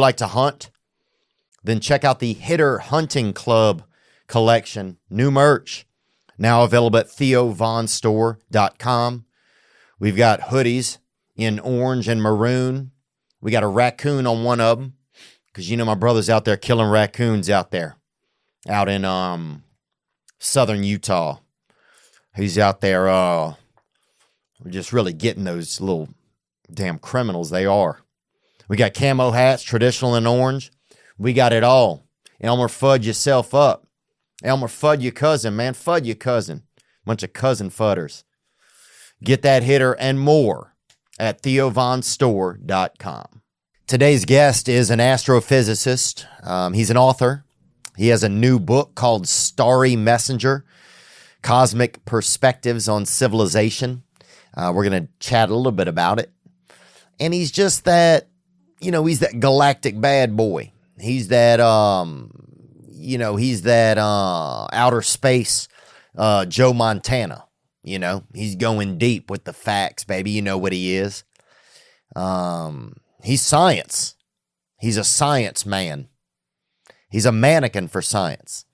Like to hunt? Then check out the Hitter Hunting Club collection. New merch now available at theovonstore.com. We've got hoodies in orange and maroon. We got a raccoon on one of them because, you know, my brother's out there killing raccoons out there, out in southern Utah. He's out there just really getting those little damn criminals they are. We got camo hats, traditional and orange. We got it all. Elmer, fud yourself up. Elmer, fud your cousin, man. Fud your cousin. Bunch of cousin fudders. Get that hitter and more at theovonstore.com. Today's guest is an astrophysicist. He's an author. He has a new book called Starry Messenger, Cosmic Perspectives on Civilization. We're going to chat a little bit about it. And he's just that, you know, he's that galactic bad boy. He's that, outer space Joe Montana. You know, he's going deep with the facts, baby. You know what he is. He's science. He's a science man. He's a mannequin for science.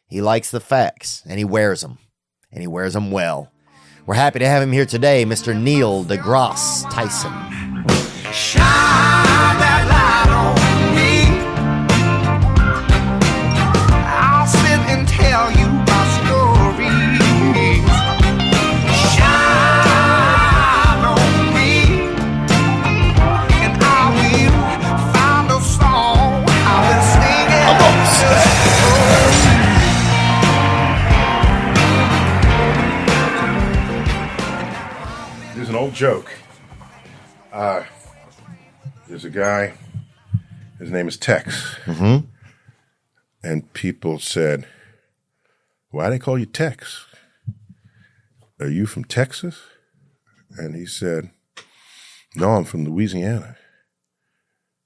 He likes the facts, and he wears them. And he wears them well. We're happy to have him here today, Mr. Neil deGrasse Tyson. Shine that light on me. I'll sit and tell you my stories. Shine on me, and I will find a song I've been singing. There's an old joke. There's a guy, his name is Tex. Mm-hmm. And people said, why do they call you Tex? Are you from Texas? And he said, no, I'm from Louisiana.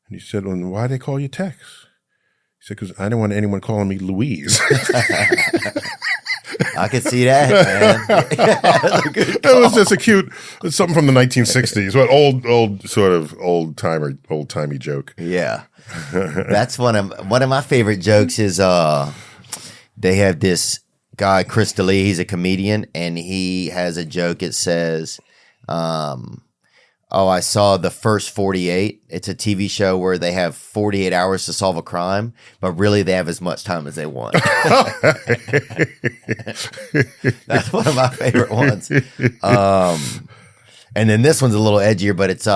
And he said, well, why do they call you Tex? He said, because I don't want anyone calling me Louise. I could see that, man. It was just a cute, something from the 1960s, but old-timey joke. Yeah. That's one of my favorite jokes is they have this guy, Chris D'Elia, he's a comedian, and he has a joke. It says, I saw The First 48. It's a TV show where they have 48 hours to solve a crime, but really they have as much time as they want. That's one of my favorite ones. And then this one's a little edgier, but it's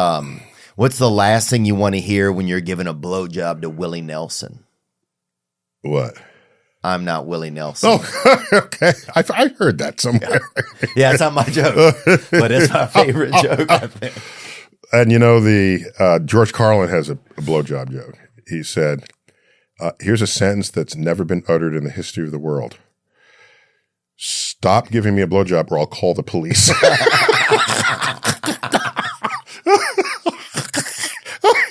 what's the last thing you want to hear when you're giving a blowjob to Willie Nelson? What? I'm not Willie Nelson. Oh, okay. I heard that somewhere. Yeah, it's not my joke, but it's my favorite joke, I think. And you know, the George Carlin has a blowjob joke. He said, here's a sentence that's never been uttered in the history of the world. Stop giving me a blowjob or I'll call the police.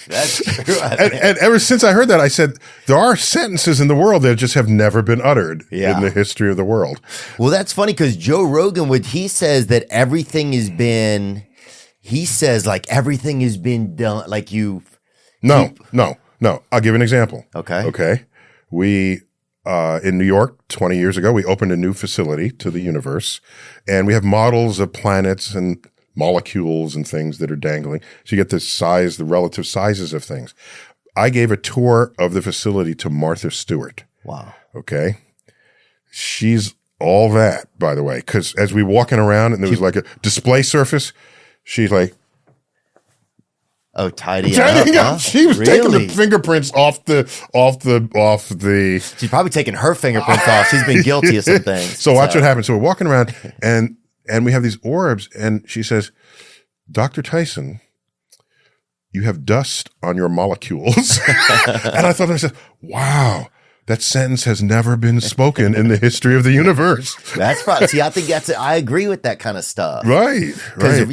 That's true. And ever since I heard that, I said, there are sentences in the world that just have never been uttered in the history of the world. Well, that's funny because Joe Rogan, he says that everything has been, everything has been done, like No. I'll give an example. Okay. We, in New York, 20 years ago, we opened a new facility to the universe, and we have models of planets and molecules and things that are dangling. So you get the relative sizes of things. I gave a tour of the facility to Martha Stewart. Wow. Okay. She's all that, by the way, because as we walking around and there was like a display surface, she's like, oh, tidying up. Huh? She was taking the fingerprints off the. She's probably taking her fingerprints off. She's been guilty of some things. So watch what happens. So we're walking around and we have these orbs, and she says, Dr. Tyson, you have dust on your molecules. And I thought to myself, wow, That sentence has never been spoken in the history of the universe. That's probably, see, I think I agree with that kind of stuff. Right. Because,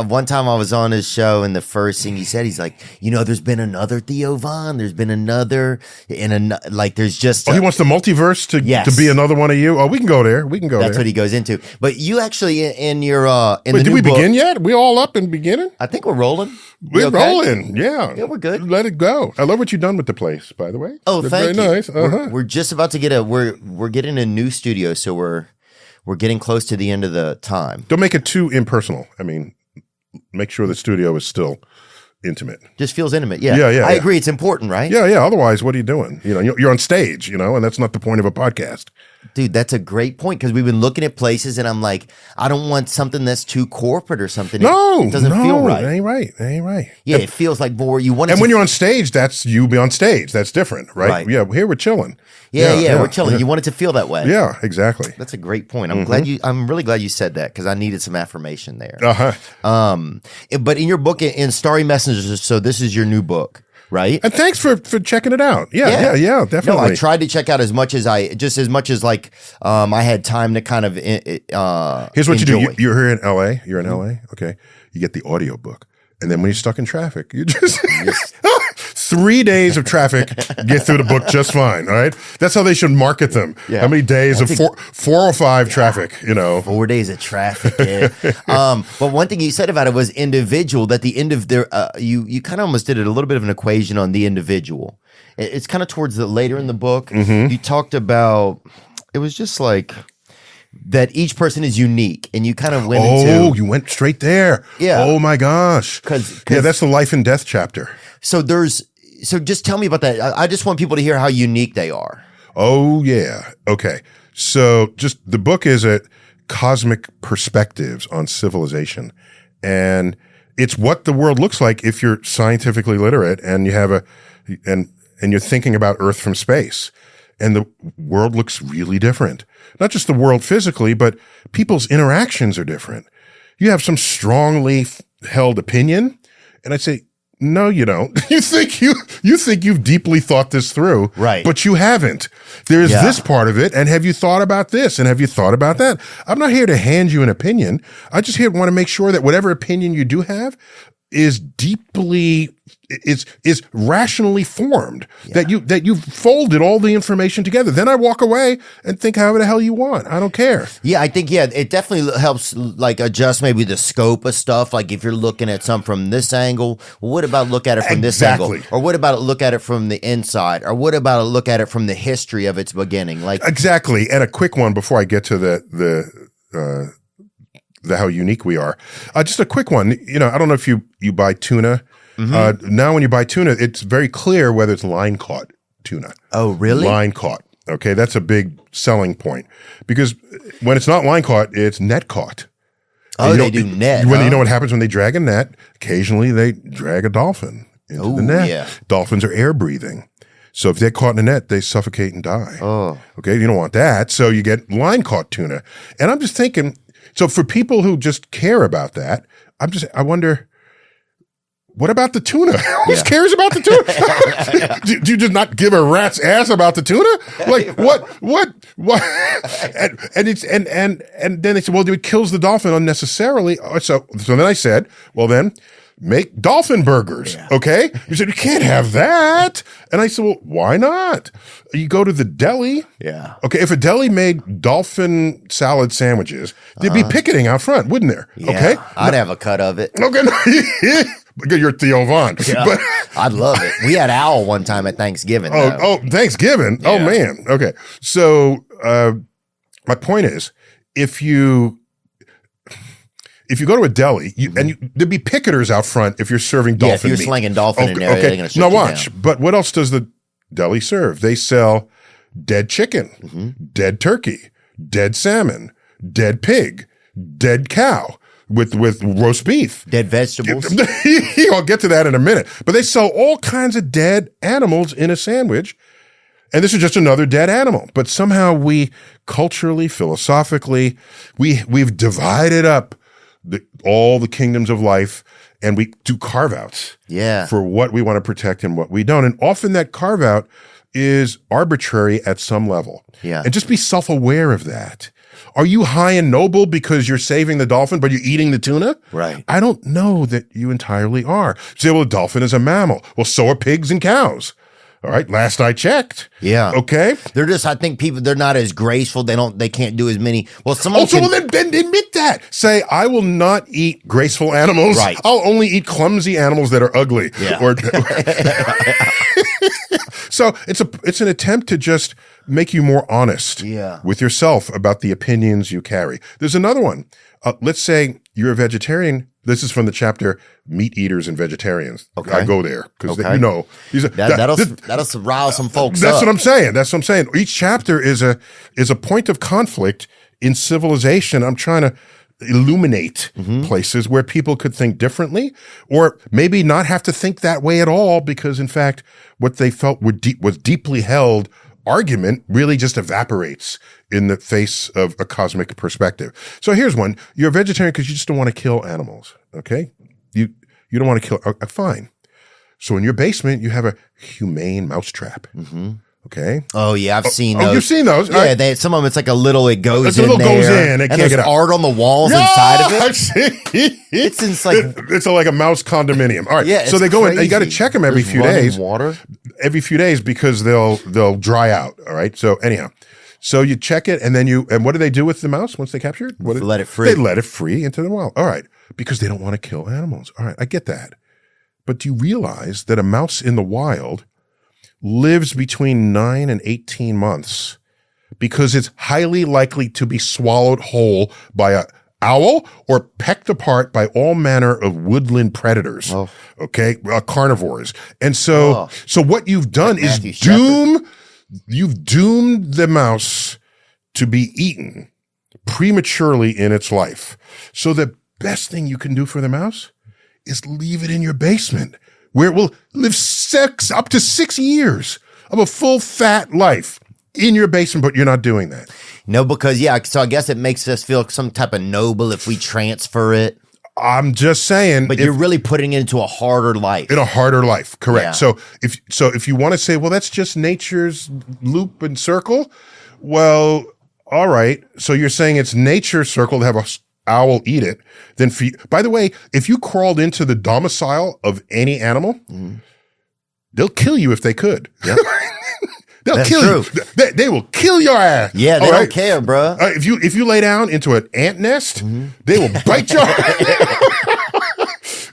one time I was on his show and the first thing he said, he's like, there's been another Theo Von. There's been another, there's just. He wants the multiverse to be another one of you? Oh, we can go there. That's what he goes into. But you actually, in your, in Wait, the did new we book, begin yet? We all up and beginning? I think we're rolling. We're rolling. Yeah. Yeah, we're good. Let it go. I love what you've done with the place, by the way. Oh, That's thank very you. nice. Uh-huh. We're just about to get we're getting a new studio, so we're getting close to the end of the time. Don't make it too impersonal. I mean, make sure the studio is still intimate. Just feels intimate. Yeah. Yeah. I agree. It's important, right? Yeah. Otherwise, what are you doing? You're on stage, and that's not the point of a podcast. Dude, that's a great point because we've been looking at places and I'm like, I don't want something that's too corporate or something. It doesn't feel right. It ain't right. Yeah, it feels like more you want. And when you're on stage, that's you be on stage. That's different, right? Yeah, here we're chilling. Yeah, we're chilling. You want it to feel that way. Yeah, exactly. That's a great point. I'm really glad you said that because I needed some affirmation there. But in your book, in Starry Messengers, so this is your new book. Right. And thanks for checking it out. Yeah, definitely. No, I tried to check out as much as I had time to kind of Here's what enjoy. you do. You're here in LA. You're in LA. Okay. You get the audio book. And then when you're stuck in traffic, you just 3 days of traffic, get through the book just fine. All right. That's how they should market them. Yeah. How many days of 405 traffic, 4 days of traffic. Yeah. But one thing you said about it was individual, that the end of their, you kind of almost did it a little bit of an equation on the individual. It's kind of towards the later in the book. You talked about, it was just like, that each person is unique, and you kind of went into. Oh, you went straight there. Yeah. Oh my gosh. Yeah, that's the life and death chapter. So just tell me about that. I just want people to hear how unique they are. Oh yeah. Okay. So just the book is a cosmic perspectives on civilization, and it's what the world looks like if you're scientifically literate and you have and you're thinking about Earth from space. And the world looks really different. Not just the world physically, but people's interactions are different. You have some strongly held opinion, and I say, no, you don't. You think you've deeply thought this through, right? But you haven't. There's this part of it, and have you thought about this? And have you thought about that? I'm not here to hand you an opinion. I just here want to make sure that whatever opinion you do have is deeply is rationally formed, that you've folded all the information together. Then I walk away and think however the hell you want. I don't care. Yeah, I think it definitely helps like adjust maybe the scope of stuff. Like if you're looking at something from this angle, well, what about look at it from this angle? Or what about look at it from the inside? Or what about look at it from the history of its beginning? Like exactly. And a quick one before I get to the how unique we are. Just a quick one. I don't know if you buy tuna. Now when you buy tuna, it's very clear whether it's line caught tuna. Oh, really? Line caught. Okay. That's a big selling point because when it's not line caught, it's net caught. Oh, they do net. You know what happens when they drag a net? Occasionally they drag a dolphin into the net. Yeah. Dolphins are air breathing. So if they're caught in a net, they suffocate and die. Oh. Okay. You don't want that. So you get line caught tuna. And I'm just thinking, so for people who just care about that, I wonder, what about the tuna? Who cares about the tuna? do you just not give a rat's ass about the tuna? Like what? And then they said, well, it kills the dolphin unnecessarily. So then I said, well then, make dolphin burgers, okay? You said, you can't have that. And I said, well, why not? You go to the deli. Yeah. Okay, if a deli made dolphin salad sandwiches, there'd be picketing out front, wouldn't there? Yeah, okay? I'd have a cut of it. Okay. You're Theo Von. Yeah, but I'd love it. We had owl one time at Thanksgiving. Thanksgiving? Yeah. Oh, man. Okay. So my point is, if you go to a deli, there'd be picketers out front if you're serving dolphin meat. Yeah, if you're slinging dolphin in there, they're going to shut you watch. down. But what else does the deli serve? They sell dead chicken, dead turkey, dead salmon, dead pig, dead cow with roast beef. Dead vegetables. I'll get to that in a minute. But they sell all kinds of dead animals in a sandwich. And this is just another dead animal. But somehow we culturally, philosophically, we've divided up all the kingdoms of life, and we do carve-outs for what we want to protect and what we don't. And often that carve-out is arbitrary at some level. Yeah. And just be self-aware of that. Are you high and noble because you're saving the dolphin, but you're eating the tuna? Right. I don't know that you entirely are. Say, well, a dolphin is a mammal. Well, so are pigs and cows. All right. Last I checked. Yeah. Okay. They're just, I think they're not as graceful. They can't do as many. Well, Then admit that. Say, I will not eat graceful animals. Right. I'll only eat clumsy animals that are ugly. Yeah. So it's an attempt to just make you more honest with yourself about the opinions you carry. There's another one. Let's say you're a vegetarian. This is from the chapter Meat Eaters and Vegetarians. Okay. I go there because that'll rile some folks. That's what I'm saying. That's what I'm saying. Each chapter is a point of conflict in civilization. I'm trying to illuminate places where people could think differently, or maybe not have to think that way at all, because in fact, what they felt was deeply held argument really just evaporates in the face of a cosmic perspective. So here's one. You're a vegetarian because you just don't want to kill animals. Okay. You don't want to kill. Fine. So in your basement, you have a humane mousetrap. Okay. Oh yeah, I've seen those. You've seen those? Yeah, some of them, it's like a little. It goes in there. Goes in. It and can't there's get out. art on the walls inside of it. I've seen It's like it's like a mouse condominium. All right. Yeah, so they go in. crazy. You got to check them every There's few running days. water. Every few days, because they'll dry out. All right. So anyhow, so you check it, and then and what do they do with the mouse once they capture it? Let it free. They let it free into the wild. All right. Because they don't want to kill animals. All right. I get that. But do you realize that a mouse in the wild lives between 9 and 18 months because it's highly likely to be swallowed whole by a owl or pecked apart by all manner of woodland predators, carnivores. And so what you've done is you've doomed the mouse to be eaten prematurely in its life. So the best thing you can do for the mouse is leave it in your basement, where it will live up to 6 years of a full fat life in your basement, but you're not doing that. No, because so I guess it makes us feel some type of noble if we transfer it. I'm just saying. But you're really putting it into a harder life. In a harder life, correct. Yeah. So if you want to say, well, that's just nature's loop and circle, well, all right. So you're saying it's nature's circle to have a owl eat it. Then by the way, if you crawled into the domicile of any animal, they'll kill you if they could. Yep. They'll kill you. They will kill your ass. Yeah, they don't care, bro. If you lay down into an ant nest, they will bite your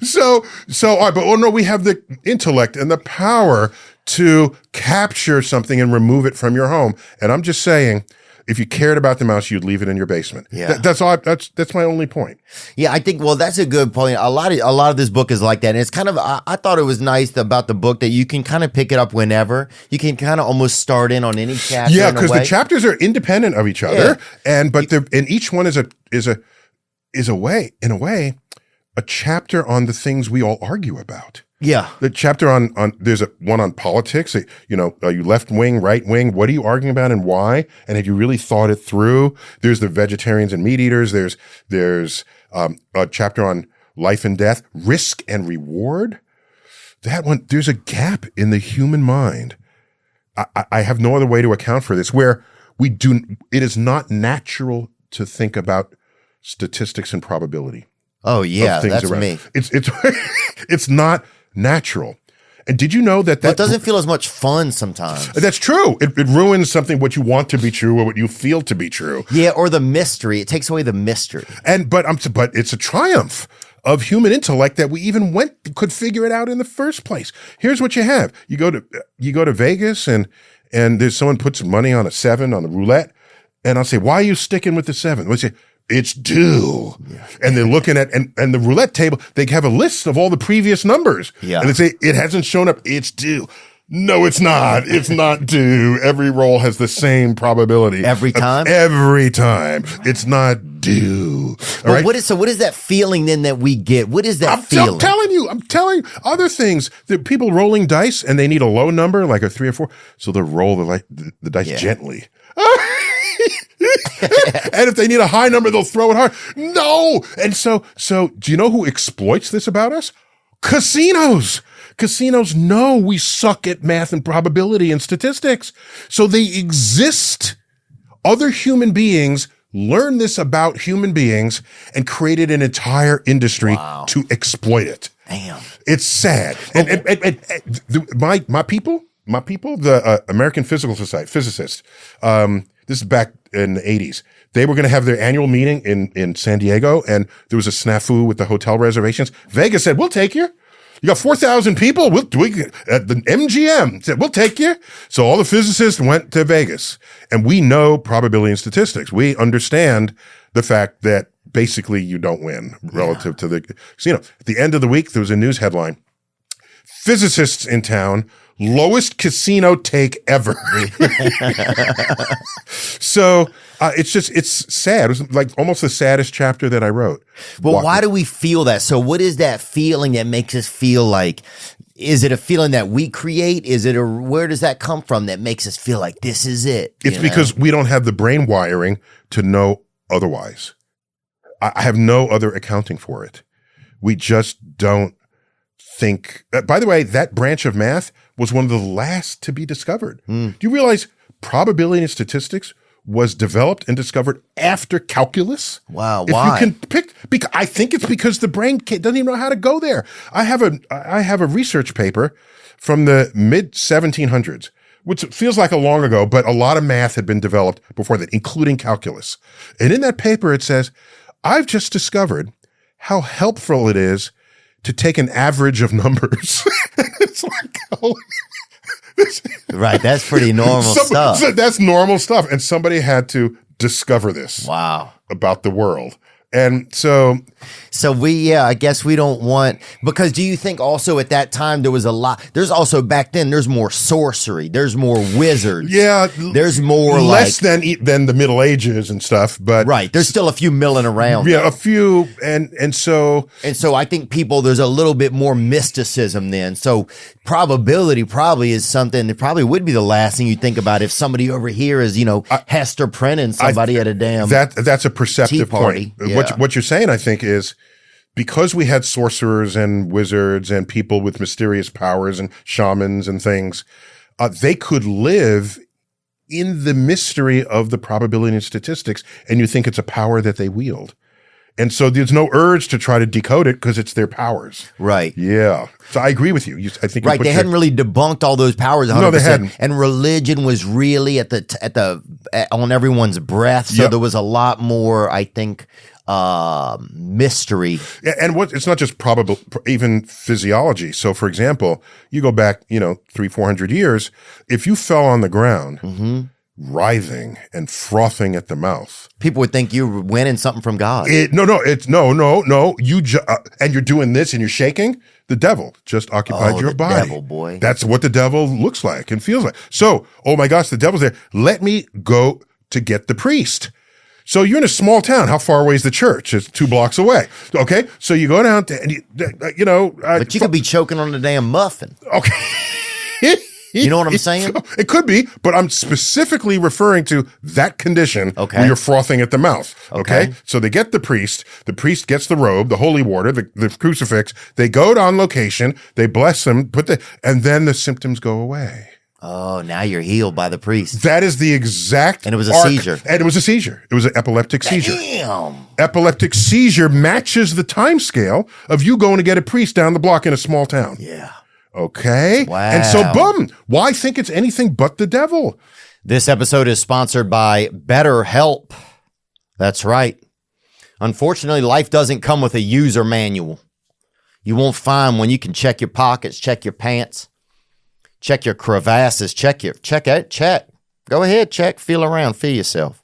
So, all right, but no, we have the intellect and the power to capture something and remove it from your home. And I'm just saying, if you cared about the mouse, you'd leave it in your basement. Yeah. That's all. That's my only point. Yeah, I think, that's a good point. A lot of this book is like that. And it's kind of, I thought it was nice about the book that you can kind of pick it up whenever. You can kind of almost start in on any chapter. Yeah, because the chapters are independent of each other. Yeah. And each one is a way, a chapter on the things we all argue about. Yeah. The chapter on there's one on politics. Are you left wing, right wing? What are you arguing about and why? And have you really thought it through? There's the vegetarians and meat eaters. There's a chapter on life and death, risk and reward. That one, there's a gap in the human mind. I have no other way to account for this, where it is not natural to think about statistics and probability. Oh yeah, that's around. me. It's not natural. And did you know that it doesn't feel as much fun sometimes? That's true. It ruins what you want to be true or what you feel to be true. Yeah, or the mystery. It takes away the mystery. But it's a triumph of human intellect that we even could figure it out in the first place. Here's what you have. You go to Vegas and there's someone puts money on a 7 on the roulette, and I'll say, why are you sticking with the 7? We'll say, it's due. Yeah. And they're looking at, and the roulette table, they have a list of all the previous numbers. Yeah. And they say, it hasn't shown up. It's due. No, it's not. It's not due. Every roll has the same probability. Every time? Every time. It's not due. All right? What is that feeling then that we get? What is that feeling? I'm telling you, other things. The people rolling dice and they need a low number, like a 3 or 4. So they'll roll the dice gently. And if they need a high number, they'll throw it hard. No. And so do you know who exploits this about us? Casinos. Casinos know we suck at math and probability and statistics. So they exist. Other human beings learn this about human beings and created an entire industry to exploit it. Damn. It's sad. And my people, the American Physical Society, physicists, this is back in the 80s. They were going to have their annual meeting in San Diego, and there was a snafu with the hotel reservations. Vegas said, we'll take you. You got 4,000 people. At the MGM said, we'll take you. So all the physicists went to Vegas, and we know probability and statistics. We understand the fact that basically you don't win relative to the casino. At the end of the week, there was a news headline. Physicists in town, lowest casino take ever. So it's sad. It was like almost the saddest chapter that I wrote. But why do we feel that? So what is that feeling that makes us feel like, is it a feeling that we create? Where does that come from that makes us feel like this is it? It's because we don't have the brain wiring to know otherwise. I have no other accounting for it. We just don't think. By the way, that branch of math was one of the last to be discovered. Do you realize probability and statistics was developed and discovered after calculus? Wow, if why? You can pick, I think it's because the brain doesn't even know how to go there. I have a research paper from the mid 1700s, which feels like a long ago, but a lot of math had been developed before that, including calculus. And in that paper, it says, I've just discovered how helpful it is to take an average of numbers. It's like, oh, right. That's pretty normal stuff. That's normal stuff. And somebody had to discover this. Wow. About the world. And so I guess we don't want, because do you think also at that time there was a lot, there's also back then, there's more sorcery, there's more wizards. Yeah. There's more less than the Middle Ages and stuff, but. Right. There's still a few milling around. Yeah, a few. And so I think there's a little bit more mysticism then. So probability probably is something that probably would be the last thing you think about if somebody over here is, Hester printing somebody at a damn that's a perceptive tea party. point. Yeah. What you're saying, I think, is because we had sorcerers and wizards and people with mysterious powers and shamans and things, they could live in the mystery of the probability and statistics, and you think it's a power that they wield. And so there's no urge to try to decode it because it's their powers. Right. Yeah. So I agree with you. I think right. They hadn't really debunked all those powers 100%. No, they hadn't. And religion was really on everyone's breath. So there was a lot more, I think, mystery. And it's not just probable, even physiology. So for example, you go back, 300-400 years, if you fell on the ground, writhing and frothing at the mouth, people would think you were winning something from God. No. And you're doing this and you're shaking. The devil just occupied your body. Devil, boy. That's what the devil looks like and feels like. So, oh my gosh, the devil's there. Let me go to get the priest. So you're in a small town. How far away is the church? It's 2 blocks away. Okay. So you go down to, but you could be choking on the damn muffin. Okay. You know what I'm saying? It could be, but I'm specifically referring to that condition where you're frothing at the mouth. Okay. So they get the priest gets the robe, the holy water, the crucifix. They go on location, they bless them, and then the symptoms go away. Oh, now you're healed by the priest. That is the exact. And it was a seizure. And it was a seizure. It was an epileptic seizure. Damn. Epileptic seizure matches the time scale of you going to get a priest down the block in a small town. Yeah. Okay. Wow. And so, boom. Why think it's anything but the devil? This episode is sponsored by BetterHelp. That's right. Unfortunately, life doesn't come with a user manual. You won't find one. You can check your pockets, check your pants, check your crevasses, check. Go ahead, check, feel around, feel yourself.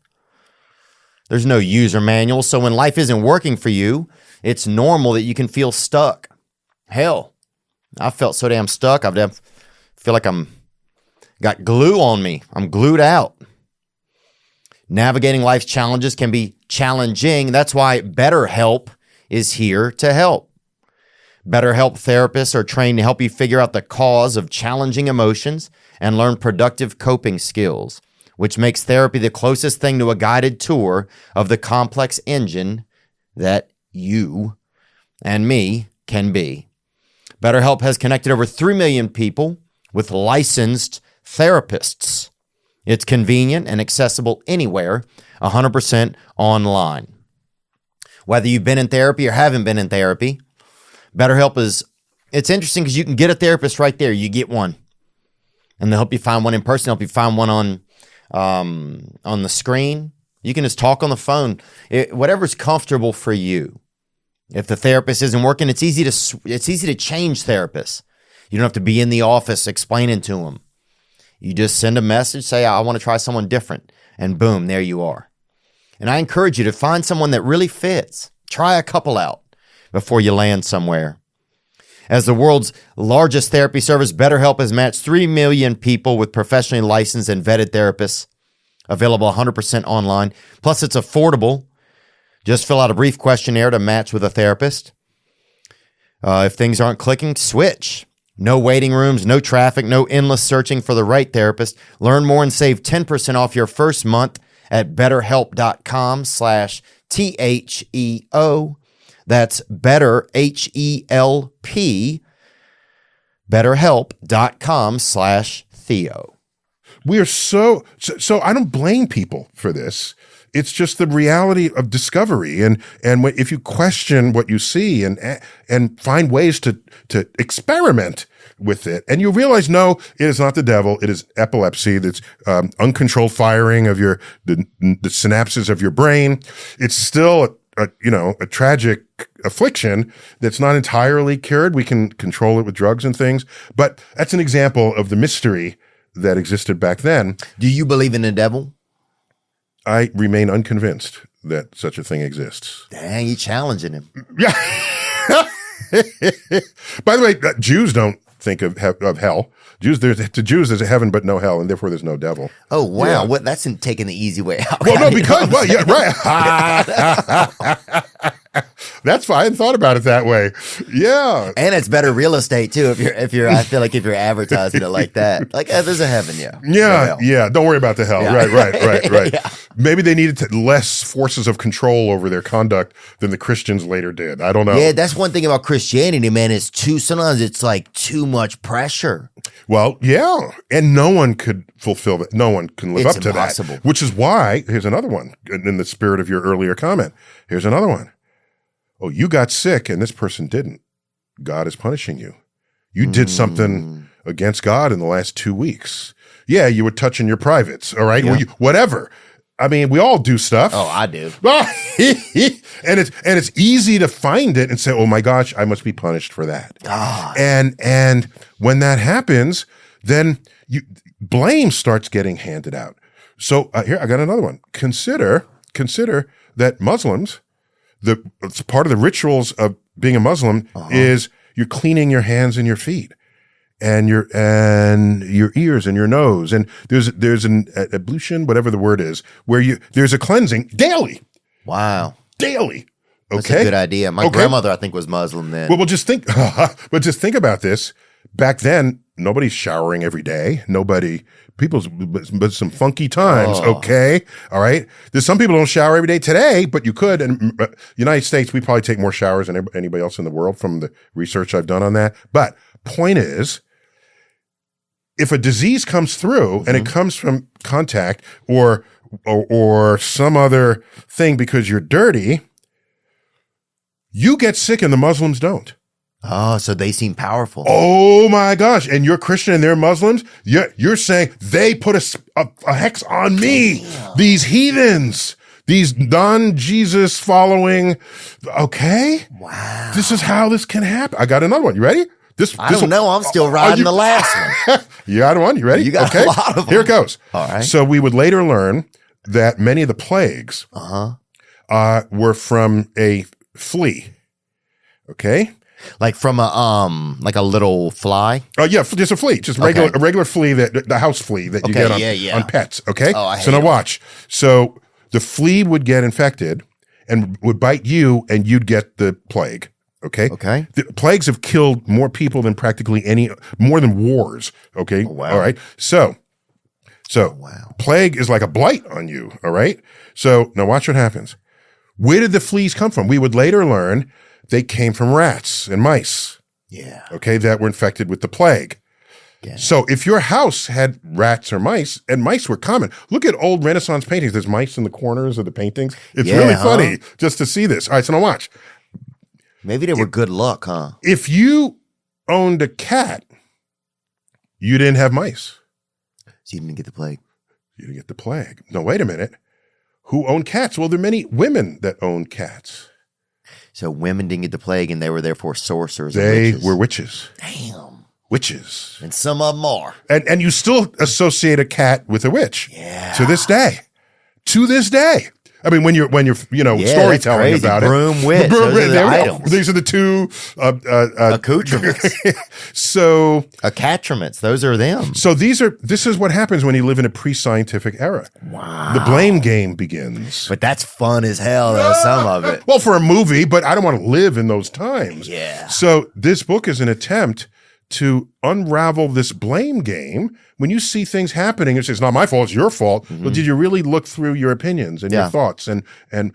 There's no user manual. So when life isn't working for you, it's normal that you can feel stuck. Hell, I felt so damn stuck. I feel like got glue on me. I'm glued out. Navigating life's challenges can be challenging. That's why BetterHelp is here to help. BetterHelp therapists are trained to help you figure out the cause of challenging emotions and learn productive coping skills, which makes therapy the closest thing to a guided tour of the complex engine that you and me can be. BetterHelp has connected over 3 million people with licensed therapists. It's convenient and accessible anywhere, 100% online. Whether you've been in therapy or haven't been in therapy, BetterHelp it's interesting because you can get a therapist right there. You get one. And they'll help you find one in person, help you find one on the screen. You can just talk on the phone, whatever's comfortable for you. If the therapist isn't working, it's easy to change therapists. You don't have to be in the office explaining to them. You just send a message, say, I want to try someone different. And boom, there you are. And I encourage you to find someone that really fits. Try a couple out before you land somewhere. As the world's largest therapy service, BetterHelp has matched 3 million people with professionally licensed and vetted therapists, available 100% online. Plus, it's affordable. Just fill out a brief questionnaire to match with a therapist. If things aren't clicking, switch. No waiting rooms, no traffic, no endless searching for the right therapist. Learn more and save 10% off your first month at betterhelp.com/THEO. That's better, H-E-L-P, betterhelp.com/Theo. We are so I don't blame people for this. It's just the reality of discovery. And if you question what you see and find ways to experiment with it, and you realize, no, it is not the devil. It is epilepsy. That's uncontrolled firing of the synapses of your brain. It's still a tragic affliction that's not entirely cured. We can control it with drugs and things, but that's an example of the mystery that existed back then. Do you believe in the devil? I remain unconvinced that such a thing exists. Dang, you challenging him. Yeah. By the way, Jews don't think of hell. To Jews, there's a heaven but no hell, and therefore there's no devil. Oh, wow. Yeah. That's taking the easy way out. Well, no, because, right. That's fine. I hadn't thought about it that way. Yeah. And it's better real estate too. If you're, I feel like if you're advertising it like that, like there's a heaven, yeah. Yeah. Yeah. Don't worry about the hell. Yeah. Right. Yeah. Maybe they needed less forces of control over their conduct than the Christians later did. I don't know. Yeah. That's one thing about Christianity, man. Sometimes it's like too much pressure. Well, yeah. And no one could fulfill that. No one can live up to impossible. that. Which is why, here's another one in the spirit of your earlier comment. Here's another one. Oh, you got sick and this person didn't. God is punishing you. You did something against God in the last 2 weeks. Yeah, you were touching your privates, all right? Yeah. Whatever. I mean, we all do stuff. Oh, I do. and it's easy to find it and say, oh my gosh, I must be punished for that. God. And when that happens, then blame starts getting handed out. So here, I got another one. Consider that Muslims, it's part of the rituals of being a Muslim is you're cleaning your hands and your feet and your ears and your nose. And there's an ablution, whatever the word is, where there's a cleansing daily. Wow. Daily. Okay. That's a good idea. My grandmother, I think, was Muslim then. Well, just think about this. Back then, nobody's showering every day. But some funky times. Oh. Okay. All right. There's some people don't shower every day today, but you could. And United States, we probably take more showers than anybody else in the world from the research I've done on that. But point is, if a disease comes through and it comes from contact or some other thing because you're dirty, you get sick and the Muslims don't. Oh, so they seem powerful. Oh my gosh. And you're Christian and they're Muslims. You're saying they put a hex on me. Damn. These heathens, these non-Jesus following. Okay. Wow. This is how this can happen. I got another one. You ready? I don't know. I'm still riding the last one. You got one? You ready? You got a lot of them. Here it goes. All right. So we would later learn that many of the plagues were from a flea. Okay. Like from a little fly? Oh yeah, just a flea, just a regular flea, the house flea that you get on pets. Okay, so now watch. So the flea would get infected and would bite you, and you'd get the plague. Okay. The plagues have killed more people than more than wars. Okay. Oh, wow. All right. So plague is like a blight on you. All right. So now watch what happens. Where did the fleas come from? We would later learn they came from rats and mice. Yeah. Okay, that were infected with the plague. Yeah. So if your house had rats or mice, and mice were common, look at old Renaissance paintings. There's mice in the corners of the paintings. It's really funny just to see this. All right, so now watch. Maybe they were good luck, huh? If you owned a cat, you didn't have mice. So you didn't get the plague. You didn't get the plague. No, wait a minute. Who owned cats? Well, there are many women that owned cats. So women didn't get the plague, and they were therefore sorcerers. They and witches. were witches. Damn. Witches. And some of them are. And you still associate a cat with a witch. Yeah. To this day. To this day. I mean, when you're storytelling about Broom, witch. Those are the items. These are the two Accoutrements. So Accoutrements. Those are them. So this is what happens when you live in a pre-scientific era. Wow. The blame game begins. But that's fun as hell, though, some of it. Well, for a movie, but I don't want to live in those times. Yeah. So this book is an attempt to unravel this blame game. When you see things happening, it's not my fault, it's your fault. Mm-hmm. But did you really look through your opinions and your thoughts? And Yeah,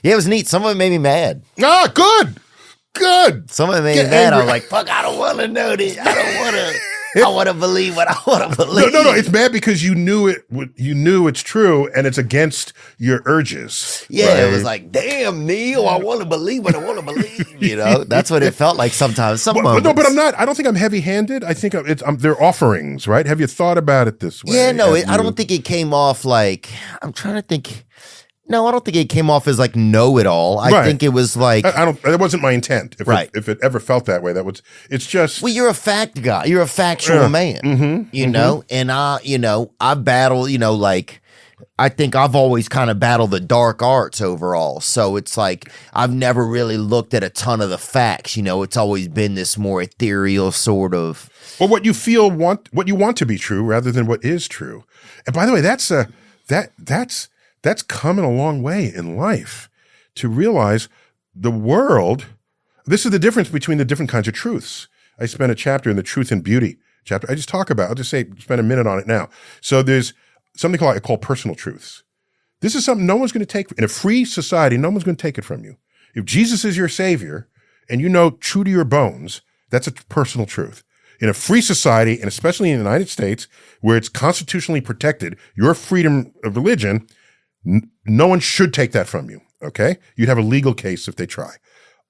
it was neat. Some of it made me mad. Good. Some of it made me mad. I was like, fuck, I don't want to know this. I don't want to. I want to believe what I want to believe. No. It's bad because you knew it. You knew it's true, and it's against your urges. Yeah, right? It was like, damn, Neil, I want to believe what I want to believe. You know, that's what it felt like sometimes. Some moments. No, but I'm not. I don't think I'm heavy-handed. I think they're offerings, right? Have you thought about it this way? Yeah, no, I don't think it came off like. I'm trying to think. No, I don't think it came off as like know-it-all. I think it was like That wasn't my intent. If it ever felt that way, it's just. Well, you're a fact guy. You're a factual man. Mm-hmm, you know, and I battle. Like I think I've always kind of battled the dark arts overall. So it's like I've never really looked at a ton of the facts. It's always been this more ethereal sort of. Well, what you want to be true rather than what is true. And by the way, that's coming a long way in life to realize the world. This is the difference between the different kinds of truths. I spent a chapter in the Truth and Beauty chapter. I'll just spend a minute on it now. So there's something I call personal truths. This is something no one's going to take. In a free society, no one's going to take it from you. If Jesus is your savior and true to your bones, that's a personal truth. In a free society, and especially in the United States, where it's constitutionally protected, your freedom of religion, no one should take that from you, okay? You'd have a legal case if they try.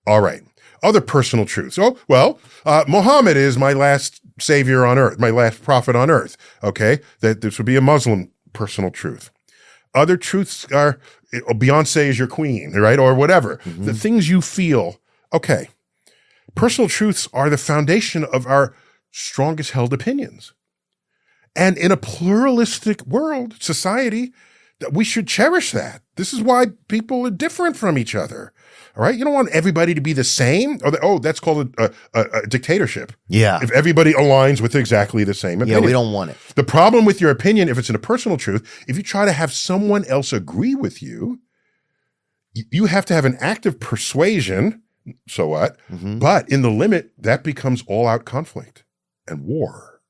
All right. Other personal truths. Oh, well, Muhammad is my last savior on earth, my last prophet on earth, okay? That this would be a Muslim personal truth. Other truths are Beyonce is your queen, right? Or whatever. Mm-hmm. The things you feel, okay. Personal truths are the foundation of our strongest held opinions. And in a pluralistic world, society, that we should cherish that. This is why people are different from each other. All right. You don't want everybody to be the same. That's called a dictatorship. Yeah. If everybody aligns with exactly the same opinion. Yeah, we don't want it. The problem with your opinion, if it's in a personal truth, if you try to have someone else agree with you, you have to have an active persuasion. So what? Mm-hmm. But in the limit, that becomes all-out conflict and war.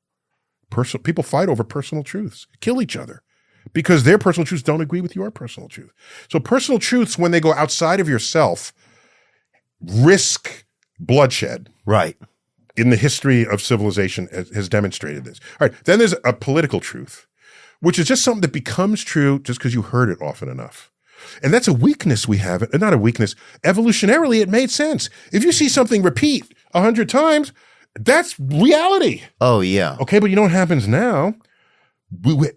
People fight over personal truths, kill each other. Because their personal truths don't agree with your personal truth. So personal truths, when they go outside of yourself, risk bloodshed. Right. In the history of civilization has demonstrated this. All right. Then there's a political truth, which is just something that becomes true just because you heard it often enough. And that's a weakness we have. Not a weakness. Evolutionarily, it made sense. If you see something repeat 100 times, that's reality. Oh, yeah. Okay, but you know what happens now?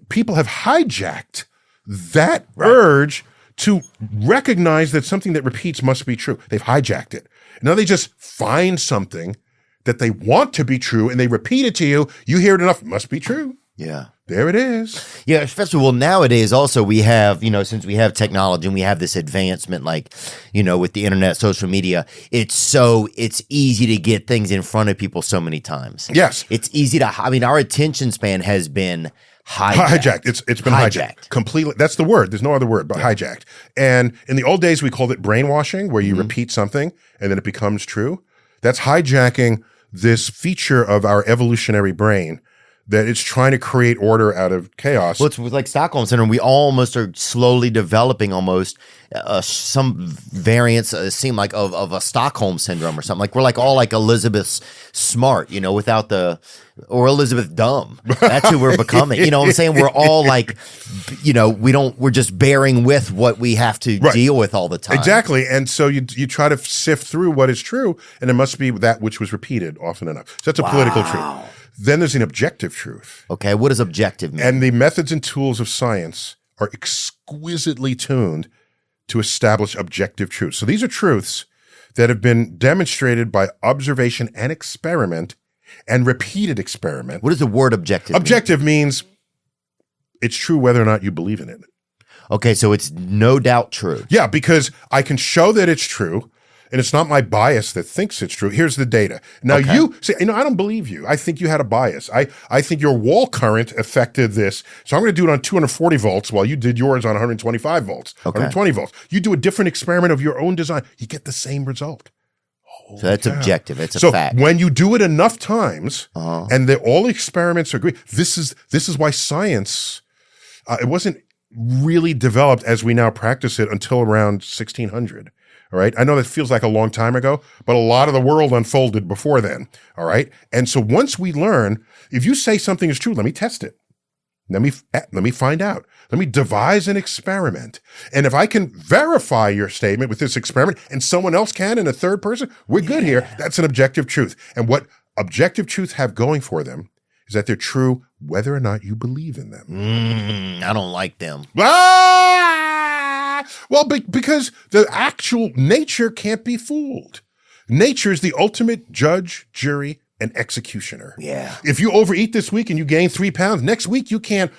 People have hijacked that urge to recognize that something that repeats must be true. They've hijacked it. Now they just find something that they want to be true and they repeat it to you. You hear it enough, it must be true. Yeah. There it is. Yeah, especially, nowadays also we have, since we have technology and we have this advancement, with the internet, social media, it's easy to get things in front of people so many times. Yes. It's easy our attention span has been hijacked. It's been hijacked. Completely. That's the word. There's no other word but hijacked. And in the old days, we called it brainwashing, where you repeat something and then it becomes true. That's hijacking this feature of our evolutionary brain that it's trying to create order out of chaos. Well, it's like Stockholm Syndrome. We almost are slowly developing almost some variants seem like of a Stockholm Syndrome or something. Like we're like all like Elizabeth Smart, without or Elizabeth Dumb. That's who we're becoming. You know what I'm saying? We're all like, we're just bearing with what we have to deal with all the time. Exactly. And so you try to sift through what is true, and it must be that which was repeated often enough. So that's a political truth. Then there's an objective truth. Okay, what does objective mean? And the methods and tools of science are exquisitely tuned to establish objective truths. So these are truths that have been demonstrated by observation and experiment and repeated experiment. What does the word objective mean? Objective means it's true whether or not you believe in it. Okay, so it's no doubt true. Yeah, because I can show that it's true. And it's not my bias that thinks it's true. Here's the data. Now you say, I don't believe you. I think you had a bias. I think your wall current affected this. So I'm going to do it on 240 volts while you did yours on 125 volts, 120 volts. You do a different experiment of your own design. You get the same result. So that's objective. It's a fact. When you do it enough times and all the experiments agree, this is why science, it wasn't really developed as we now practice it until around 1600. All right. I know that feels like a long time ago, but a lot of the world unfolded before then. All right. And so once we learn, if you say something is true, let me test it. Let me find out. Let me devise an experiment. And if I can verify your statement with this experiment and someone else can in a third person, we're good here. That's an objective truth. And what objective truths have going for them is that they're true whether or not you believe in them. I don't like them. Well, because the actual nature can't be fooled. Nature is the ultimate judge, jury, and executioner. Yeah. If you overeat this week and you gain 3 pounds, next week you can't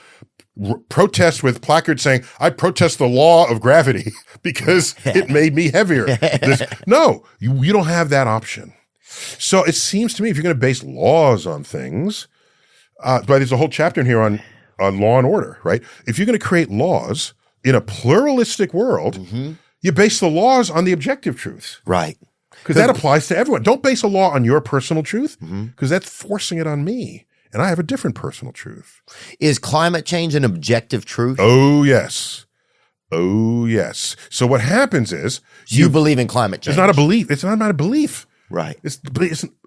protest with placards saying, I protest the law of gravity because it made me heavier. No, you don't have that option. So it seems to me if you're going to base laws on things, but there's a whole chapter in here on law and order, right? If you're going to create laws in a pluralistic world, you base the laws on the objective truths. Right. Because that applies to everyone. Don't base a law on your personal truth because that's forcing it on me. And I have a different personal truth. Is climate change an objective truth? Oh, yes. Oh, yes. So what happens is you believe in climate change. It's not a belief. It's not about a belief. Right.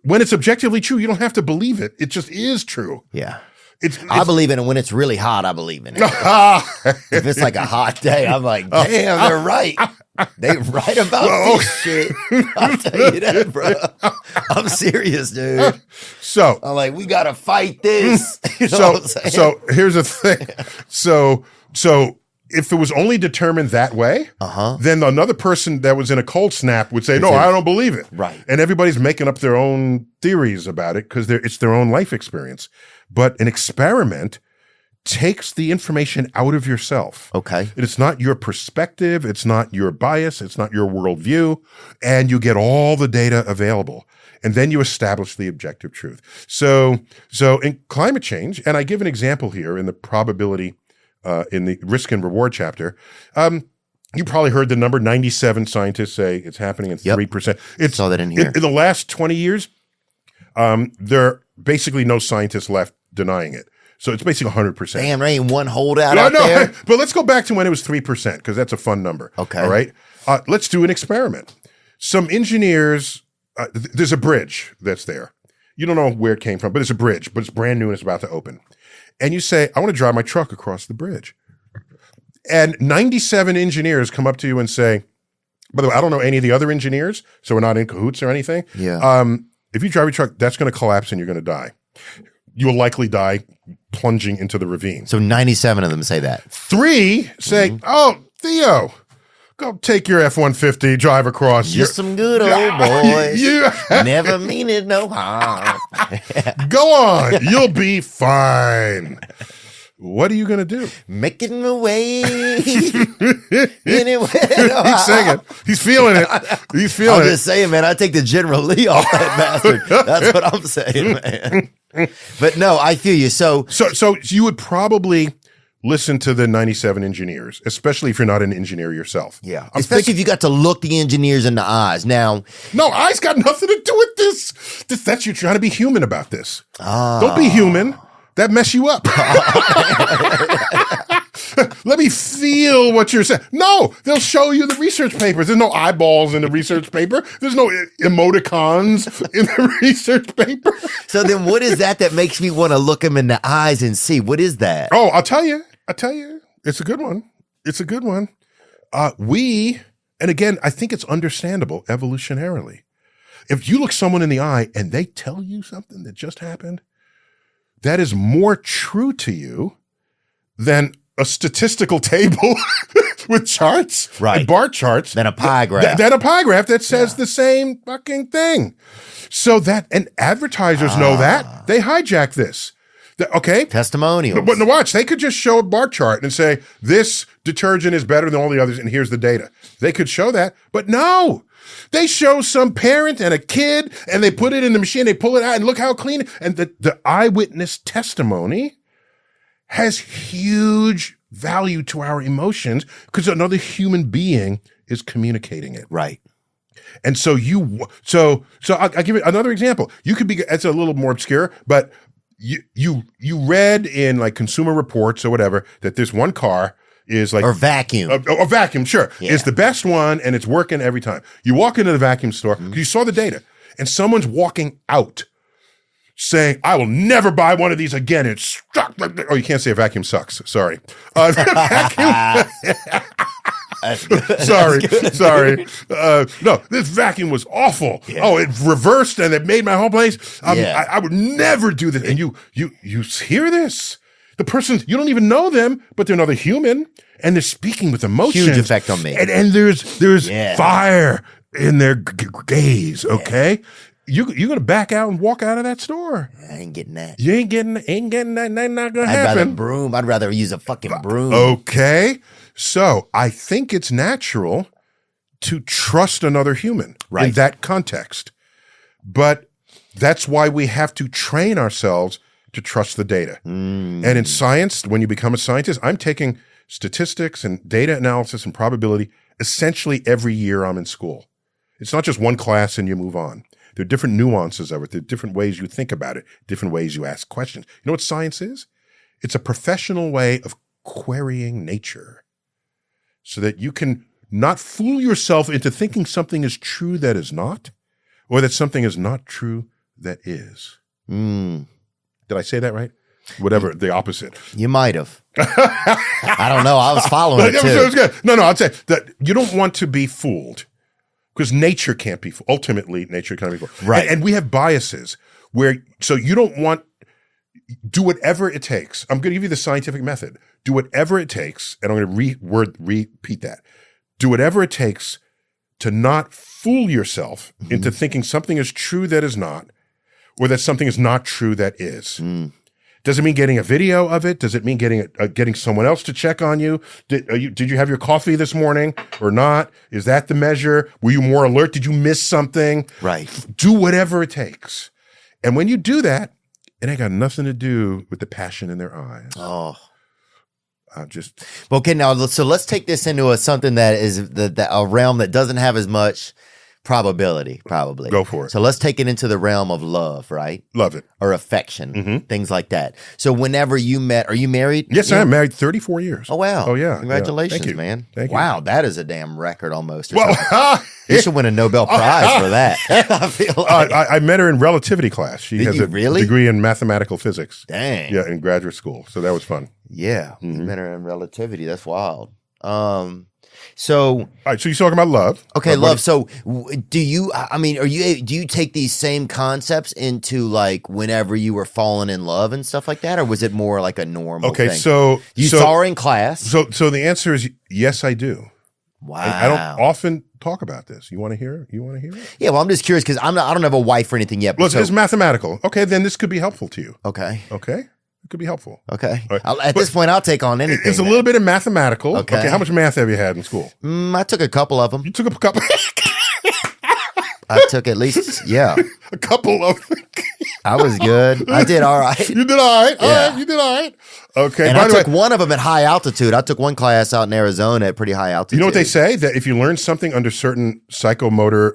When it's objectively true, you don't have to believe it. It just is true. Yeah. I believe in it when it's really hot. I believe in it. If it's like a hot day, I'm like, damn, they're right. They're right about this shit. I'll tell you that, bro. I'm serious, dude. So I'm like, we gotta fight this. So here's the thing. So if it was only determined that way, then another person that was in a cold snap would say, no, I don't believe it. Right. And everybody's making up their own theories about it because it's their own life experience. But an experiment takes the information out of yourself. Okay. It's not your perspective. It's not your bias. It's not your worldview. And you get all the data available. And then you establish the objective truth. So in climate change, and I give an example here in the probability in the risk and reward chapter. You probably heard the number 97 scientists say it's happening in 3%. Saw that in here. In the last 20 years, there are basically no scientists left denying it. So it's basically 100%. Damn, there ain't one holdout out there. But let's go back to when it was 3% because that's a fun number. Okay. All right. Let's do an experiment. Some engineers, there's a bridge that's there. You don't know where it came from, but it's a bridge, but it's brand new and it's about to open. And you say, I want to drive my truck across the bridge. And 97 engineers come up to you and say, by the way, I don't know any of the other engineers, so we're not in cahoots or anything. Yeah. If you drive your truck, that's going to collapse and you're going to die. You will likely die plunging into the ravine. So 97 of them say that. 3 say, oh, Theo, go take your F-150, drive across. Just some good old boys. Never mean it no harm. Go on. You'll be fine. What are you going to do? Making my way anywhere. He's singing. He's feeling it. He's feeling I'm just saying, man, I take the General Lee off that bastard. That's what I'm saying, man. But no, I feel you. So you would probably listen to the 97 engineers, especially if you're not an engineer yourself. Yeah. Especially if you got to look the engineers in the eyes. Now, no, eyes got nothing to do with this. That's you're trying to be human about this. Don't be human. that mess you up? Let me feel what you're saying. No, they'll show you the research papers. There's no eyeballs in the research paper. There's no emoticons in the research paper. So then what is that makes me want to look him in the eyes and see? What is that? Oh, I'll tell you. It's a good one. And again, I think it's understandable evolutionarily. If you look someone in the eye and they tell you something that just happened, that is more true to you than a statistical table with charts, and bar charts, than a pie graph. Than a pie graph that says the same fucking thing. So and advertisers know that. They hijack this. Okay? Testimonials. But watch, they could just show a bar chart and say, this detergent is better than all the others, and here's the data. They could show that, but no. They show some parent and a kid, and they put it in the machine, they pull it out, and look how clean. And the eyewitness testimony has huge value to our emotions because another human being is communicating it. Right. And so I'll give you another example. You could be, it's a little more obscure, but you read in like Consumer Reports or whatever that this one car is like, or vacuum. A vacuum, sure. Yeah. It's the best one and it's working every time. You walk into the vacuum store because you saw the data and someone's walking out saying, I will never buy one of these again. It's stuck. Oh, you can't say a vacuum sucks. Sorry. Vacuum. Sorry. No, this vacuum was awful. Yeah. Oh, it reversed and it made my whole place. I would never do this. And you hear this. The person, you don't even know them, but they're another human and they're speaking with emotion. Huge effect on me. And there's fire in their gaze. Okay. You're going to back out and walk out of that store. I ain't getting that. You ain't getting that. That's not going to happen. I'd rather use a fucking broom. Okay. So I think it's natural to trust another human in that context. But that's why we have to train ourselves to trust the data. And in science, when you become a scientist, I'm taking statistics and data analysis and probability essentially every year I'm in school. It's not just one class and you move on. There are different nuances of it. There are different ways you think about it, different ways you ask questions. You know what science is? It's a professional way of querying nature so that you can not fool yourself into thinking something is true that is not, or that something is not true that is. Did I say that right? Whatever, the opposite. You might have. I don't know. I was following it too. It was good. No, I'd say that you don't want to be fooled. Because nature can't be, ultimately, nature can't be fooled. Right. And we have biases so you don't do whatever it takes. I'm going to give you the scientific method. Do whatever it takes, and I'm going to repeat that. Do whatever it takes to not fool yourself into thinking something is true that is not, or that something is not true that is. Does it mean getting a video of it? Does it mean getting someone else to check on you? Did you have your coffee this morning or not? Is that the measure? Were you more alert? Did you miss something? Right. Do whatever it takes. And when you do that, it ain't got nothing to do with the passion in their eyes. Oh. Okay, now, so let's take this into something that is a realm that doesn't have as much probability, probably. Go for it. So let's take it into the realm of love, right? Love it. Or affection, things like that. So whenever you met, are you married? Yes, I am married 34 years. Oh, wow. Oh, yeah. Congratulations, Thank you. man. Thank you. Wow, that is a damn record almost. Well, you should win a Nobel Prize for that. I feel like. I met her in relativity class. She has a degree in mathematical physics. Dang. Yeah, in graduate school. So that was fun. Yeah, you met her in relativity. That's wild. So, all right. So you're talking about love. Okay, love. So do you take these same concepts into like whenever you were falling in love and stuff like that? Or was it more like a normal thing? So you saw her in class. So the answer is yes, I do. Wow. I don't often talk about this. You want to hear it? Yeah, well, I'm just curious because I don't have a wife or anything yet. Well, it's mathematical. Okay, then this could be helpful to you. Okay. It could be helpful. Okay. Right. This point, I'll take on anything. It's a little bit of mathematical. Okay. How much math have you had in school? I took a couple of them. You took a couple? I took at least, yeah. A couple of them. I was good. I did all right. You did all right. All right. You did all right. Okay. And I took one of them at high altitude. I took one class out in Arizona at pretty high altitude. You know what they say? That if you learn something under certain psychomotor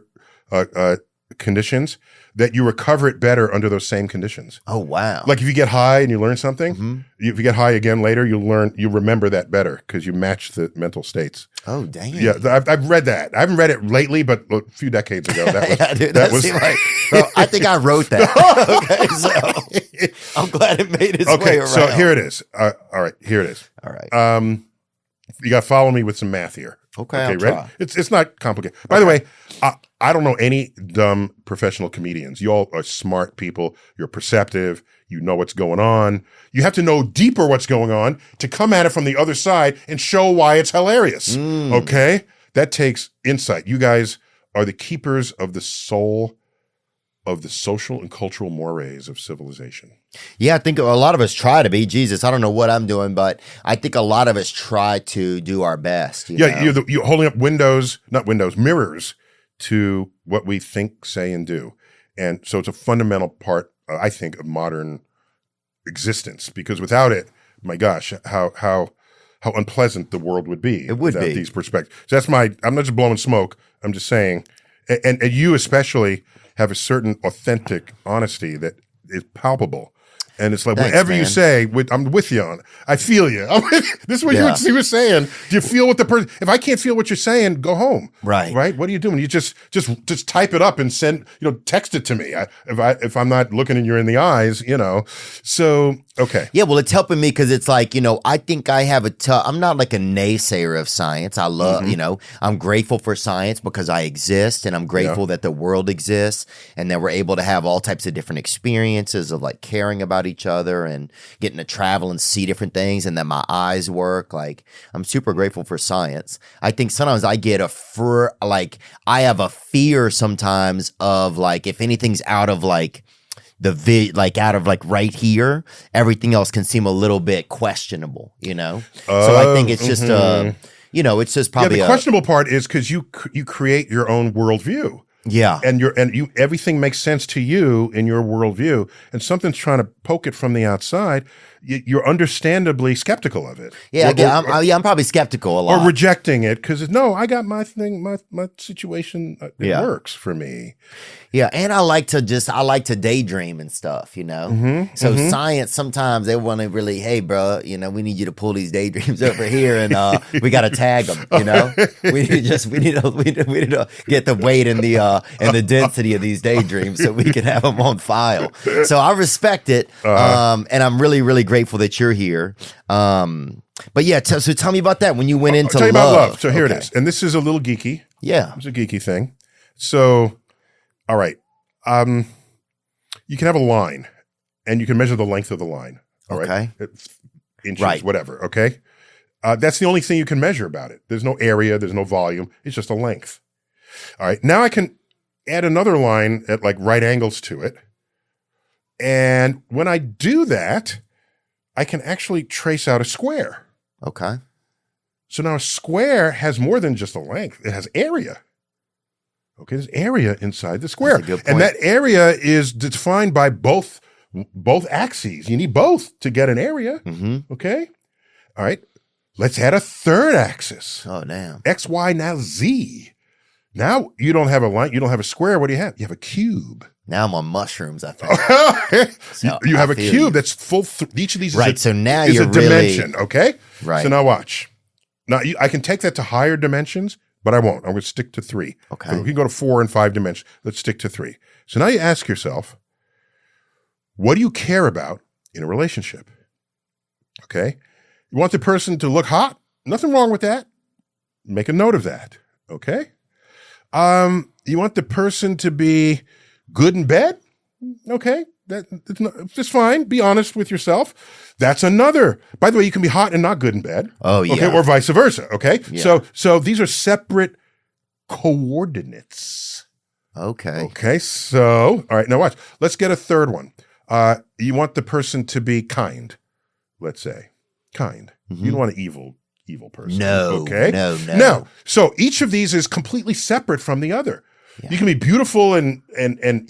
conditions, that you recover it better under those same conditions. Oh, wow. Like if you get high and you learn something, if you get high again later, you remember that better because you match the mental states. Oh, dang. Yeah, I've read that. I haven't read it lately, but a few decades ago. That was like, bro, I think I wrote that. Okay, so I'm glad it made its way around. So here it is. All right, here it is. All right. You got to follow me with some math here. Okay, I'll ready? Try. It's not complicated. By the way, I don't know any dumb professional comedians. You all are smart people. You're perceptive. You know what's going on. You have to know deeper what's going on to come at it from the other side and show why it's hilarious. Okay? That takes insight. You guys are the keepers of the soul of the social and cultural mores of civilization. Yeah, I think a lot of us try to be. Jesus, I don't know what I'm doing, but I think a lot of us try to do our best. You're holding up mirrors to what we think, say, and do. And so it's a fundamental part, I think, of modern existence, because without it, my gosh, how unpleasant the world would be. It would without be. these perspectives. So I'm not just blowing smoke. I'm just saying, and you especially have a certain authentic honesty that is palpable. And it's like, thanks, whatever man. you say, I'm with you on it. I feel you. This is what you were saying. Do you feel what the person? If I can't feel what you're saying, go home. Right. Right. What are you doing? You just type it up and send. Text it to me. If I'm not looking in the eyes. So okay. Yeah, well, it's helping me because it's like, I think I have I'm not like a naysayer of science. I love, I'm grateful for science because I exist, and I'm grateful that the world exists and that we're able to have all types of different experiences of like caring about each other and getting to travel and see different things, and that my eyes work. Like, I'm super grateful for science. I think sometimes I get I have a fear sometimes of like, if anything's out of like out of like right here, everything else can seem a little bit questionable, so I think it's just it's just probably the questionable part is because you create your own worldview. Yeah. And everything makes sense to you in your worldview, and something's trying to poke it from the outside. You're understandably skeptical of it. Yeah, I'm probably skeptical a lot. Or rejecting it because, no, I got my thing, my situation, it works for me. Yeah, and I like to daydream and stuff, So science, sometimes they want to really, hey, bro, we need you to pull these daydreams over here, and we got to tag them, we need to get the weight and the density of these daydreams so we can have them on file. So I respect it, and I'm really, really grateful that you're here. But yeah, so tell me about that when you went into I'll tell you love. about love. So here it is, and this is a little geeky. Yeah, it's a geeky thing. So. All right. You can have a line, and you can measure the length of the line. All right. Inches, whatever. Okay. That's the only thing you can measure about it. There's no area. There's no volume. It's just a length. All right. Now I can add another line at like right angles to it. And when I do that, I can actually trace out a square. Okay. So now a square has more than just a length. It has area. Okay, there's area inside the square. That's a good point. And that area is defined by both axes. You need both to get an area. Mm-hmm. Okay? All right. Let's add a third axis. Oh, damn. X, Y, now Z. Now you don't have a line. You don't have a square. What do you have? You have a cube. Now I'm on mushrooms, I think. So you have a cube that's full. Each of these so now is you're a dimension. Okay? Right. So now watch. Now I can take that to higher dimensions, but I won't. I'm going to stick to 3. Okay. So we can go to 4 and 5 dimensions. Let's stick to 3. So now you ask yourself, what do you care about in a relationship? Okay. You want the person to look hot? Nothing wrong with that. Make a note of that. Okay. You want the person to be good in bed? Okay. That's fine. Be honest with yourself. That's another. By the way, you can be hot and not good in bed. Oh, yeah. Okay, or vice versa. Okay. Yeah. So these are separate coordinates. Okay. Okay. So, all right. Now watch. Let's get a third one. You want the person to be kind. Let's say kind. Mm-hmm. You don't want an evil person. No. Okay. No. So each of these is completely separate from the other. Yeah. You can be beautiful and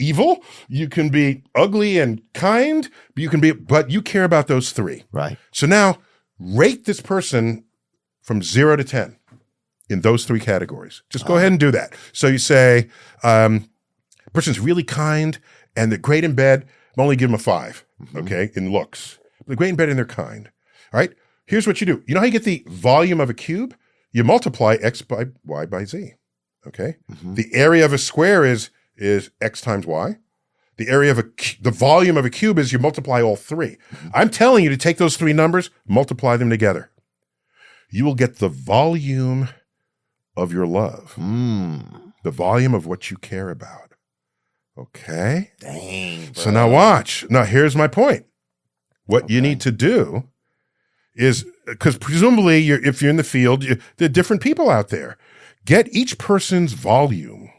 evil. You can be ugly and kind. But you care about those 3. Right. So now rate this person from 0 to 10 in those 3 categories. Just go ahead and do that. So you say, person's really kind and they're great in bed, I'm only give them a 5, okay, in looks. They're great in bed and they're kind. All right, here's what you do. You know how you get the volume of a cube? You multiply x by y by z, okay? The area of a square is x times y. The area of the volume of a cube is you multiply all 3. I'm telling you to take those 3 numbers, multiply them together. You will get the volume of your love. The volume of what you care about. Okay? Dang, bro. So now watch. Now here's my point. What you need to do is, because presumably if you're in the field, there are different people out there. Get each person's volume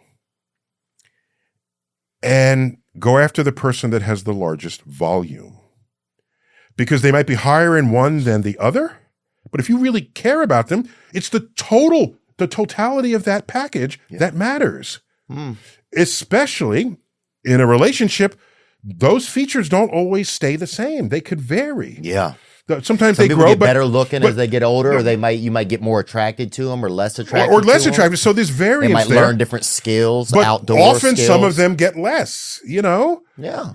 and go after the person that has the largest volume. Because they might be higher in one than the other. But if you really care about them, it's the totality of that package that matters. Especially in a relationship, those features don't always stay the same. They could vary. Yeah. Sometimes Some they people grow get better looking as they get older, or you might get more attracted to them, or less attracted, or less to them. attractive. So there's variance. They might there. learn different skills, But outdoor often skills. some of them get less. Yeah,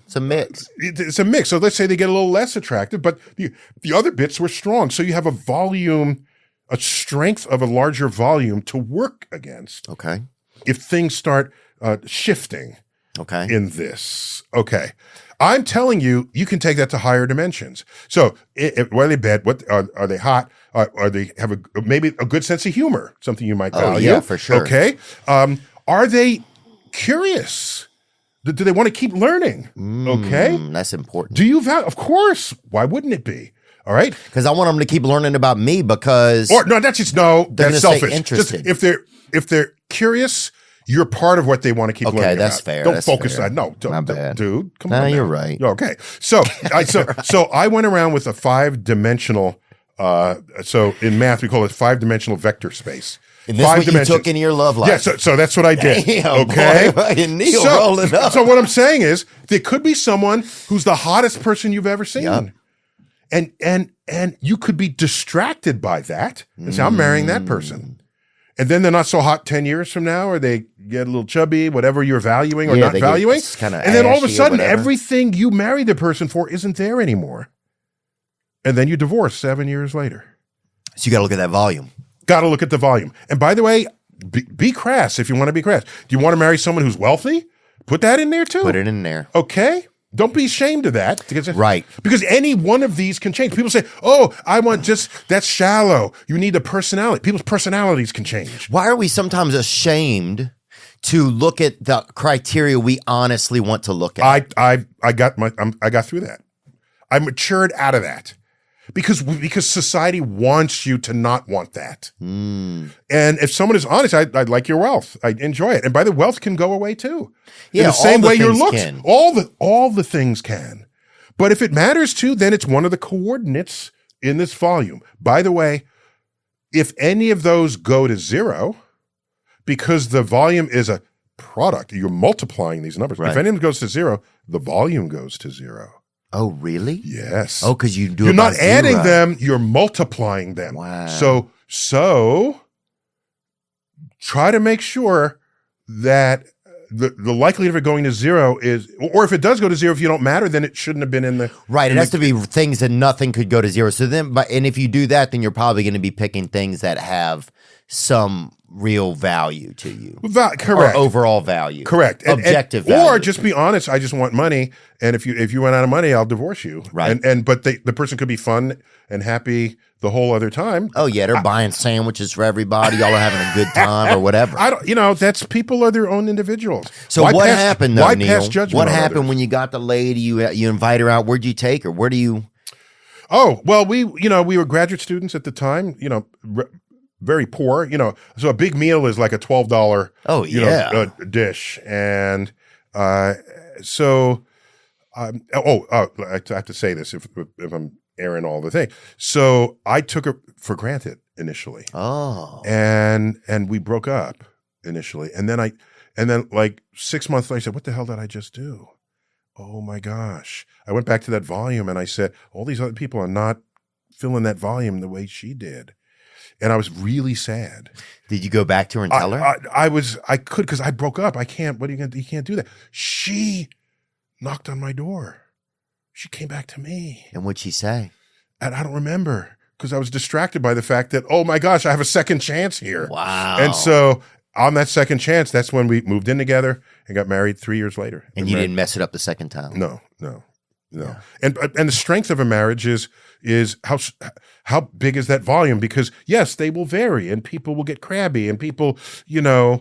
it's a mix. It's a mix. So let's say they get a little less attractive, but the other bits were strong. So you have a volume, a strength of a larger volume to work against. Okay. If things start shifting. Okay. In this. Okay. I'm telling you, you can take that to higher dimensions. So, are they bad? What are they hot? Are they have maybe a good sense of humor? Something you might value. Yeah, for sure. Okay. Are they curious? Do they want to keep learning? Okay. That's important. Do you value? Of course. Why wouldn't it be? All right. Because I want them to keep learning about me because. Or no, that's They're selfish. Stay interested. Just if they're curious. You're part of what they want to keep learning about. Okay, that's fair. Don't that's focus fair. on no, My bad. dude. Come no, on. You're now. right. Okay, so I went around with a 5-dimensional. So in math we call it 5-dimensional vector space. And this is what you took into your love life. Yeah, so that's what I did. Damn, okay, boy, Neil rolling up. So what I'm saying is there could be someone who's the hottest person you've ever seen, and you could be distracted by that and say, I'm marrying that person. And then they're not so hot 10 years from now, or they get a little chubby, whatever you're valuing or not valuing. And then all of a sudden, everything you married the person for isn't there anymore. And then you divorce 7 years later. So you got to look at that volume. Got to look at the volume. And by the way, be crass if you want to be crass. Do you want to marry someone who's wealthy? Put that in there too. Put it in there. Okay. Don't be ashamed of that. Right. Because any one of these can change. People say, I want that's shallow. You need a personality. People's personalities can change. Why are we sometimes ashamed to look at the criteria we honestly want to look at? I got through that. I matured out of that. Because society wants you to not want that. And if someone is honest, I like your wealth. I enjoy it. And by the way, wealth can go away too. Yeah, in the same way your looks. Can. All the things can. But if it matters too, then it's one of the coordinates in this volume. By the way, if any of those go to 0, because the volume is a product, you're multiplying these numbers. Right. If any of them goes to 0, the volume goes to 0. Oh, really? Yes. Oh, because you do. You're not adding them; you're multiplying them. Wow. So try to make sure that the likelihood of it going to 0 is, or if it does go to 0, if you don't matter, then it shouldn't have been in the right. It has to be things that nothing could go to 0. So then, and if you do that, then you're probably going to be picking things that have some real value to you. Correct. Or overall value. Correct. Objective value. Or just be honest, I just want money, and if you run out of money, I'll divorce you. Right. But the person could be fun and happy the whole other time. Oh yeah, they're buying sandwiches for everybody. Y'all are having a good time or whatever. That's people are their own individuals. So what happened though, why Neil? pass judgment What on happened others? when you got the lady, you invite her out? Where'd you take her? Where do you? Oh, well, we were graduate students at the time, very poor, so a big meal is like a $12 dish. And so I have to say this if I'm airing all the thing. So I took her for granted initially. Oh. And we broke up initially. And then like 6 months later I said, what the hell did I just do? Oh my gosh. I went back to that volume and I said, all these other people are not filling that volume the way she did. And I was really sad. Did you go back to her and tell her? I could, because I broke up. I can't, what are you going to do? You can't do that. She knocked on my door. She came back to me. And what'd she say? And I don't remember, because I was distracted by the fact that, oh my gosh, I have a second chance here. Wow. And so on that second chance, that's when we moved in together and got married 3 years later. And you didn't mess it up the second time? No. Yeah. And the strength of a marriage is how big is that volume? Because yes, they will vary, and people will get crabby, and people, there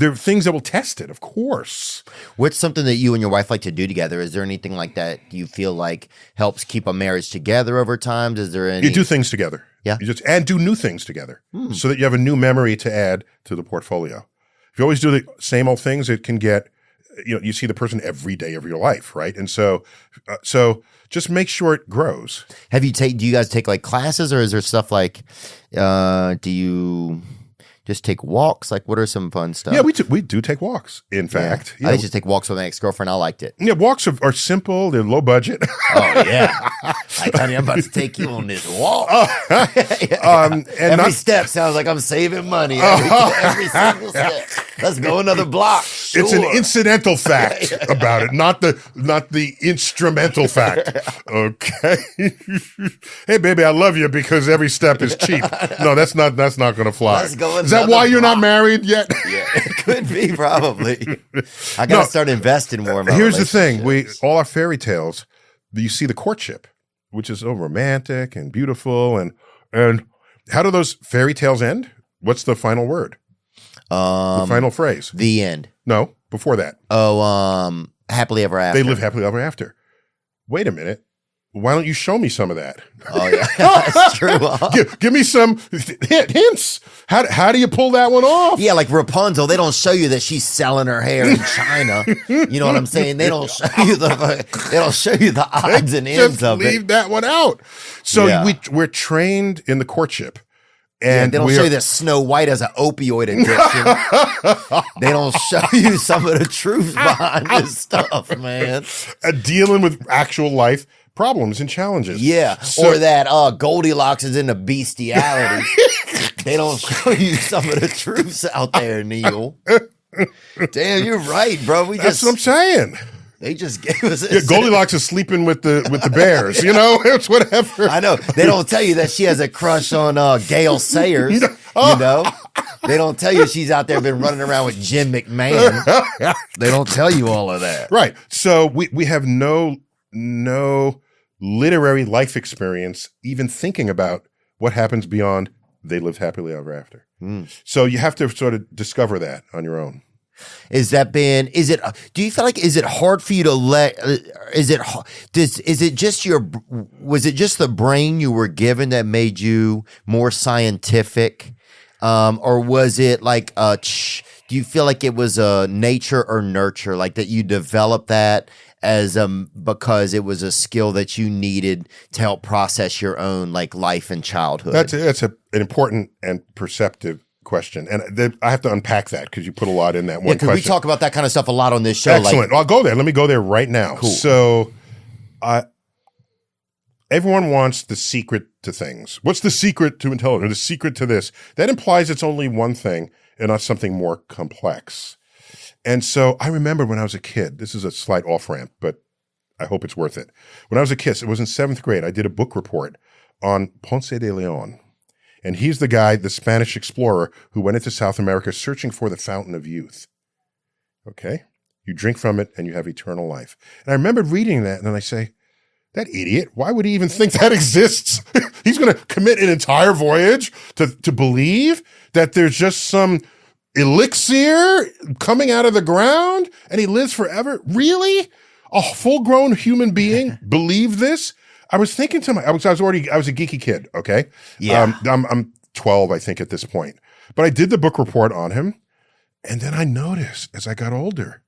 are things that will test it, of course. What's something that you and your wife like to do together? Is there anything like that you feel like helps keep a marriage together over time? Is there any? You do things together. Yeah. And do new things together so that you have a new memory to add to the portfolio. If you always do the same old things, it can get, you see the person every day of your life, right? And so just make sure it grows. Do you guys take like classes, or is there stuff like, do you just take walks? Like, what are some fun stuff? Yeah, we do take walks, in fact. I used to take walks with my ex-girlfriend. I liked it. Yeah, walks are simple. They're low budget. Oh, yeah. Like, honey, I'm about to take you on this walk. And every step sounds like I'm saving money. Every single step. Let's go another block. Sure. It's an incidental fact about it, not the instrumental fact. Okay. Hey, baby, I love you because every step is cheap. No, that's not going to fly. Let's go. Is that why you're not married yet? Yeah, it could be, probably. I got to start investing more in my Here's the thing. relationships. All our fairy tales, you see the courtship, which is so romantic and beautiful. And how do those fairy tales end? What's the final word? The final phrase. The end. No, before that. Oh, happily ever after. They live happily ever after. Wait a minute. Why don't you show me some of that? Oh, yeah. That's true. Huh? Give me some hints. How do you pull that one off? Yeah, like Rapunzel, they don't show you that she's selling her hair in China. You know what I'm saying? They don't show you the odds and ends Just of leave it. that one out. So Yeah. we're trained in the courtship. And And they don't show you that Snow White has an opioid addiction. They don't show you some of the truth behind this stuff, man. Dealing with actual life problems and challenges. Yeah, So- or that Goldilocks is into bestiality. They don't show you some of the truths out there, Neil. Damn, you're right, bro. That's what I'm saying. They just gave us Yeah, Goldilocks is sleeping with the bears. It's whatever. I know. They don't tell you that she has a crush on Gail Sayers. They don't tell you she's out there been running around with Jim McMahon. They don't tell you all of that. Right. So we have no literary life experience even thinking about what happens beyond they lived happily ever after. So you have to sort of discover that on your own. Do you feel like, is it hard for you to was it just the brain you were given that made you more scientific? Or was it like, do you feel like it was a nature or nurture, like that you developed that as because it was a skill that you needed to help process your own like life and childhood? That's an important and perceptive question, and I have to unpack that because you put a lot in that one question. Because we talk about that kind of stuff a lot on this show. Excellent. I'll go there. Let me go there right now. Cool. So, everyone wants the secret to things. What's the secret to intelligence? The secret to this? That implies it's only one thing and not something more complex. And so I remember when I was a kid, this is a slight off-ramp, but I hope it's worth it. When I was a kid, it was in 7th grade, I did a book report on Ponce de Leon. And he's the guy, the Spanish explorer, who went into South America searching for the fountain of youth. Okay? You drink from it and you have eternal life. And I remember reading that and then I say, that idiot, why would he even think that exists? He's going to commit an entire voyage to believe that there's just some elixir coming out of the ground and he lives forever? Really? A full-grown human being believe this? I was thinking to I was a geeky kid, okay? Yeah. I'm 12, I think, at this point. But I did the book report on him, and then I noticed as I got older,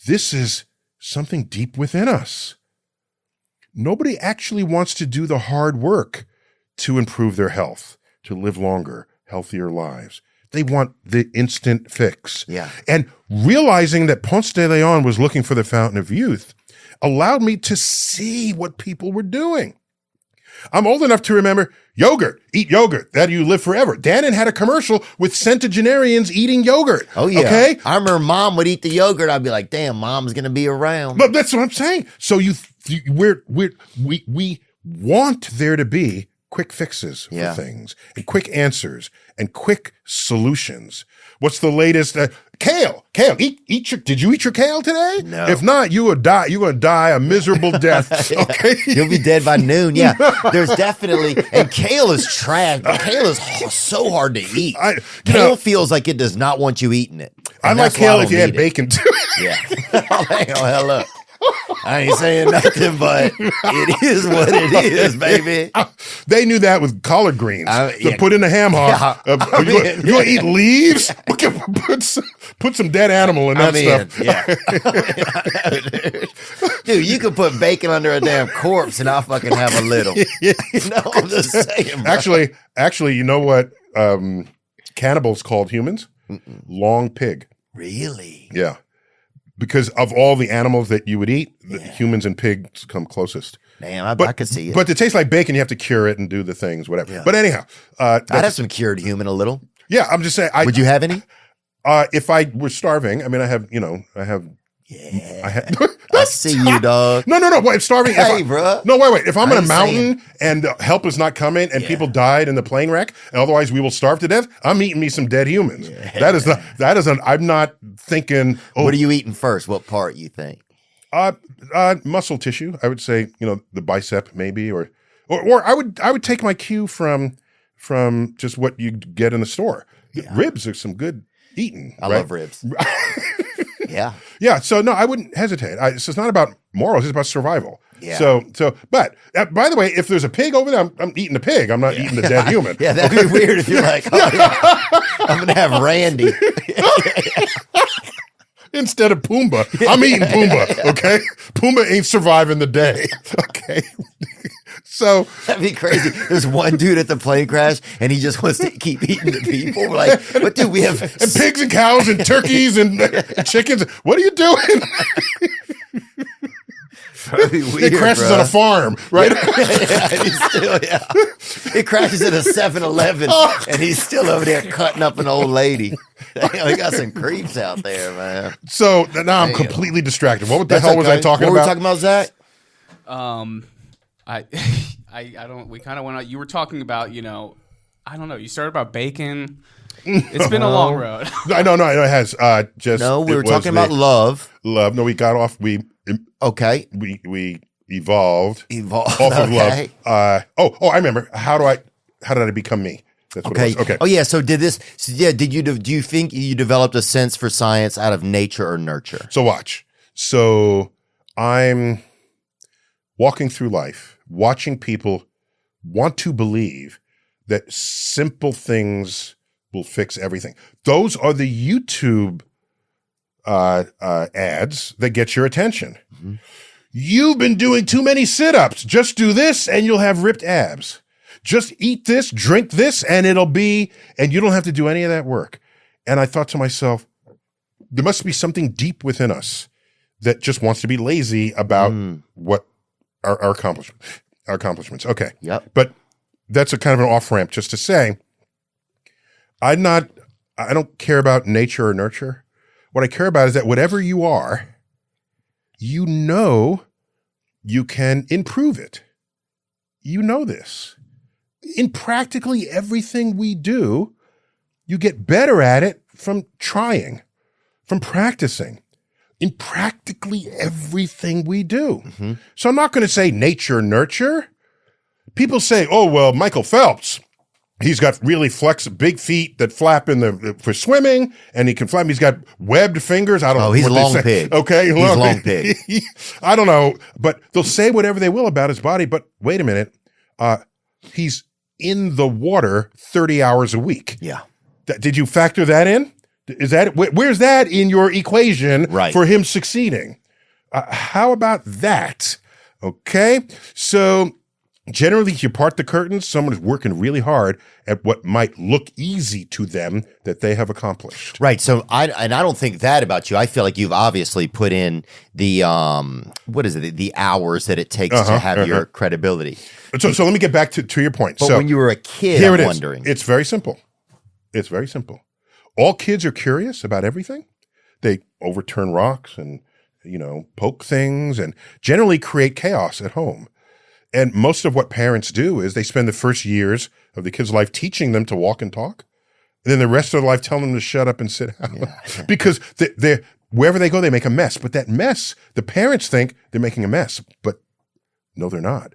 this is something deep within us. Nobody actually wants to do the hard work to improve their health, to live longer, healthier lives. They want the instant fix. Yeah. And realizing that Ponce de Leon was looking for the fountain of youth allowed me to see what people were doing. I'm old enough to remember yogurt. Eat yogurt. That you live forever. Dannon had a commercial with centenarians eating yogurt. Oh, yeah. Okay? I remember Mom would eat the yogurt. I'd be like, damn, Mom's going to be around. But that's what I'm saying. So we want there to be quick fixes for things and quick answers and quick solutions. What's the latest? Kale, eat your, did you eat your kale today? No. If not, you will die. You're going to die a miserable death. Okay. You'll be dead by noon. Yeah. There's definitely, and kale is trash. Kale is so hard to eat. Kale feels like it does not want you eating it. I like kale if you had bacon too. Yeah. Hang on, hell up. I ain't saying nothing, but it is what it is, baby. They knew that with collard greens. Put in a ham hock. You want to eat leaves? Put some dead animal in that stuff. Yeah. Dude, you could put bacon under a damn corpse and I'll fucking have a little. You know, I'm just saying, bro. Actually, you know what cannibals called humans? Long pig. Really? Yeah. Because of all the animals that you would eat, humans and pigs come closest. Damn, I could see it. But it tastes like bacon. You have to cure it and do the things, whatever. Yeah. But anyhow. I'd have some cured human a little. Yeah, I'm just saying. Would you have any? If I were starving, I mean, I have. Yeah. I see you, dog. No. Wait, starving. Hey, bro. No, wait. If I'm in a mountain and help is not coming and people died in the plane wreck, and otherwise we will starve to death, I'm eating me some dead humans. Yeah. I'm not thinking. Oh, what are you eating first? What part you think? Muscle tissue. I would say, the bicep maybe, or I would take my cue from just what you get in the store. Yeah. Ribs are some good eating. I love ribs. Yeah. Yeah. So no, I wouldn't hesitate. It's not about morals. It's about survival. Yeah. But by the way, if there's a pig over there, I'm eating the pig. I'm not eating the dead human. Yeah. That'd be weird if you're like, I'm going to have Randy. Instead of Pumbaa, I'm eating Pumbaa. Okay. Pumbaa ain't surviving the day. Okay. So that'd be crazy. There's one dude at the plane crash, and he just wants to keep eating the people. We're like, but dude, we have and pigs and cows and turkeys and chickens. What are you doing? Weird, it crashes on a farm, right? It crashes at a 7-Eleven, and he's still over there cutting up an old lady. We got some creeps out there, man. So now I'm completely distracted. What the hell was I talking about? What were we talking about, Zach? I don't. We kind of went out. You were talking about, I don't know. You started about bacon. It's been a long road. I know. It has. We were talking about love. Love. No, we got off. We evolved off of love. I remember. How did I become me? That's what it was. Okay. Oh yeah. So do you think you developed a sense for science out of nature or nurture? So watch. So I'm walking through life, watching people want to believe that simple things will fix everything. Those are the YouTube ads that get your attention. Mm-hmm. You've been doing too many sit-ups. Just do this and you'll have ripped abs. Just eat this, drink this, and and you don't have to do any of that work. And I thought to myself, there must be something deep within us that just wants to be lazy about what our accomplishments. Okay. Yep. But that's a kind of an off-ramp just to say, I don't care about nature or nurture. What I care about is that whatever you are, you can improve it. You know this. In practically everything we do, you get better at it from trying, from practicing. In practically everything we do. Mm-hmm. So I'm not going to say nature, nurture. People say, oh, well, Michael Phelps, he's got really big feet that flap for swimming, and he can flap. He's got webbed fingers. I don't know. He's a long pig. Okay. He's a long pig. I don't know, but they'll say whatever they will about his body. But wait a minute. He's in the water 30 hours a week. Yeah. Did you factor that in? Where's that in your equation for him succeeding? How about that? Okay. So Generally, if you part the curtains, someone is working really hard at what might look easy to them that they have accomplished. Right. So I don't think that about you. I feel like you've obviously put in the what is it? The hours that it takes to have your credibility. So let me get back to your point. But so when you were a kid, here I'm it is. wondering. It's very simple. It's very simple. All kids are curious about everything. They overturn rocks and, poke things and generally create chaos at home. And most of what parents do is they spend the first years of the kid's life teaching them to walk and talk. And then the rest of their life telling them to shut up and sit down. Yeah. Because they're wherever they go, they make a mess. But that mess, the parents think they're making a mess. But no, they're not.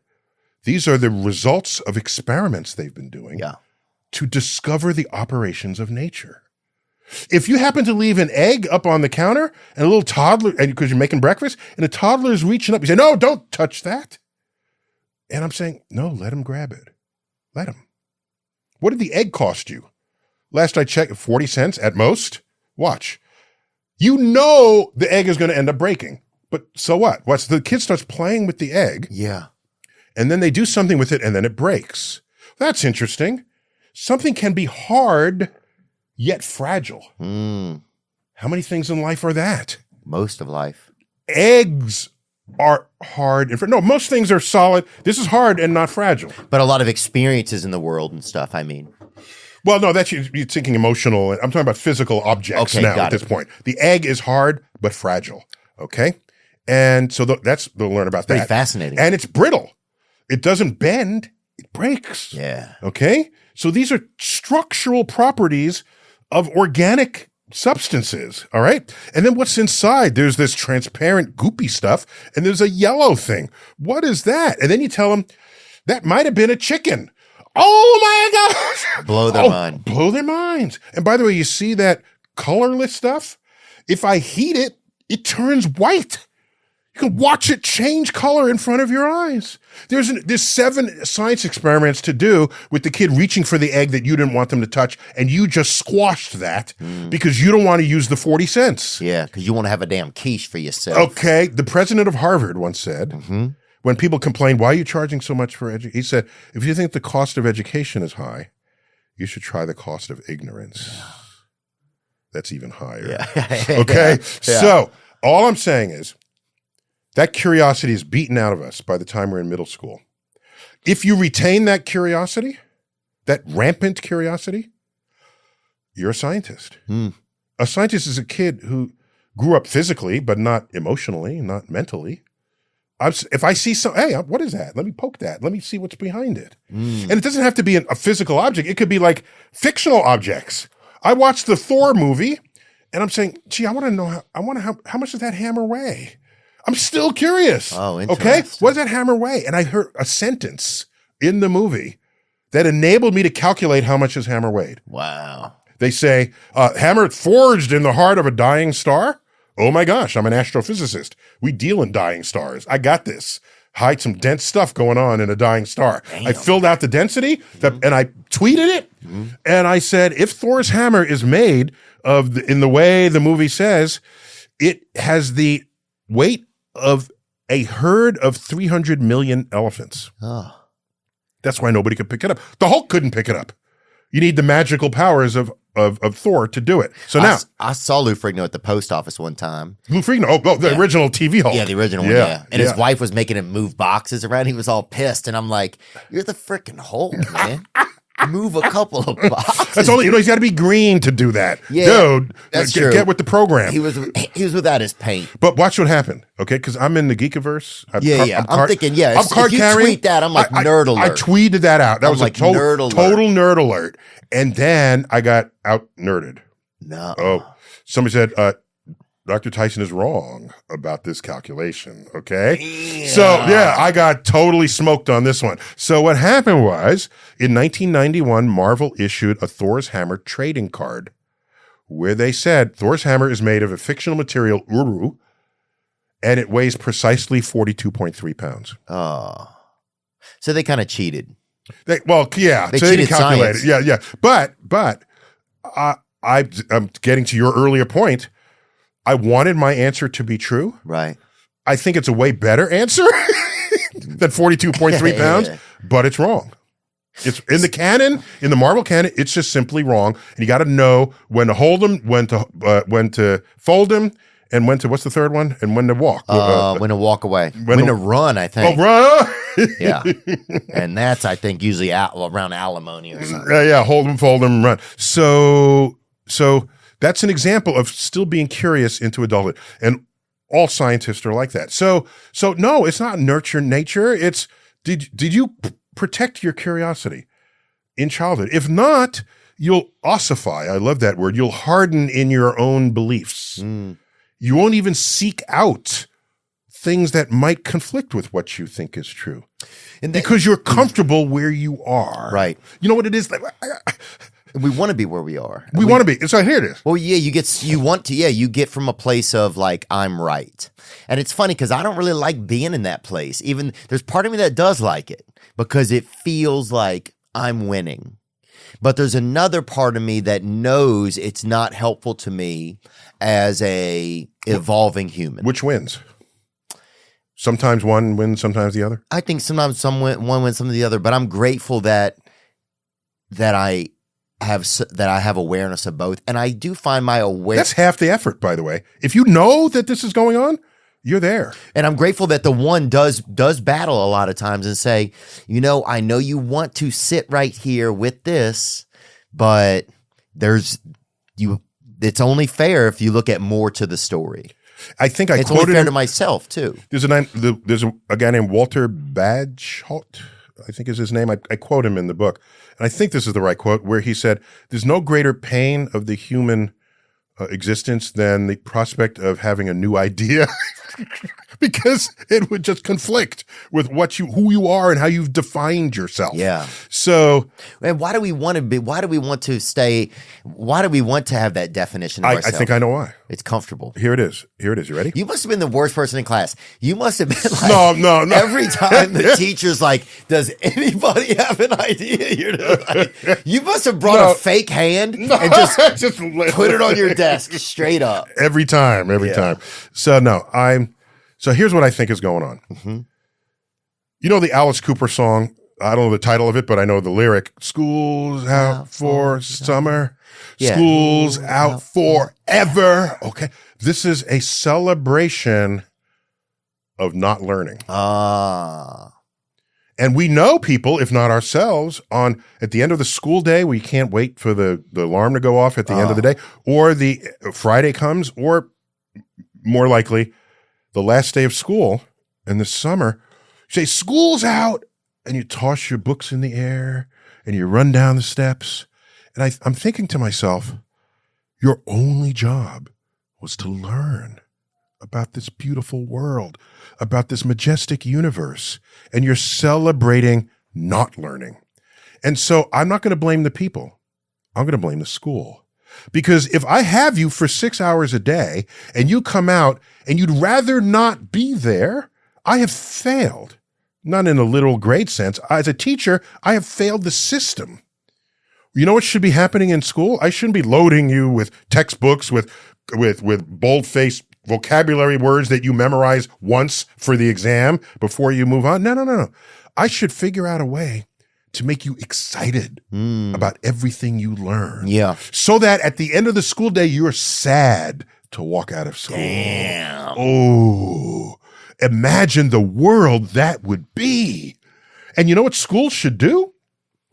These are the results of experiments they've been doing to discover the operations of nature. If you happen to leave an egg up on the counter and a little toddler, and because you're making breakfast, and a toddler is reaching up, you say, no, don't touch that. And I'm saying, no, let him grab it. Let him. What did the egg cost you? Last I checked, 40 cents at most. Watch. You know the egg is going to end up breaking. But so what? The kid starts playing with the egg. Yeah. And then they do something with it and then it breaks. That's interesting. Something can be hard yet fragile. How many things in life are that? Most of life. Eggs are hard. No, most things are solid. This is hard and not fragile. But a lot of experiences in the world and stuff, I mean. Well, no, that's you're thinking emotional. I'm talking about physical objects now at this point. The egg is hard but fragile. Okay? And so they'll learn about that. Pretty fascinating. And it's brittle. It doesn't bend. It breaks. Yeah. Okay? So these are structural properties of organic substances, all right? And then what's inside? There's this transparent, goopy stuff, and there's a yellow thing. What is that? And then you tell them, that might have been a chicken. Oh my gosh! Blow their mind. Blow their minds. And by the way, you see that colorless stuff? If I heat it, it turns white. You can watch it change color in front of your eyes. There's 7 science experiments to do with the kid reaching for the egg that you didn't want them to touch, and you just squashed that because you don't want to use the 40 cents. Yeah, because you want to have a damn quiche for yourself. Okay. The president of Harvard once said, when people complained, why are you charging so much for education? He said, if you think the cost of education is high, you should try the cost of ignorance. That's even higher. Yeah. Okay. Yeah. So all I'm saying is, that curiosity is beaten out of us by the time we're in middle school. If you retain that curiosity, that rampant curiosity, you're a scientist. A scientist is a kid who grew up physically, but not emotionally, not mentally. If I see hey, what is that? Let me poke that. Let me see what's behind it. And it doesn't have to be a physical object. It could be like fictional objects. I watched the Thor movie, and I'm saying, gee, I want to know how much does that hammer weigh? I'm still curious. Oh, interesting. Okay? What does that hammer weigh? And I heard a sentence in the movie that enabled me to calculate how much his hammer weighed. Wow. They say, hammer forged in the heart of a dying star? Oh my gosh, I'm an astrophysicist. We deal in dying stars. I got this. Hide some dense stuff going on in a dying star. Damn. I filled out the density and I tweeted it. And I said, if Thor's hammer is made in the way the movie says, it has the weight of a herd of 300 million elephants. Oh. That's why nobody could pick it up. The Hulk couldn't pick it up. You need the magical powers of Thor to do it. So now I saw Lou Ferrigno at the post office one time. Lou Ferrigno, the original TV Hulk. Yeah, the original one, yeah. And his wife was making him move boxes around. He was all pissed. And I'm like, you're the freaking Hulk, man. Move a couple of boxes. That's only, he's got to be green to do that. Yeah, dude, that's true. Get with the program. He was without his paint. But watch what happened, okay? Because I'm in the Geekiverse. I'm thinking, I'm card if you carrying. tweet that, I'm like, nerd alert. I tweeted that out. That was like, a total nerd alert. And then I got out nerded. No. Oh, somebody said, Dr. Tyson is wrong about this calculation, okay? Yeah. So, yeah, I got totally smoked on this one. So what happened was, in 1991, Marvel issued a Thor's Hammer trading card where they said Thor's Hammer is made of a fictional material, Uru, and it weighs precisely 42.3 pounds. Oh. So they kind of cheated. They cheated didn't calculate science. it. Yeah. But I'm getting to your earlier point. I wanted my answer to be true. Right. I think it's a way better answer than 42.3 pounds. but it's wrong. It's in the canon, in the Marvel canon, it's just simply wrong. And you got to know when to hold them, when to fold them, and when to, what's the third one? And when to walk. When to walk away. When to run, I think. Oh, run! Yeah. And that's, I think, usually around alimony or something. Yeah, hold them, fold them, run. So that's an example of still being curious into adulthood. And all scientists are like that. So no, it's not nurture nature. It's, did you protect your curiosity in childhood? If not, you'll ossify. I love that word. You'll harden in your own beliefs. You won't even seek out things that might conflict with what you think is true. Because you're comfortable where you are. Right. You know what it is? We want to be where we are. We want to be. So here it is. Well, yeah, you get from a place of like, I'm right. And it's funny because I don't really like being in that place. Even there's part of me that does like it because it feels like I'm winning. But there's another part of me that knows it's not helpful to me as a evolving human. Which wins? Sometimes one wins, sometimes the other. I think sometimes one wins, some of the other. But I'm grateful that I have awareness of both, and I do find my awareness. That's half the effort, by the way. If you know that this is going on, you're there. And I'm grateful that the one does battle a lot of times and say, I know you want to sit right here with this, but it's only fair if you look at more to the story. I think it's only fair to myself too. There's a guy named Walter Bagehot, I think is his name. I quote him in the book. And I think this is the right quote, where he said, there's no greater pain of the human existence than the prospect of having a new idea. Because it would just conflict with who you are and how you've defined yourself. Yeah. So, and why do we want to be? Why do we want to stay? Why do we want to have that definition of ourselves? I think I know why. It's comfortable. Here it is. You ready? You must have been the worst person in class. You must have been like, no. Every time the teacher's like, "Does anybody have an idea?" You're like, you must have brought a fake hand and just put it on your desk straight up every time. So here's what I think is going on. Mm-hmm. You know the Alice Cooper song? I don't know the title of it, but I know the lyric. School's out for summer. Yeah. School's out forever. Okay. This is a celebration of not learning. And we know people, if not ourselves, at the end of the school day, we can't wait for the alarm to go off at the end of the day, or the Friday comes, or more likely, the last day of school in the summer, you say, school's out, and you toss your books in the air, and you run down the steps. And I'm thinking to myself, your only job was to learn about this beautiful world, about this majestic universe, and you're celebrating not learning. And so I'm not going to blame the people. I'm going to blame the school. Because if I have you for 6 hours a day and you come out and you'd rather not be there, I have failed. Not in a literal grade sense. As a teacher, I have failed the system. You know what should be happening in school? I shouldn't be loading you with textbooks with bold-faced vocabulary words that you memorize once for the exam before you move on. No. I should figure out a way to make you excited about everything you learn. Yeah. So that at the end of the school day, you're sad to walk out of school. Damn. Oh, imagine the world that would be. And you know what school should do?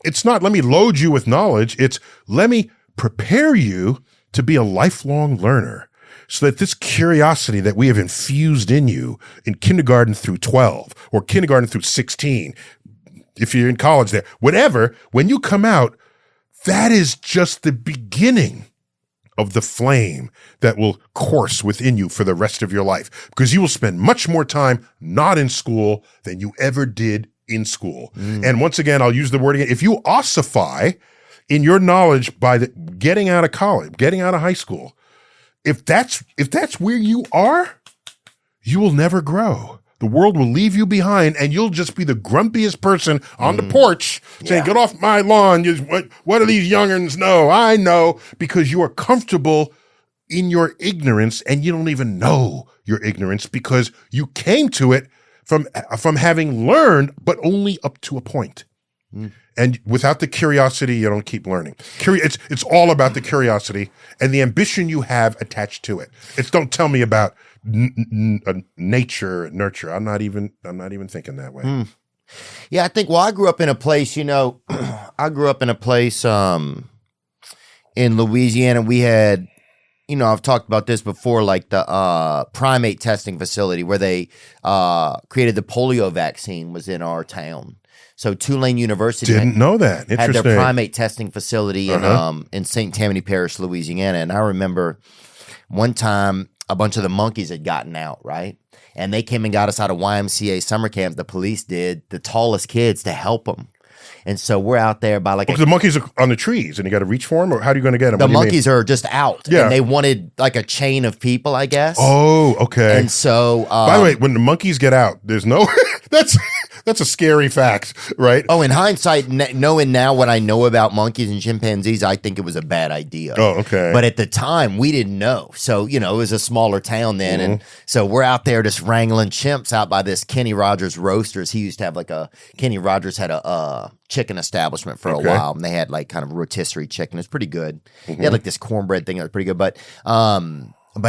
It's not let me load you with knowledge. It's let me prepare you to be a lifelong learner so that this curiosity that we have infused in you in kindergarten through 12 or kindergarten through 16, if you're in college there, whatever, when you come out, that is just the beginning of the flame that will course within you for the rest of your life, because you will spend much more time not in school than you ever did in school. And once again, I'll use the word again. If you ossify in your knowledge by getting out of college, getting out of high school, if that's where you are, you will never grow. The world will leave you behind, and you'll just be the grumpiest person on the porch saying, get off my lawn. What do these young'uns know? I know, because you are comfortable in your ignorance, and you don't even know your ignorance because you came to it from having learned, but only up to a point. And without the curiosity, you don't keep learning. It's all about the curiosity and the ambition you have attached to it. It's don't tell me about nature, nurture. I'm not even thinking that way. Yeah, I think. Well, I grew up in a place. I grew up in a place in Louisiana. We had, I've talked about this before, like the primate testing facility where they created the polio vaccine was in our town. So Tulane University Didn't know that. had Interesting. their primate testing facility in St. Tammany Parish, Louisiana. And I remember one time a bunch of the monkeys had gotten out, right? And they came and got us out of YMCA summer camp. The police did, the tallest kids, to help them. And so we're out there by like the monkeys are on the trees, and you got to reach for them, or how are you going to get them? the monkeys are just out. Yeah. And they wanted like a chain of people, I guess. Oh, okay. And so, by the way, when the monkeys get out, there's no. That's a scary fact, right? oh, in hindsight, knowing now what I know about monkeys and chimpanzees, I think it was a bad idea. Oh, okay. But at the time, we didn't know. So, it was a smaller town then. And so we're out there just wrangling chimps out by this Kenny Rogers Roasters. He used to have Kenny Rogers had a chicken establishment for a while. And they had like kind of rotisserie chicken. It's pretty good. They had like this cornbread thing that was pretty good. But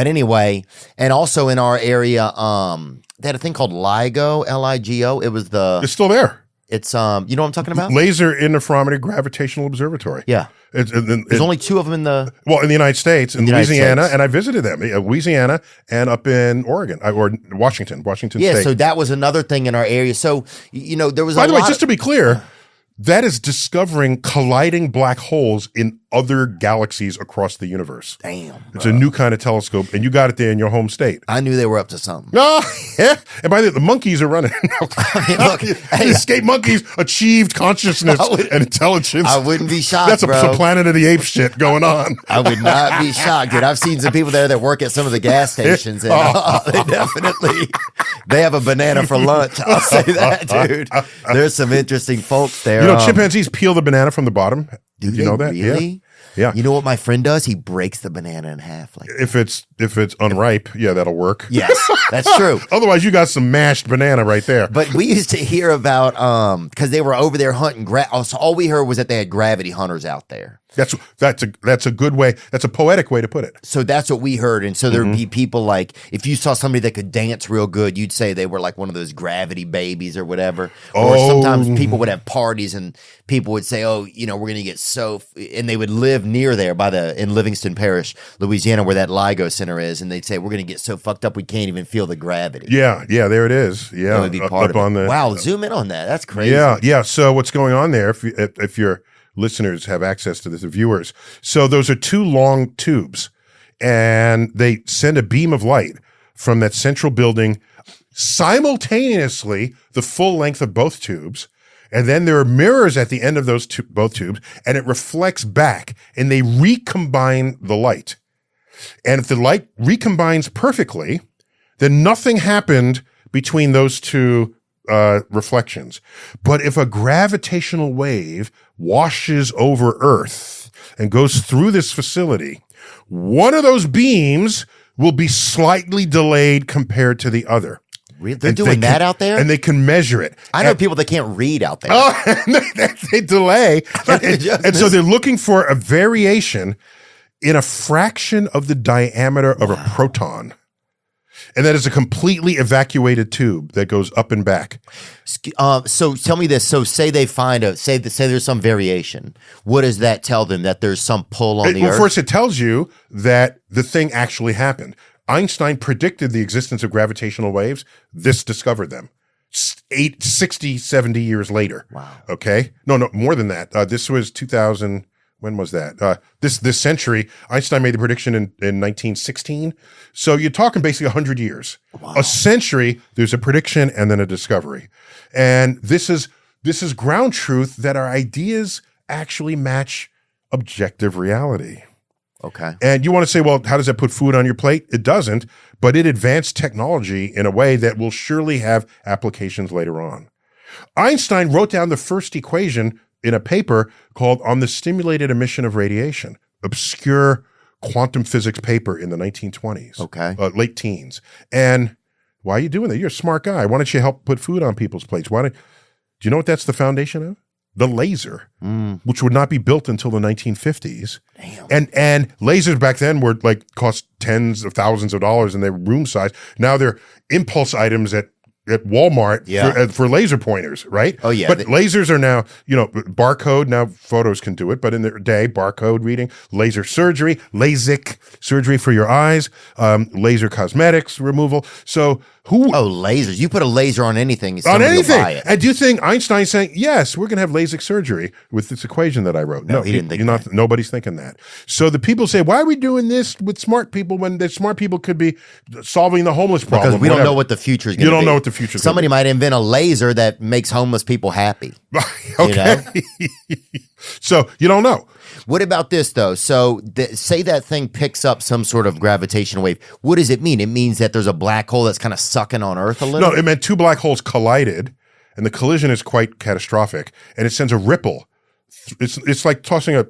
anyway, and also in our area, they had a thing called LIGO, L-I-G-O. It was It's still there. you know what I'm talking about? Laser Interferometry Gravitational Observatory. Yeah. There's only two of them in the United States, in United Louisiana, States. and I visited them, Louisiana and up in Oregon, or Washington Yeah, State. so that was another thing in our area. So, there was By a the way, lot just to be clear, that is discovering colliding black holes in other galaxies across the universe. damn. It's a new kind of telescope, and you got it there in your home state. I knew they were up to something. No, yeah. And by the way, the monkeys are running. look, The hey, escape monkeys achieved consciousness and intelligence. I wouldn't be shocked, That's bro. some Planet of the Apes shit going on. I would not be shocked, dude. I've seen some people there that work at some of the gas stations, and they have a banana for lunch. I'll say that, dude. There's some interesting folks there. Chimpanzees peel the banana from the bottom. Do you know they that? really? Yeah. You know what my friend does? He breaks the banana in half. Like, If it's unripe, yeah, that'll work. yes, that's true. Otherwise, you got some mashed banana right there. But we used to hear about because they were over there hunting. So all we heard was that they had gravity hunters out there. That's a good way. That's a poetic way to put it. So that's what we heard. And so there'd be people like, if you saw somebody that could dance real good, you'd say they were like one of those gravity babies or whatever. Or sometimes people would have parties and people would say, oh, we're going to get and they would live near there in Livingston Parish, Louisiana, where that LIGO Center is. And they'd say, we're going to get so fucked up we can't even feel the gravity. Yeah, there it is. Yeah, That would be part of it. on the wow, zoom in on that. That's crazy. Yeah. So what's going on there? If your listeners have access to this, the viewers. So those are two long tubes, and they send a beam of light from that central building simultaneously, the full length of both tubes. And then there are mirrors at the end of those both tubes, and it reflects back, and they recombine the light. And if the light recombines perfectly, then nothing happened between those two reflections. But if a gravitational wave washes over Earth and goes through this facility, one of those beams will be slightly delayed compared to the other. Really? They're doing that out there? And they can measure it. I know people that can't read out there. Oh, they delay. And so they're looking for a variation in a fraction of the diameter of a proton. And that is a completely evacuated tube that goes up and back. So tell me this. So say they find say there's some variation. What does that tell them? That there's some pull on the Earth? First, it tells you that the thing actually happened. Einstein predicted the existence of gravitational waves. This discovered them 60, 70 years later. Wow. Okay. No, more than that. This was 2000. When was that? This century, Einstein made the prediction in 1916. So you're talking basically 100 years. Wow. A century, there's a prediction and then a discovery. And this is ground truth that our ideas actually match objective reality. Okay. And you want to say, well, how does that put food on your plate? It doesn't, but it advanced technology in a way that will surely have applications later on. Einstein wrote down the first equation in a paper called On the Stimulated Emission of Radiation, obscure quantum physics paper in the 1920s, Okay. Late teens. And Why are you doing that? You're a smart guy. Why don't you help put food on people's plates? Do you know what that's the foundation of? The laser, which would not be built until the 1950s. Damn. And lasers back then were like cost tens of thousands of dollars and they were room size. Now they're impulse items at Walmart for laser pointers, right? Oh, yeah. But lasers are now, barcode. Now photos can do it. But in their day, barcode reading, laser surgery, LASIK surgery for your eyes, laser cosmetics removal. So lasers. You put a laser on anything. On anything. Buy it. And do you think Einstein's saying, yes, we're going to have LASIK surgery with this equation that I wrote? No, he didn't think that. Nobody's thinking that. So the people say, why are we doing this with smart people when the smart people could be solving the homeless problem? Because we don't know what the future is going to be. You don't know what the future is. Somebody might invent a laser that makes homeless people happy. Okay. So you don't know. What about this, though? So say that thing picks up some sort of gravitational wave. What does it mean? It means that there's a black hole that's kind of sucking on Earth a little? No, it meant two black holes collided, and the collision is quite catastrophic, and it sends a ripple. It's like tossing a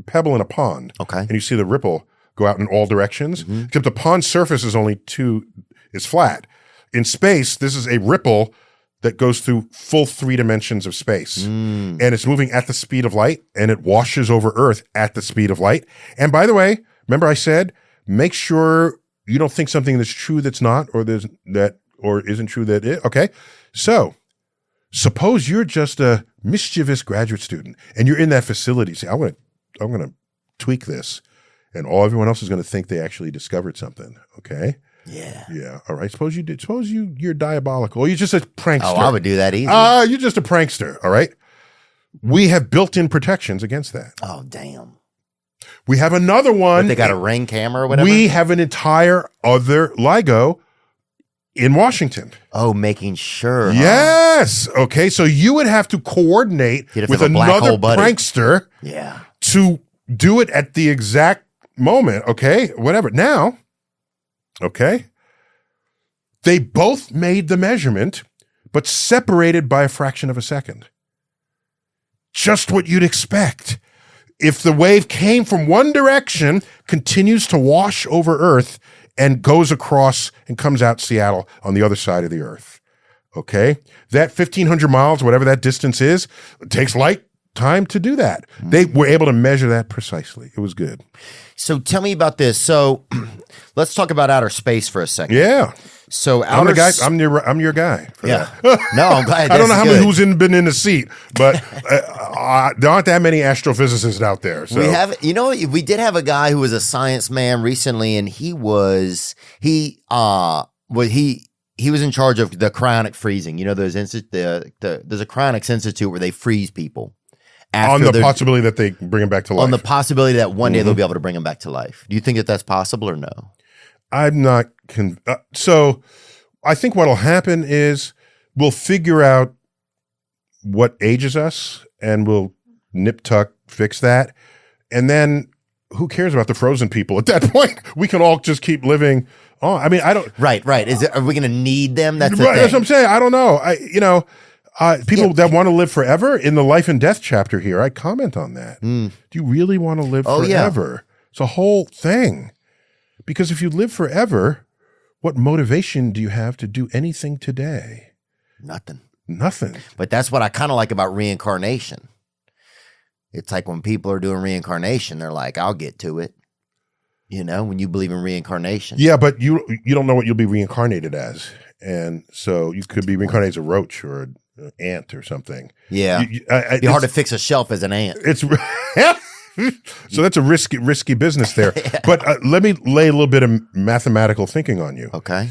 pebble in a pond. Okay. And you see the ripple go out in all directions, except the pond surface is flat. In space, this is a ripple that goes through full 3 dimensions of space. And it's moving at the speed of light, and it washes over Earth at the speed of light. And by the way, remember I said, make sure you don't think something that's true that's not, or isn't true that is. Okay? So, suppose you're just a mischievous graduate student, and you're in that facility. Say, I'm going to tweak this, and everyone else is going to think they actually discovered something. Okay? Yeah. Yeah. All right. Suppose you did. Suppose you're diabolical. Or you're just a prankster. Oh, I would do that easy. You're just a prankster. All right. We have built-in protections against that. Oh, damn. We have another one. But they got a Ring camera or whatever? We have an entire other LIGO in Washington. Oh, making sure. Yes. Huh? Okay. So you would have to coordinate with another prankster to do it at the exact moment. Okay. Whatever. Now, okay, they both made the measurement, but separated by a fraction of a second. Just what you'd expect. If the wave came from one direction, continues to wash over Earth, and goes across and comes out Seattle on the other side of the Earth. Okay? That 1,500 miles, whatever that distance is, it takes light time to do that. They were able to measure that precisely. It was good. So tell me about this. So let's talk about outer space for a second. Yeah. So I'm your guy. Yeah. No, I'm glad. I don't know how many who's been in the seat, but there aren't that many astrophysicists out there. So. We did have a guy who was a science man recently, and he was in charge of the cryonic freezing. You know, there's a cryonics institute where they freeze people. On the possibility that they bring them back to life. On the possibility that one day they'll be able to bring them back to life. Do you think that that's possible or no? I'm not so I think what'll happen is we'll figure out what ages us and we'll nip-tuck fix that. And then who cares about the frozen people at that point? We can all just keep living on. I mean, I don't. Right. Are we going to need them? That's the right. thing. That's what I'm saying. I don't know. People that want to live forever in the life and death chapter here, I comment on that. Do you really want to live forever? Yeah. It's a whole thing. Because if you live forever, what motivation do you have to do anything today? Nothing. But that's what I kind of like about reincarnation. It's like when people are doing reincarnation, they're like, I'll get to it. You know, when you believe in reincarnation. Yeah, but you don't know what you'll be reincarnated as. And so you could be reincarnated as a roach or an ant or something. Yeah. It'd be hard to fix a shelf as an ant. It's so that's a risky business there. Yeah. But let me lay a little bit of mathematical thinking on you. Okay.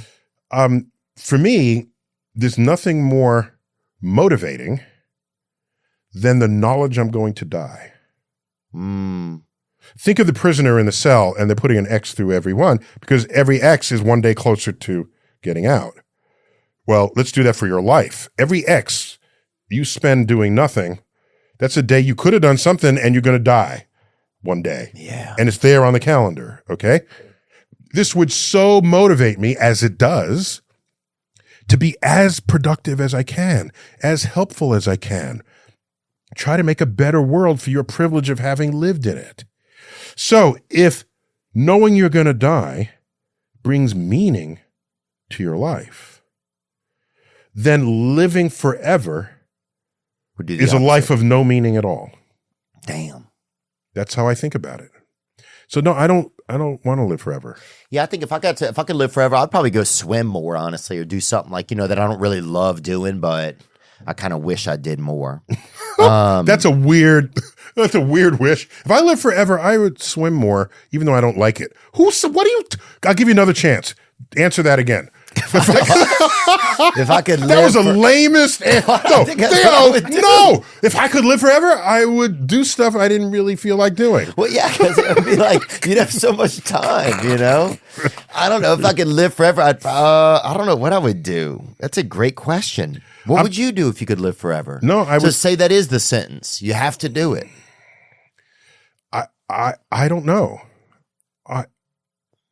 For me, there's nothing more motivating than the knowledge I'm going to die. Think of the prisoner in the cell, and they're putting an X through every one because every X is one day closer to getting out. Well, let's do that for your life. Every X you spend doing nothing, that's a day you could have done something and you're going to die one day. Yeah. And it's there on the calendar, okay? This would so motivate me, as it does, to be as productive as I can, as helpful as I can. Try to make a better world for your privilege of having lived in it. So if knowing you're going to die brings meaning to your life, then living forever Would do the is a opposite. life of no meaning at all. Damn. That's how I think about it. So no, I don't want to live forever. Yeah, I think if I could live forever, I'd probably go swim more, honestly, or do something like, that I don't really love doing, but I kind of wish I did more. That's a weird wish. If I live forever, I would swim more, even though I don't like it. I'll give you another chance. Answer that again. If I could live That was the lamest. No, think that's what I would do. no. If I could live forever, I would do stuff I didn't really feel like doing. Well, yeah, because it would be like you'd have so much time, I don't know if I could live forever. I don't know what I would do. That's a great question. What would you do if you could live forever? No, I would just say that is the sentence. You have to do it. I don't know.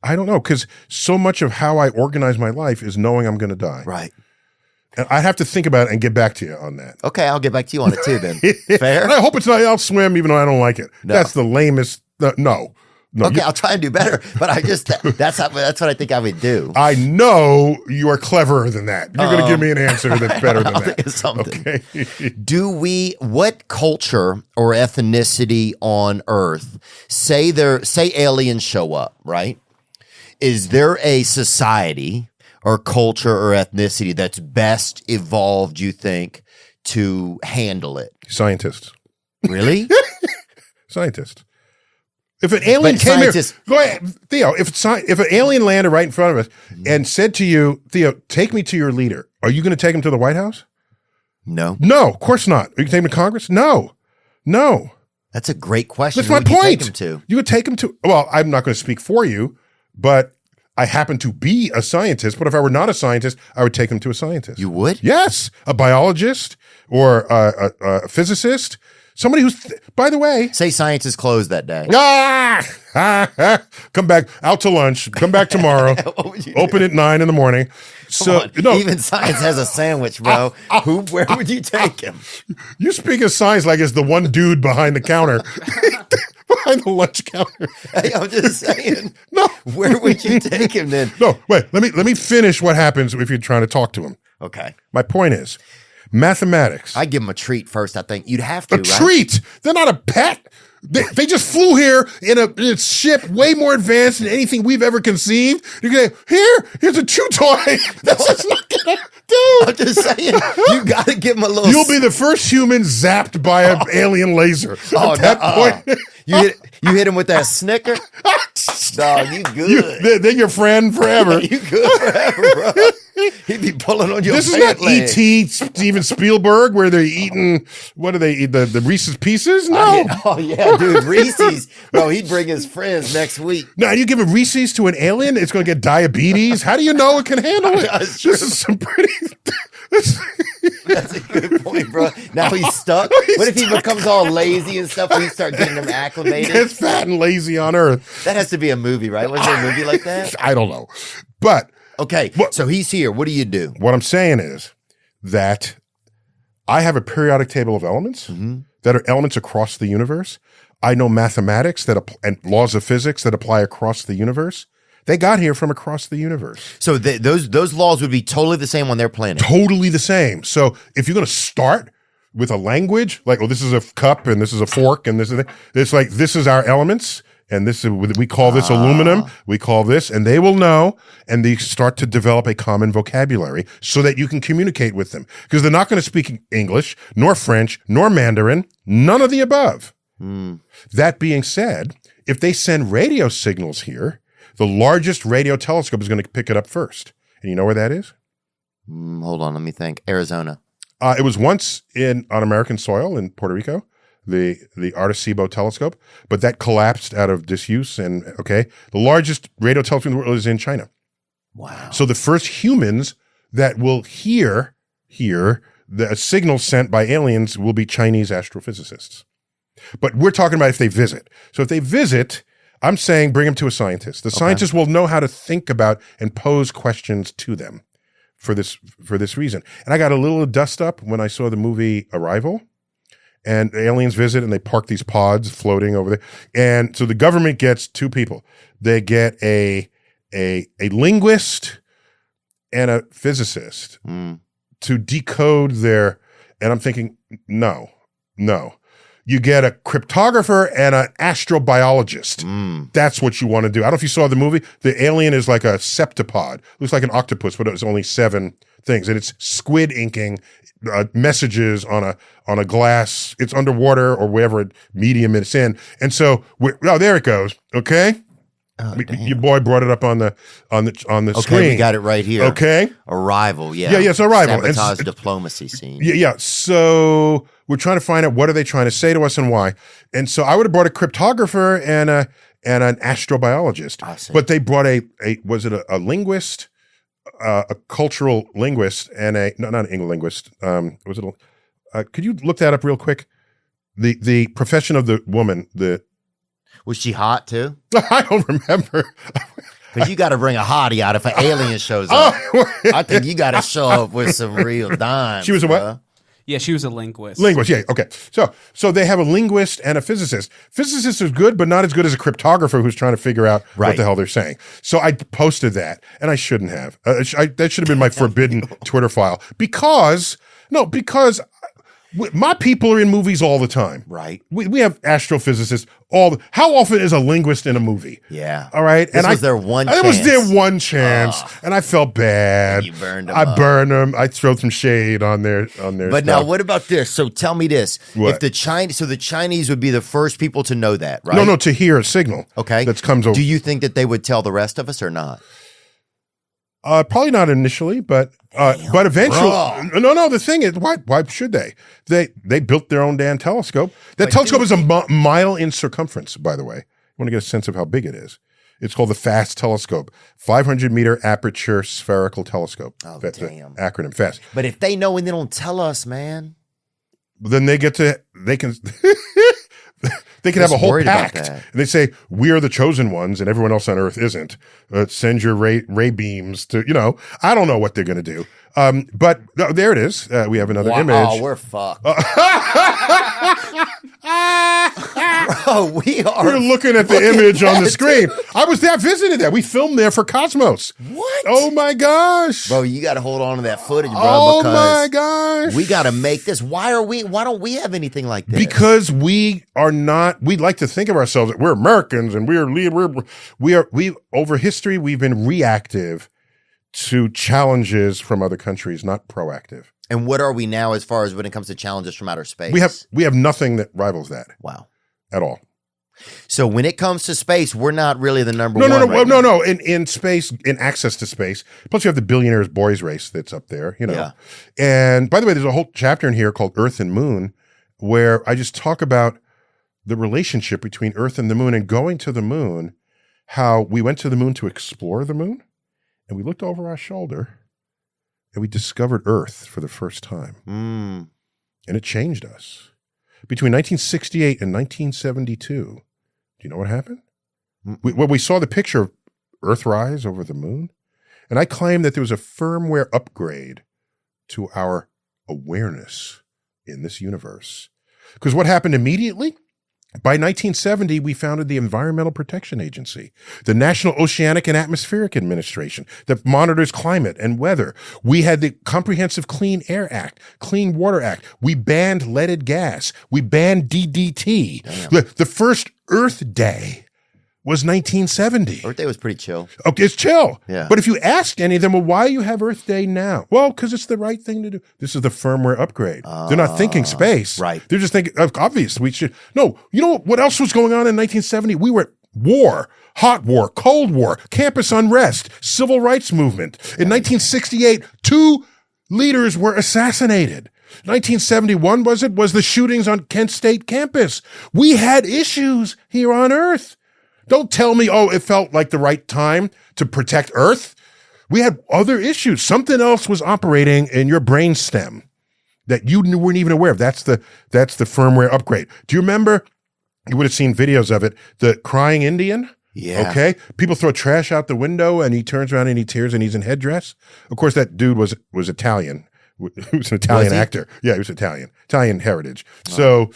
I don't know, because so much of how I organize my life is knowing I'm going to die. Right. And I'd have to think about it and get back to you on that. Okay, I'll get back to you on it too. Then fair. And I hope it's not. I'll swim even though I don't like it. No. That's the lamest. No. Okay, I'll try and do better. But that's what I think I would do. I know you are cleverer than that. You're going to give me an answer that's better than I'll that. think of something. Okay. What culture or ethnicity on Earth, say aliens show up, right? Is there a society or culture or ethnicity that's best evolved, you think, to handle it? Scientists. Really? Scientists. If an alien came here, go ahead, Theo. If an alien landed right in front of us and said to you, Theo, take me to your leader, are you going to take him to the White House? No. No, of course not. Are you going to take him to Congress? No. That's a great question. That's my Who would point. You take him to? You would take him to, well, I'm not going to speak for you, but I happen to be a scientist. But if I were not a scientist, I would take him to a scientist. You would? Yes. A biologist or a physicist. Somebody who's, by the way. Say science is closed that day. Come back out to lunch. Come back tomorrow. What would you Open at 9 a.m. So even science has a sandwich, bro. Where would you take him? You speak of science like it's the one dude behind the counter. Behind the lunch counter. Hey, I'm just saying. No. Where would you take him then? No, wait. Let me finish what happens if you're trying to talk to him. Okay. My point is, mathematics. I give him a treat first. I think you'd have to. A treat. They're not a pet. They just flew here in a ship way more advanced than anything we've ever conceived. You can say, here's a chew toy. That's just not gonna do. I'm just saying, you got to give him a little. You'll be the first human zapped by an alien laser. At that point, you hit him with that Snicker. Dog, you good. They're your friend forever. You good forever, bro. He'd be pulling on your. This is not E.T. Steven Spielberg, where they're eating. What do they eat? The Reese's Pieces? No. Oh yeah, dude, Reese's. Bro, he'd bring his friends next week. No, you give a Reese's to an alien, it's going to get diabetes. How do you know it can handle it? That's true. This is some pretty. That's a good point, bro. Now he's stuck. What if he becomes all lazy and stuff? When you start getting him acclimated. Gets fat and lazy on Earth. That has to be a movie, right? Was there a movie like that? I don't know, but okay. So he's here. What do you do? What I'm saying is that I have a periodic table of elements that are elements across the universe. I know mathematics and laws of physics that apply across the universe. They got here from across the universe. So those laws would be totally the same on their planet. Totally the same. So if you're going to start with a language, like, oh, this is a cup and this is a fork and this is it's like, this is our elements and this is, we call this aluminum, we call this, and they will know, and they start to develop a common vocabulary so that you can communicate with them. Because they're not going to speak English, nor French, nor Mandarin, none of the above. That being said, if they send radio signals here, the largest radio telescope is going to pick it up first. And you know where that is? Hold on, let me think. Arizona. It was once on American soil in Puerto Rico, the Arecibo telescope, but that collapsed out of disuse. And the largest radio telescope in the world is in China. Wow. So the first humans that will hear the signals sent by aliens will be Chinese astrophysicists. But we're talking about if they visit. So if they visit, I'm saying bring them to a scientist. The scientist will know how to think about and pose questions to them for this reason. And I got a little dust up when I saw the movie Arrival, and aliens visit and they park these pods floating over there. And so the government gets two people. They get a linguist and a physicist to decode their, and I'm thinking, no. You get a cryptographer and an astrobiologist. That's what you want to do. I don't know if you saw the movie. The alien is like a septipod. Looks like an octopus, but it's only 7 things. And it's squid inking messages on a glass. It's underwater or whatever medium it's in. And so, there it goes. Okay. Oh, Your boy brought it up on the Okay, screen. we got it right here. Okay. Arrival, yeah. Yeah, it's Arrival. Sabotage diplomacy scene. Yeah. So we're trying to find out what are they trying to say to us and why. And so I would have brought a cryptographer and an astrobiologist. I see. But they brought a linguist, a cultural linguist, and not an English linguist. Could you look that up real quick? The profession of the woman, Was she hot too? I don't remember. Because you got to bring a hottie out if an alien shows up. I think you got to show up with some real dimes. She was a what? bruh. Yeah, she was a linguist. Linguist, yeah, okay. So they have a linguist and a physicist. Physicist is good, but not as good as a cryptographer who's trying to figure out what Right. the hell they're saying. So I posted that, and I shouldn't have. That should have been my forbidden Twitter file because my people are in movies all the time. Right. We have astrophysicists how often is a linguist in a movie? Yeah. All right. This was their one It was chance. their one chance, and I felt bad. You burned 'em I up. burned them. I threw some shade on their. But now, what about this? So tell me this: What? if the Chinese would be the first people to know that, right? No, to hear a signal. Okay. That comes over. Do you think that they would tell the rest of us or not? Probably not initially, but eventually. Bro. No. The thing is, why should they? They built their own damn telescope. That telescope is a mile in circumference. By the way, you want to get a sense of how big it is. It's called the FAST telescope, 500-meter aperture spherical telescope. Oh, That's the damn. acronym FAST. But if they know and they don't tell us, man, Then they can they can have Just a whole worried about pact. that. And they say, we are the chosen ones and everyone else on earth isn't. Send your ray beams to, I don't know what they're going to do. But there it is. We have another image. Oh, we're fucked. Bro, we are. We're looking at the image on the screen. I visited that. We filmed there for Cosmos. What? Oh my gosh. Bro, you got to hold on to that footage, bro. Oh because my gosh. we got to make this. Why don't we have anything like this? Because we like to think of ourselves that we're Americans and we over history, we've been reactive to challenges from other countries, not proactive. And what are we now as far as when it comes to challenges from outer space? We have nothing that rivals that Wow. at all. So when it comes to space, we're not really the number No, one. right now. no. In space, in access to space. Plus, you have the billionaires' boys race that's up there. Yeah. And by the way, there's a whole chapter in here called Earth and Moon, where I just talk about the relationship between Earth and the Moon and going to the Moon. How we went to the Moon to explore the Moon, and we looked over our shoulder, and we discovered Earth for the first time, and it changed us. Between 1968 and 1972, do you know what happened? We saw the picture of Earthrise over the Moon, and I claim that there was a firmware upgrade to our awareness in this universe. Because what happened immediately? By 1970, we founded the Environmental Protection Agency, the National Oceanic and Atmospheric Administration that monitors climate and weather. We had the Comprehensive Clean Air Act, Clean Water Act. We banned leaded gas. We banned DDT. The first Earth Day was 1970. Earth Day was pretty chill. Okay, it's chill. Yeah. But if you ask any of them, well, why do you have Earth Day now? Well, because it's the right thing to do. This is the firmware upgrade. They're not thinking space. right. They're just thinking, obvious, we should. No, you know what else was going on in 1970? We were at war, hot war, cold war, campus unrest, civil rights movement. In 1968, 2 leaders were assassinated. 1971, was the shootings on Kent State campus. We had issues here on Earth. Don't tell me, it felt like the right time to protect Earth. We had other issues. Something else was operating in your brainstem that you weren't even aware of. That's the firmware upgrade. Do you remember? You would have seen videos of it. The crying Indian. Yeah. Okay. People throw trash out the window, and he turns around and he tears, and he's in headdress. Of course, that dude was Italian. He was an Italian actor. Yeah, he was Italian heritage. So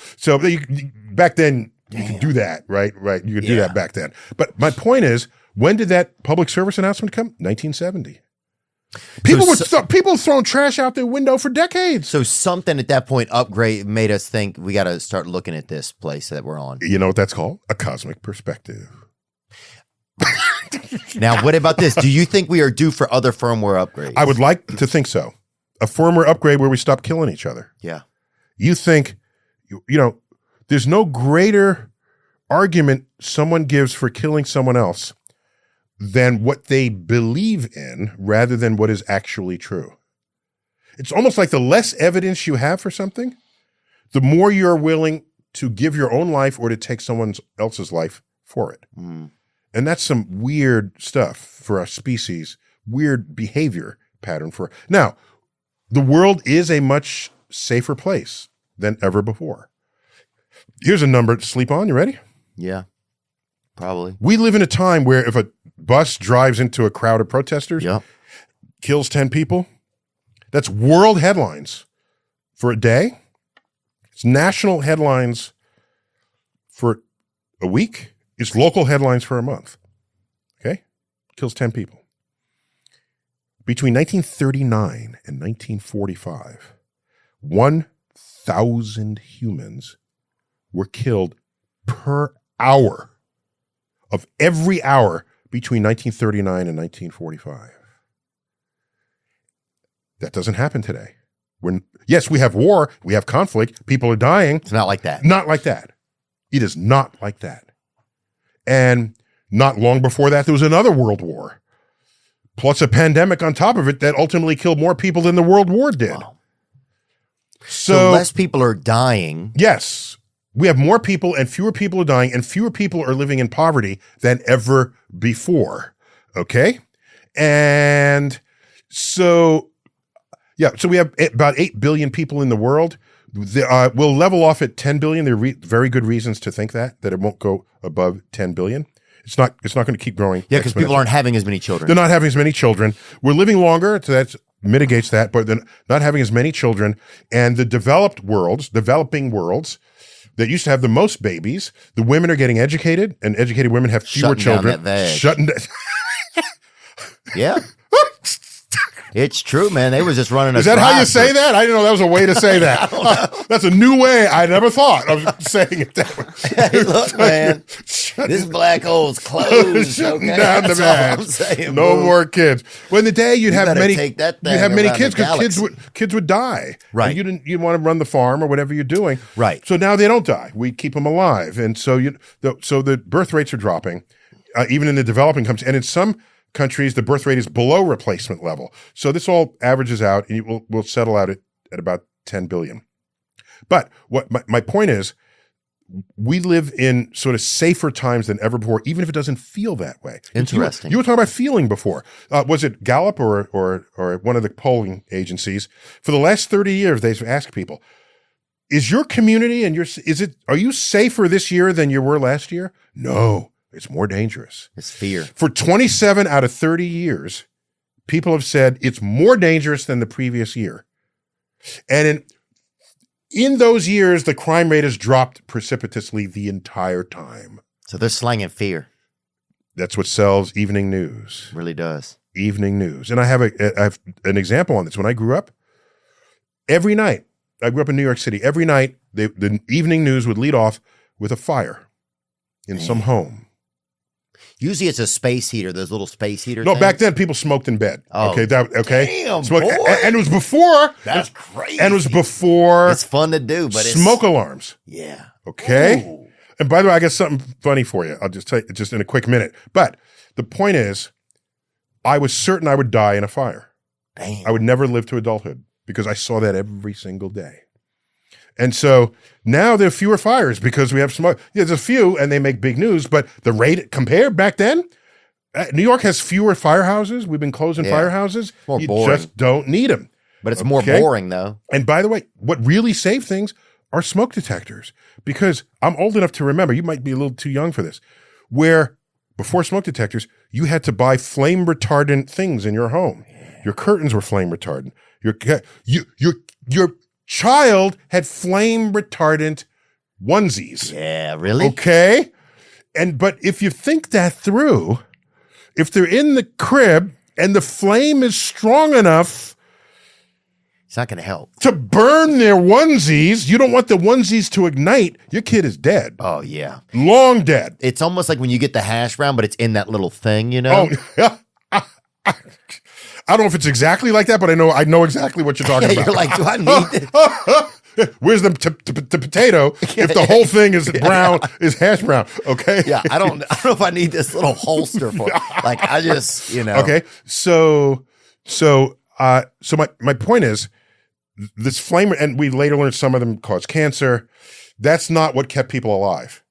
back then. You could do that, right? Right. You could do that back then. But my point is, when did that public service announcement come? 1970. People throwing trash out their window for decades. So something at that point made us think we got to start looking at this place that we're on. You know what that's called? A cosmic perspective. Now, what about this? Do you think we are due for other firmware upgrades? I would like to think so. A firmware upgrade where we stop killing each other. Yeah. You think, there's no greater argument someone gives for killing someone else than what they believe in rather than what is actually true. It's almost like the less evidence you have for something, the more you're willing to give your own life or to take someone else's life for it. Mm. And that's some weird stuff for our species, weird behavior pattern for. Now, the world is a much safer place than ever before. Here's a number to sleep on. You ready? Yeah, probably. We live in a time where if a bus drives into a crowd of protesters, kills 10 people, that's world headlines for a day. It's national headlines for a week. It's local headlines for a month. Okay? Kills 10 people. Between 1939 and 1945, 1,000 humans were killed per hour of every hour between 1939 and 1945. That doesn't happen today. Yes, we have war, we have conflict, people are dying. It's not like that. Not like that. It is not like that. And not long before that, there was another world war, plus a pandemic on top of it that ultimately killed more people than the World War did. Wow. So less people are dying. Yes. We have more people and fewer people are dying and fewer people are living in poverty than ever before. Okay? And so, so we have about 8 billion people in the world. We'll level off at 10 billion. There are very good reasons to think that it won't go above 10 billion. It's not going to keep growing. Yeah, because people aren't having as many children. They're not having as many children. We're living longer, so that mitigates that, but they're not having as many children. And the developing worlds that used to have the most babies, the women are getting educated, and educated women have fewer children. Shutting down. Yeah. It's true, man. They was just running. Is that how you say that? I didn't know that was a way to say that. That's a new way. I never thought of saying it that way. Hey, look, man. This black hole's closed. Shutting Okay? down That's the all match. I'm saying, No boo. more kids. Well, in the day you'd have many. Take that thing you'd have many around kids the because kids would die. Right. And you didn't want to run the farm or whatever you're doing. Right. So now they don't die. We keep them alive, and so the birth rates are dropping, even in the developing countries, and in some countries, the birth rate is below replacement level. So this all averages out, and we'll settle out at about 10 billion. But what my point is, we live in sort of safer times than ever before, even if it doesn't feel that way. Interesting. You were talking about feeling before. Was it Gallup or one of the polling agencies? For the last 30 years, they've asked people, is your community and are you safer this year than you were last year? No. It's more dangerous. It's fear. For 27 out of 30 years, people have said it's more dangerous than the previous year. And in those years, the crime rate has dropped precipitously the entire time. So they're slanging fear. That's what sells evening news. Really does. Evening news. And I have an example on this. When I grew up, every night, I grew up in New York City, every night, the evening news would lead off with a fire in some home. Usually it's a space heater, those little space heater No, things. back then people smoked in bed. Oh, okay. Damn, Smoke, boy. and it was before. That's crazy. And it was before It's fun to do, but smoke alarms. Yeah. Okay. Ooh. And by the way, I got something funny for you. I'll just tell you just in a quick minute. But the point is, I was certain I would die in a fire. Damn. I would never live to adulthood because I saw that every single day. And so now there are fewer fires because we have smoke. Yeah, there's a few and they make big news, but the rate compared back then, New York has fewer firehouses. We've been closing firehouses. More you boring. just don't need them. But it's more boring, though. And by the way, what really saved things are smoke detectors. Because I'm old enough to remember, you might be a little too young for this, where before smoke detectors, you had to buy flame retardant things in your home. Your curtains were flame retardant. Your child had flame retardant onesies. Yeah, really? Okay? But if you think that through, if they're in the crib and the flame is strong enough It's not going to help. to burn their onesies. You don't want the onesies to ignite. Your kid is dead. Oh, yeah. Long dead. It's almost like when you get the hash brown, but it's in that little thing, you know? Oh, I don't know if it's exactly like that, but I know exactly what you're talking about. You're like, do I need this? Where's the potato if the whole thing is brown, is hash brown? Okay. Yeah, I don't know if I need this little holster for it. Like, I just, you know. Okay. So my point is, this flame, and we later learned some of them cause cancer. That's not what kept people alive.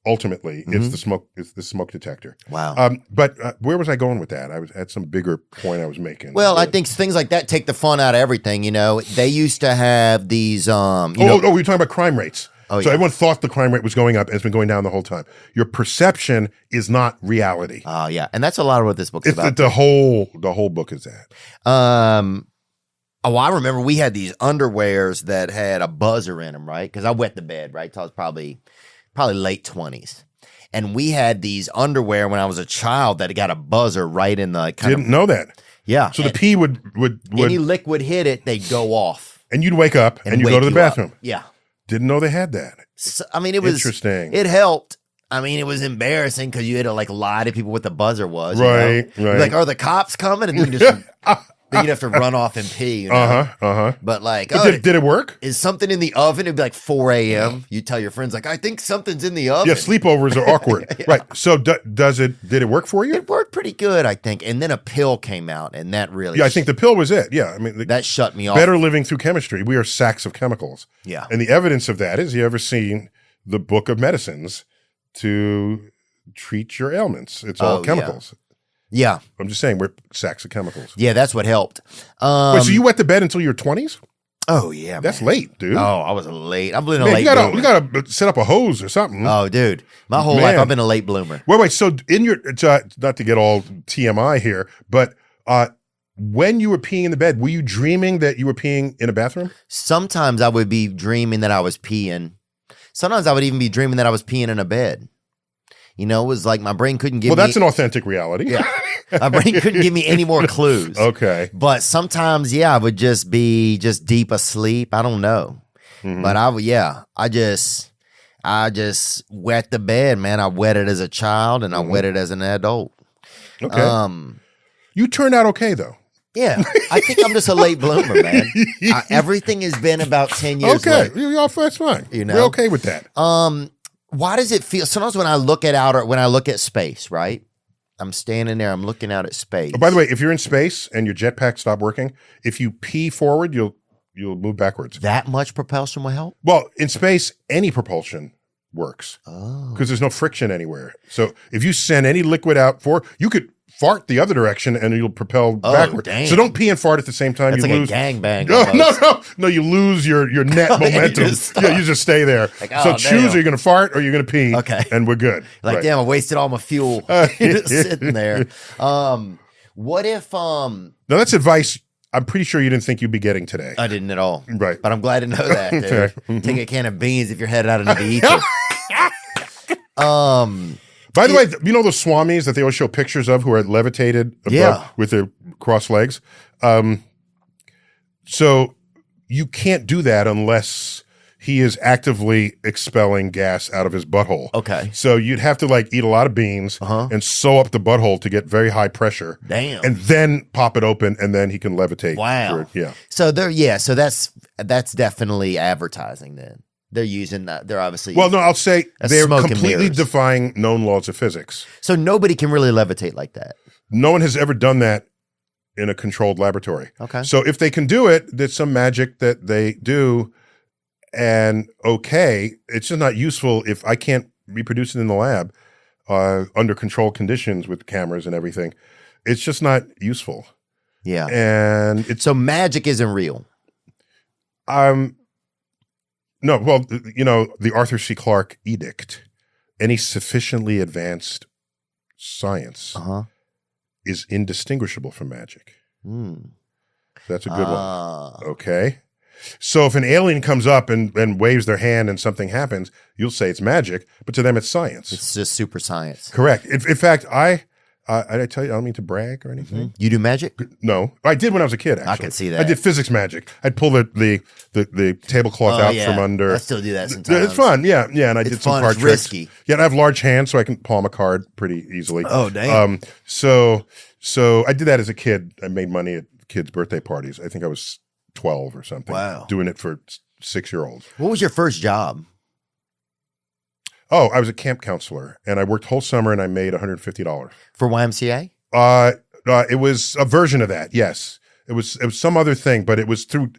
Ultimately, it's the smoke. It's the smoke detector. Wow. But where was I going with that? I had some bigger point I was making. Well, I think things like that take the fun out of everything. You know, they used to have these. We were talking about crime rates. Oh, so yeah. everyone thought the crime rate was going up, and it's been going down the whole time. Your perception is not reality. Oh, yeah, and that's a lot of what this book's about. The whole book is that. I remember we had these underwears that had a buzzer in them, right? Because I wet the bed, right? Till I was probably late 20s. And we had these underwear when I was a child that got a buzzer right in the Didn't know that. Yeah. So the pee would any liquid hit it, they'd go off. And you'd wake up and you'd go wake to the you bathroom. up. Yeah. Didn't know they had that. So, I mean, it was interesting. It helped. I mean, it was embarrassing because you had to like lie to people what the buzzer was. Right, you know? right. Like, are the cops coming? And then then you'd have to run off and pee. You know? But like, Did it work? Is something in the oven? It'd be like 4 a.m. You tell your friends, like, I think something's in the oven. Yeah, sleepovers are awkward. Yeah. Right. So did it work for you? It worked pretty good, I think. And then a pill came out, and that really Yeah, I think the pill was it. Yeah. I mean, that shut me off. Better living through chemistry. We are sacks of chemicals. Yeah. And the evidence of that is, you ever seen the book of medicines to treat your ailments? It's all chemicals. Yeah. I'm just saying, we're sacks of chemicals. Yeah, that's what helped. Wait, so you wet the bed until your 20s? Oh, yeah. That's man. late, dude. Oh, I was late. I've been a Man, late you bloomer. gotta set up a hose or something. Oh, dude. My whole life, I've been a late bloomer. Wait. So in your, not to get all TMI here, but when you were peeing in the bed, were you dreaming that you were peeing in a bathroom? Sometimes I would be dreaming that I was peeing. Sometimes I would even be dreaming that I was peeing in a bed. You know, it was like my brain couldn't give me... Well, that's an authentic reality. Yeah. My brain couldn't give me any more clues. Okay. But sometimes, I would just be deep asleep. I don't know. Mm-hmm. But I just wet the bed, man. I wet it as a child and I wet it as an adult. Okay. You turned out okay, though. Yeah. I think I'm just a late bloomer, man. Everything has been about 10 years late. That's fine. You know? We're okay with that. Why does it feel sometimes when I look at space, right? I'm standing there, I'm looking out at space. Oh, by the way, if you're in space and your jetpack stopped working, if you pee forward, you'll move backwards. That much propulsion will help? Well, in space, any propulsion works. Oh. Because there's no friction anywhere. So if you send any liquid out you could fart the other direction and you'll propel backward. Damn. So don't pee and fart at the same time. That's you like lose. a gangbang. No, you lose your net momentum. You just stay there. Like, so choose, are you going to fart or are you going to pee? Okay. And we're good. Like, Right. damn, I wasted all my fuel just sitting there. What if Now that's advice I'm pretty sure you didn't think you'd be getting today. I didn't at all. Right. But I'm glad to know that, dude. Okay. Mm-hmm. Take a can of beans if you're headed out into the ether. By the way, you know those swamis that they always show pictures of who are levitated above Yeah. with their crossed legs? So you can't do that unless he is actively expelling gas out of his butthole. Okay. So you'd have to like eat a lot of beans and sew up the butthole to get very high pressure. Damn. And then pop it open and then he can levitate. Wow. Yeah. So so that's definitely advertising then. They're using that. They're obviously Well, no, I'll say That's they're smoke and completely mirrors. defying known laws of physics. So nobody can really levitate like that. No one has ever done that in a controlled laboratory. Okay. So if they can do it, there's some magic that they do. And it's just not useful if I can't reproduce it in the lab under controlled conditions with cameras and everything. It's just not useful. Yeah. And it's So magic isn't real. no, well, the Arthur C. Clarke edict, any sufficiently advanced science is indistinguishable from magic. That's a good one. Okay. So if an alien comes up and waves their hand and something happens, you'll say it's magic, but to them it's science. It's just super science. Correct. In fact, I I tell you, I don't mean to brag or anything. You do magic? No, I did when I was a kid. Actually, I can see that. I did physics magic. I'd pull the tablecloth out from under. I still do that sometimes. It's fun, yeah. And I did some fun. card It's tricks. risky. Yeah, and I have large hands, so I can palm a card pretty easily. Oh, damn. So I did that as a kid. I made money at kids' birthday parties. I think I was 12 or something. Wow. Doing it for 6-year-olds. What was your first job? Oh, I was a camp counselor, and I worked whole summer, and I made $150 For YMCA? It was a version of that. Yes, it was some other thing, but it was through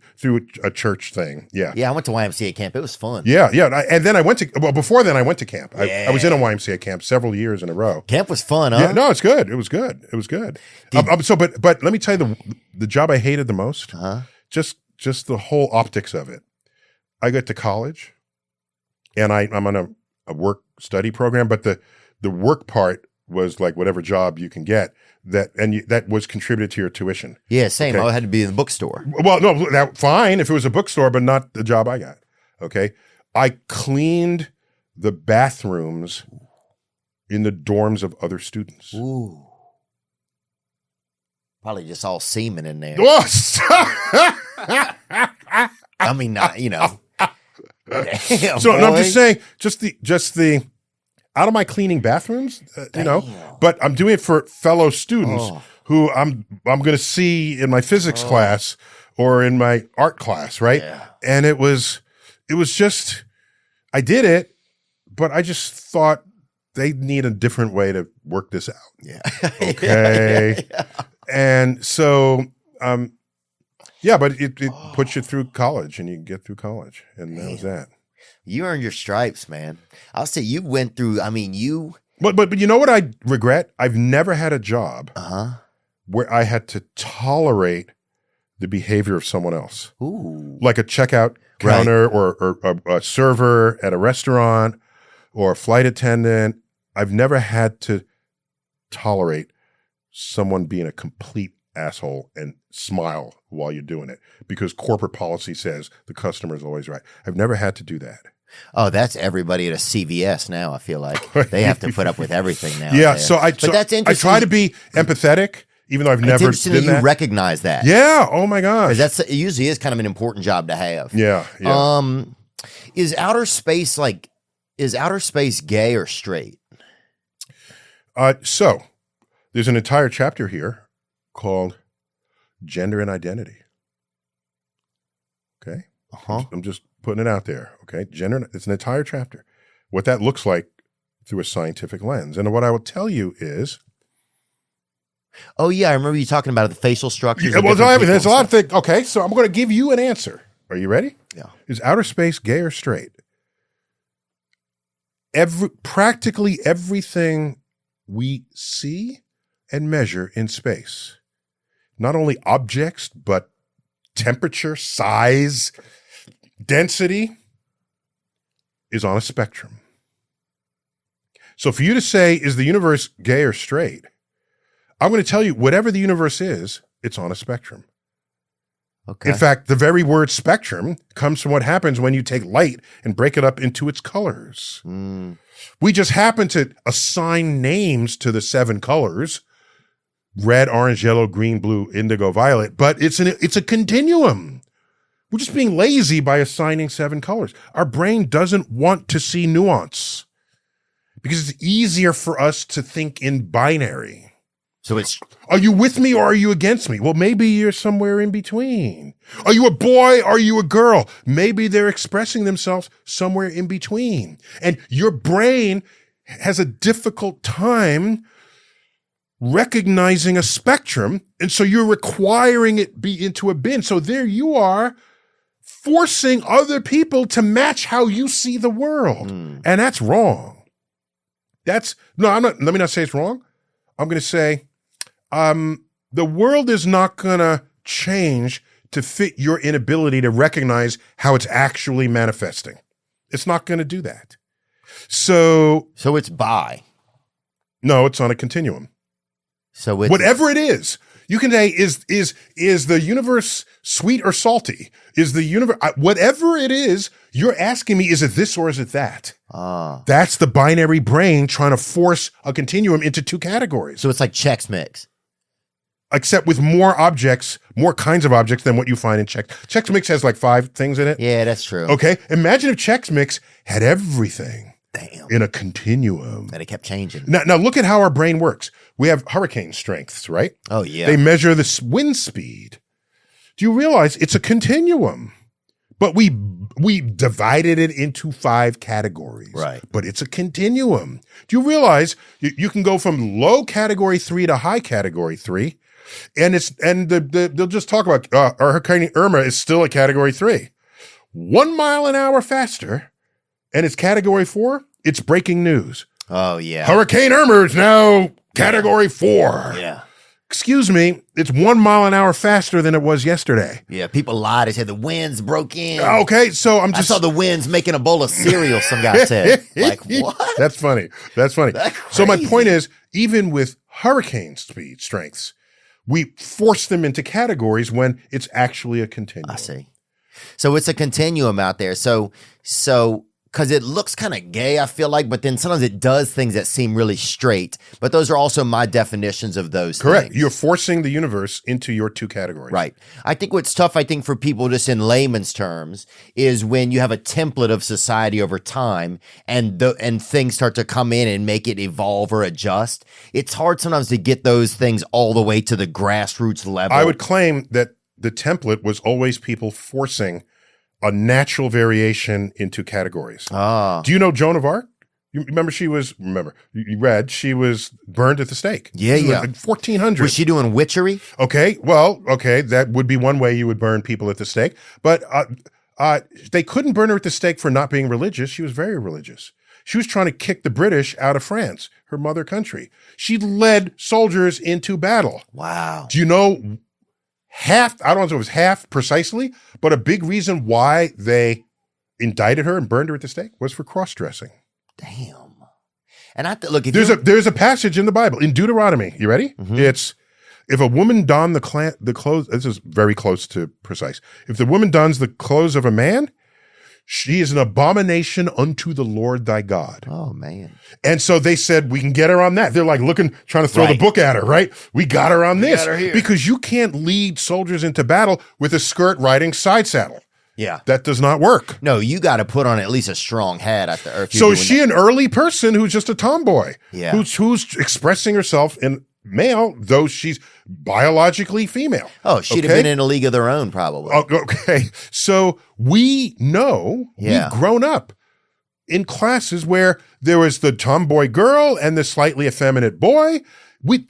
a church thing. Yeah. Yeah, I went to YMCA camp. It was fun. Yeah. And then I went to before then I went to camp. I was in a YMCA camp several years in a row. Camp was fun, huh? Yeah, no, it's good. It was good. But let me tell you the job I hated the most. Just the whole optics of it. I got to college, and I'm on a work study program, but the work part was like whatever job you can get that was contributed to your tuition. Yeah, same. Okay. I had to be in the bookstore. Well, no, fine if it was a bookstore, but not the job I got. Okay, I cleaned the bathrooms in the dorms of other students. Ooh. Probably just all semen in there. I mean, not, Damn, So no, I'm boy. just saying, just the out of my cleaning bathrooms, but I'm doing it for fellow students who I'm going to see in my physics class or in my art class, right? Yeah. And it was just, I did it, but I just thought they need a different way to work this out. Yeah. Okay. Yeah. And so, but it puts you through college, and you get through college, and that was that. You earned your stripes, man. I'll say you went through, But you know what I regret? I've never had a job where I had to tolerate the behavior of someone else. Ooh. Like a checkout counter or a server at a restaurant or a flight attendant. I've never had to tolerate someone being a complete asshole and smile while you're doing it because corporate policy says the customer is always right. I've never had to do that. Oh, that's everybody at a CVS now. I feel like they have to put up with everything now. Yeah, there. That's interesting. I try to be empathetic, even though I've never interesting been that you recognize that. Yeah. Oh my gosh. It usually is kind of an important job to have. Yeah. Is outer space gay or straight? So there's an entire chapter here called Gender and Identity. Okay. I'm just putting it out there. Okay. Gender, it's an entire chapter. What that looks like through a scientific lens. And what I will tell you is. Oh, yeah. I remember you talking about the facial structures. Yeah, well, there's a lot of things. Okay. So I'm going to give you an answer. Are you ready? Yeah. Is outer space gay or straight? Practically everything we see and measure in space, not only objects, but temperature, size, density, is on a spectrum. So for you to say, is the universe gay or straight? I'm going to tell you, whatever the universe is, it's on a spectrum. Okay. In fact, the very word spectrum comes from what happens when you take light and break it up into its colors. We just happen to assign names to the 7 colors: red, orange, yellow, green, blue, indigo, violet. But it's a continuum. We're just being lazy by assigning 7 colors. Our brain doesn't want to see nuance because it's easier for us to think in binary. So it's, are you with me or are you against me? Well, maybe you're somewhere in between. Are you a boy? Are you a girl? Maybe they're expressing themselves somewhere in between. And your brain has a difficult time recognizing a spectrum. And so you're requiring it be into a bin. So there you are, forcing other people to match how you see the world. And that's wrong. Let me not say it's wrong. I'm going to say, the world is not going to change to fit your inability to recognize how it's actually manifesting. It's not going to do that. So it's bi. No, it's on a continuum. So it's whatever it is, You can say, is the universe sweet or salty? Is the universe, whatever it is, you're asking me, is it this or is it that? That's the binary brain trying to force a continuum into two categories. So it's like Chex Mix. Except with more objects, more kinds of objects than what you find in Chex. Chex Mix has like 5 things in it. Yeah, that's true. Okay. Imagine if Chex Mix had everything. Damn. In a continuum. And it kept changing. Now look at how our brain works. We have hurricane strengths, right? Oh, yeah. They measure the wind speed. Do you realize it's a continuum? But we divided it into 5 categories. Right. But it's a continuum. Do you realize you can go from low category 3 to high category 3? And they'll just talk about Hurricane Irma is still a category 3. 1 mile an hour faster. And it's category 4. It's breaking news. Oh, yeah. Hurricane Irma is now category 4. Yeah. Excuse me. It's 1 mile an hour faster than it was yesterday. Yeah. People lied. They said the winds broke in. Okay. So I saw the winds making a bowl of cereal, some guy said. Like, what? That's funny. So my point is, even with hurricane speed strengths, we force them into categories when it's actually a continuum. I see. So it's a continuum out there. So because it looks kind of gay, I feel like, but then sometimes it does things that seem really straight. But those are also my definitions of those Correct. things. You're forcing the universe into your 2 categories. Right. I think what's tough, for people just in layman's terms, is when you have a template of society over time and things start to come in and make it evolve or adjust. It's hard sometimes to get those things all the way to the grassroots level. I would claim that the template was always people forcing a natural variation into categories. Do you know Joan of Arc? You read she was burned at the stake. Yeah. Like 1400. Was she doing witchery? Okay. That would be one way you would burn people at the stake. But they couldn't burn her at the stake for not being religious. She was very religious. She was trying to kick the British out of France, her mother country. She led soldiers into battle. Wow. Do you know half, I don't know if it was half precisely, but a big reason why they indicted her and burned her at the stake was for cross-dressing. Damn. And look, there's a passage in the Bible, in Deuteronomy. You ready? Mm-hmm. It's, if a woman don the clothes, this is very close to precise. If the woman dons the clothes of a man, she is an abomination unto the Lord thy God. Oh, man. And so they said, we can get her on that. They're like trying to throw the book at her, right? We got her on this. Got her here. Because you can't lead soldiers into battle with a skirt riding side saddle. Yeah. That does not work. No, you got to put on at least a strong hat at the earth. So is she an early person who's just a tomboy? Yeah. Who's expressing herself in male, though she's biologically female. Oh, she'd have been in a league of their own, probably. Oh, okay. So we know, we've grown up in classes where there was the tomboy girl and the slightly effeminate boy. We,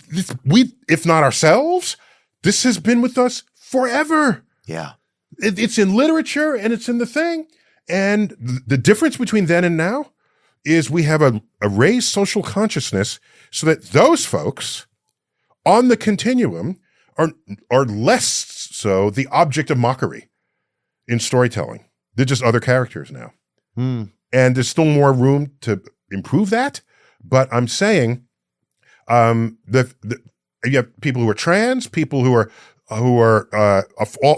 if not ourselves, this has been with us forever. Yeah. It's in literature and it's in the thing. And the difference between then and now is we have a raised social consciousness so that those folks on the continuum are less so the object of mockery in storytelling. They're just other characters now. And there's still more room to improve that. But I'm saying you have people who are trans, people who are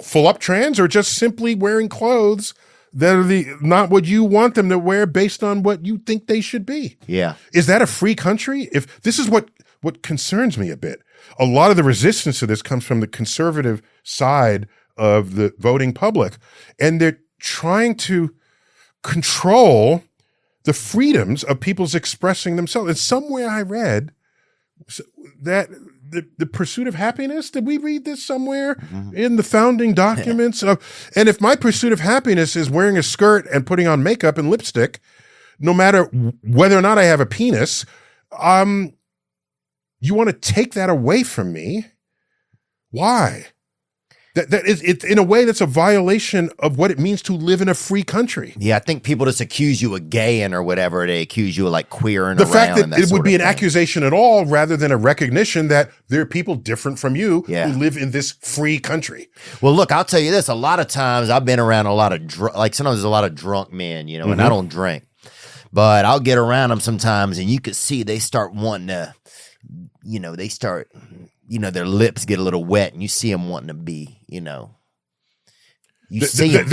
full up trans, or just simply wearing clothes that are not what you want them to wear based on what you think they should be. Yeah. Is that a free country? If this is what concerns me a bit. A lot of the resistance to this comes from the conservative side of the voting public, and they're trying to control the freedoms of people's expressing themselves. And somewhere I read that the pursuit of happiness, did we read this somewhere in the founding documents? And if my pursuit of happiness is wearing a skirt and putting on makeup and lipstick, no matter whether or not I have a penis, you want to take that away from me? Why? It's in a way that's a violation of what it means to live in a free country. Yeah, I think people just accuse you of gaying or whatever. They accuse you of like queering the around. Fact that that it would be an thing. accusation at all rather than a recognition that there are people different from you who live in this free country. Well, look, I'll tell you this. A lot of times I've been around a lot of, sometimes there's a lot of drunk men, and I don't drink. But I'll get around them sometimes and you could see they start wanting to, they start their lips get a little wet, and you see them wanting to be, you see 'em.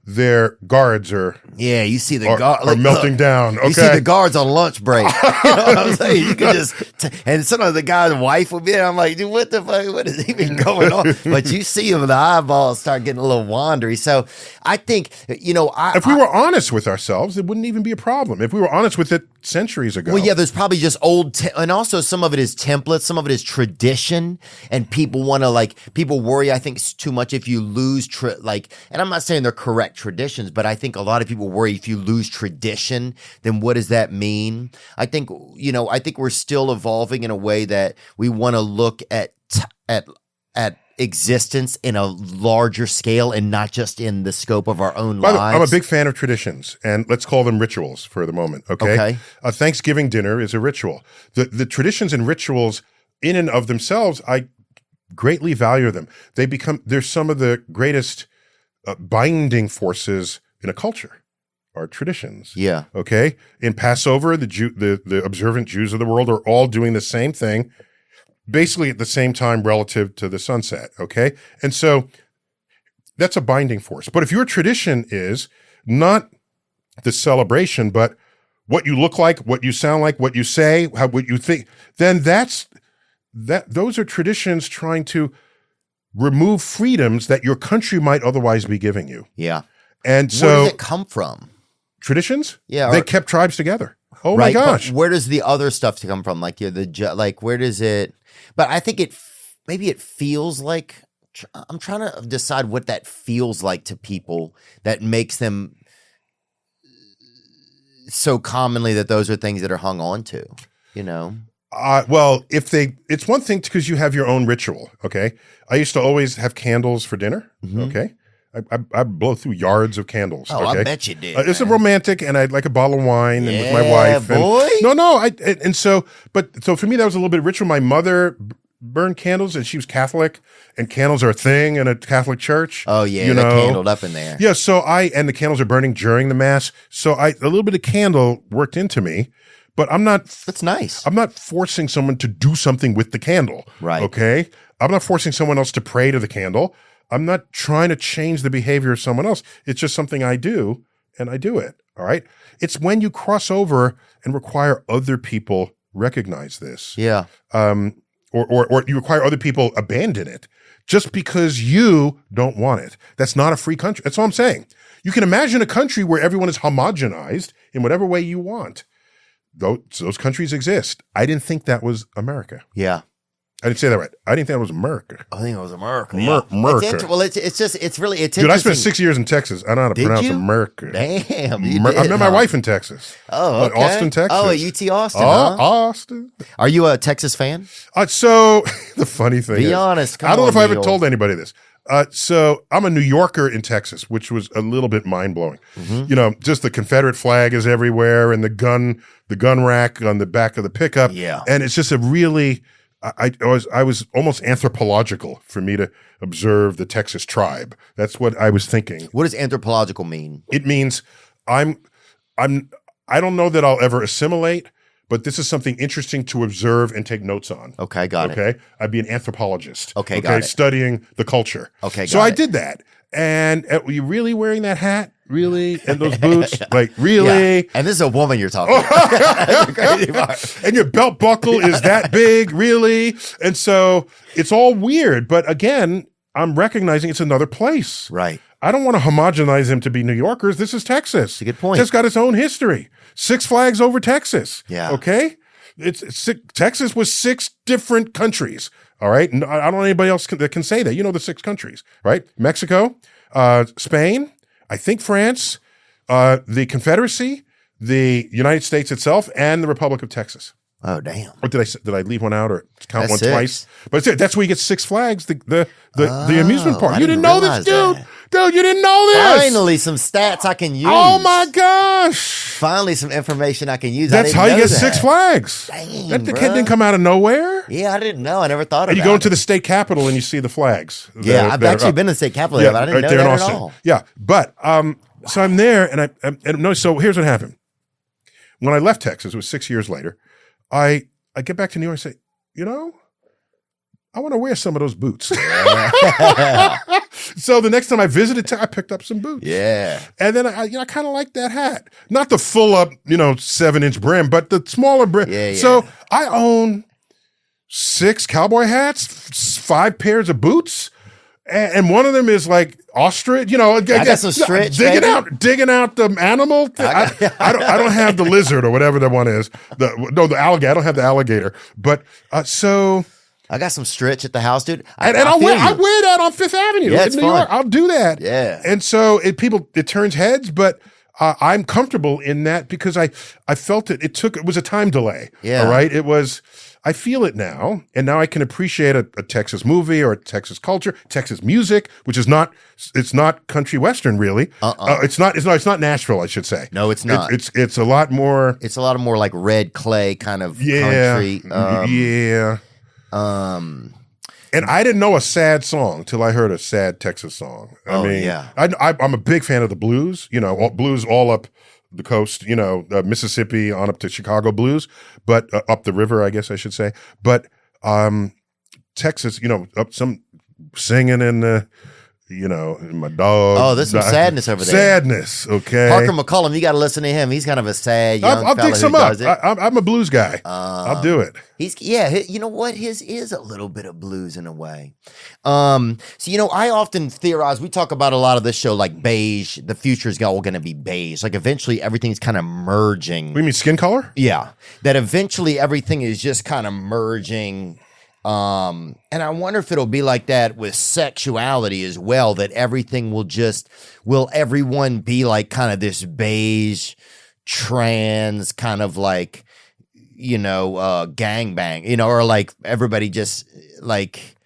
Their guards are Yeah, you see the guards are melting down. Okay, you see the guards on lunch break. You know what I'm saying? You can just and sometimes the guy's wife will be there. I'm like, dude, what the fuck? What is even going on? But you see him, the eyeballs start getting a little wandery. So I think if we were honest with ourselves, it wouldn't even be a problem. If we were honest with it centuries ago. Well, yeah, there's probably just and also some of it is templates, some of it is tradition, and people want to people worry. I think too much if you lose and I'm not saying they're correct traditions, but I think a lot of people worry if you lose tradition, then what does that mean? I think we're still evolving in a way that we want to look at existence in a larger scale and not just in the scope of our own lives. I'm a big fan of traditions, and let's call them rituals for the moment. Okay. A Thanksgiving dinner is a ritual. The traditions and rituals in and of themselves, I greatly value them. They're some of the greatest binding forces in a culture, are traditions. Yeah. Okay. In Passover, the observant Jews of the world are all doing the same thing, basically at the same time relative to the sunset. Okay. And so that's a binding force. But if your tradition is not the celebration, but what you look like, what you sound like, what you say, what you think, then those are traditions trying to remove freedoms that your country might otherwise be giving you. Yeah. And so where does it come from? Traditions? Yeah. They kept tribes together. Oh right, my gosh. Where does the other stuff to come from? Where does it, but I think maybe it feels like, I'm trying to decide what that feels like to people that makes them so commonly that those are things that are hung on to, Well, it's one thing because you have your own ritual. Okay. I used to always have candles for dinner. Mm-hmm. Okay. I blow through yards of candles. Oh, okay? I bet you did. It's a romantic, and I'd like a bottle of wine and with my Yeah, wife. boy. So for me, that was a little bit of ritual. My mother burned candles, and she was Catholic, and candles are a thing in a Catholic church. Oh yeah, they're candled up in there. Yeah, and the candles are burning during the mass. So a little bit of candle worked into me. But I'm not. That's nice. I'm not forcing someone to do something with the candle. Right. Okay. I'm not forcing someone else to pray to the candle. I'm not trying to change the behavior of someone else. It's just something I do, and I do it. All right. It's when you cross over and require other people recognize this. Yeah. Or you require other people abandon it just because you don't want it. That's not a free country. That's all I'm saying. You can imagine a country where everyone is homogenized in whatever way you want. Those countries exist. I didn't think that was America. Yeah. I didn't say that right. I didn't think that was America. I think it was America. America. It's really Dude, I spent 6 years in Texas. I know how to pronounce you? America. Damn. I met my wife in Texas. Oh, okay. Austin, Texas. Oh, at UT Austin, huh? Austin. Are you a Texas fan? So the funny thing is. Be honest. I don't know if I ever told anybody this. So I'm a New Yorker in Texas, which was a little bit mind blowing. Mm-hmm. Just the Confederate flag is everywhere and the gun rack on the back of the pickup. Yeah. And it's just a really, I was almost anthropological for me to observe the Texas tribe. That's what I was thinking. What does anthropological mean? It means I don't know that I'll ever assimilate, but this is something interesting to observe and take notes on. Okay, got it. Okay, I'd be an anthropologist. Okay, got it. Studying the culture. Okay, so I did that. And were you really wearing that hat? Really? And those boots? Like, really? Yeah. And this is a woman you're talking about. And your belt buckle is that big? Really? And so it's all weird. But again, I'm recognizing it's another place. Right. I don't want to homogenize them to be New Yorkers. This is Texas. That's a good point. It's got its own history. 6 Flags over Texas. Yeah. Okay? Texas was 6 different countries. All right? And I don't know anybody else that can say that. You know the 6 countries, right? Mexico, Spain, I think France, the Confederacy, the United States itself, and the Republic of Texas. Oh, damn. Or did I leave one out or count That's one 6. twice? But that's where you get 6 Flags, the amusement park. I You didn't know this, realize dude. that. Dude, you didn't know this. Finally, some stats I can use. Oh my gosh. Finally, some information I can use. That's how you get 6 Flags. Dang, That bruh. didn't come out of nowhere. Yeah, I didn't know. I never thought of it. And you go into the state capitol and you see the flags. Yeah, I've actually been to the state capitol there, but I didn't know there that in at Austin. all. Yeah, but so I'm there and so here's what happened. When I left Texas, it was 6 years later, I get back to New York and say, I want to wear some of those boots. So the next time I visited, I picked up some boots. Yeah. And then I kind of like that hat. Not the full up, 7-inch brim, but the smaller brim. Yeah. So I own 6 cowboy hats, 5 pairs of boots. And one of them is like ostrich, I got some stretch, digging baby. out the animal. I don't have the lizard or whatever that one is. The alligator. I don't have the alligator. But so I got some stretch at the house, dude. I wear that on Fifth Avenue Yeah, in it's New fun. York. I'll do that. Yeah. And so it turns heads, but I'm comfortable in that because I felt it. It was a time delay. Yeah. All right. I feel it now, and now I can appreciate a Texas movie or a Texas culture, Texas music, which is it's not country western really. It's not Nashville, I should say. No, it's not. It's a lot more. It's a lot more like red clay kind of country. And I didn't know a sad song till I heard a sad Texas song. I'm a big fan of the blues. Blues all up the coast, Mississippi on up to Chicago blues, but up the river, I guess I should say. But Texas, up some singing in the, my dog. Oh, there's some sadness over there. Sadness, okay. Parker McCollum, you got to listen to him. He's kind of a sad young I'll fella dig some who up. does it. I'm a blues guy. I'll do it. You know what? His is a little bit of blues in a way. I often theorize, we talk about a lot of this show, like beige, the future is all going to be beige. Like eventually everything's kind of merging. You mean skin color? Yeah. That eventually everything is just kind of merging. And I wonder if it'll be like that with sexuality as well, that everything will everyone be like kind of this beige, trans kind of like, gangbang, or like everybody just like,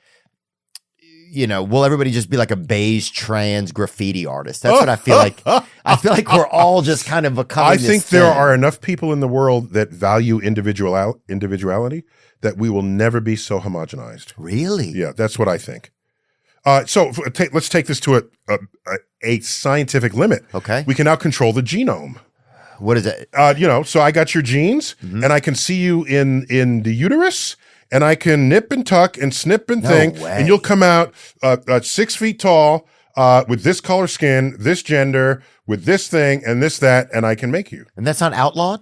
will everybody just be like a beige trans graffiti artist? That's what I feel like. I feel like we're all just kind of becoming I think there are enough people in the world that value individuality that we will never be so homogenized. Really? Yeah, that's what I think. So let's take this to a scientific limit. Okay. We can now control the genome. What is it? So I got your genes, and I can see you in the uterus, and I can nip and tuck and snip and thing, way. and you'll come out 6 feet tall with this color skin, this gender, with this thing and this that, and I can make you. And that's not outlawed?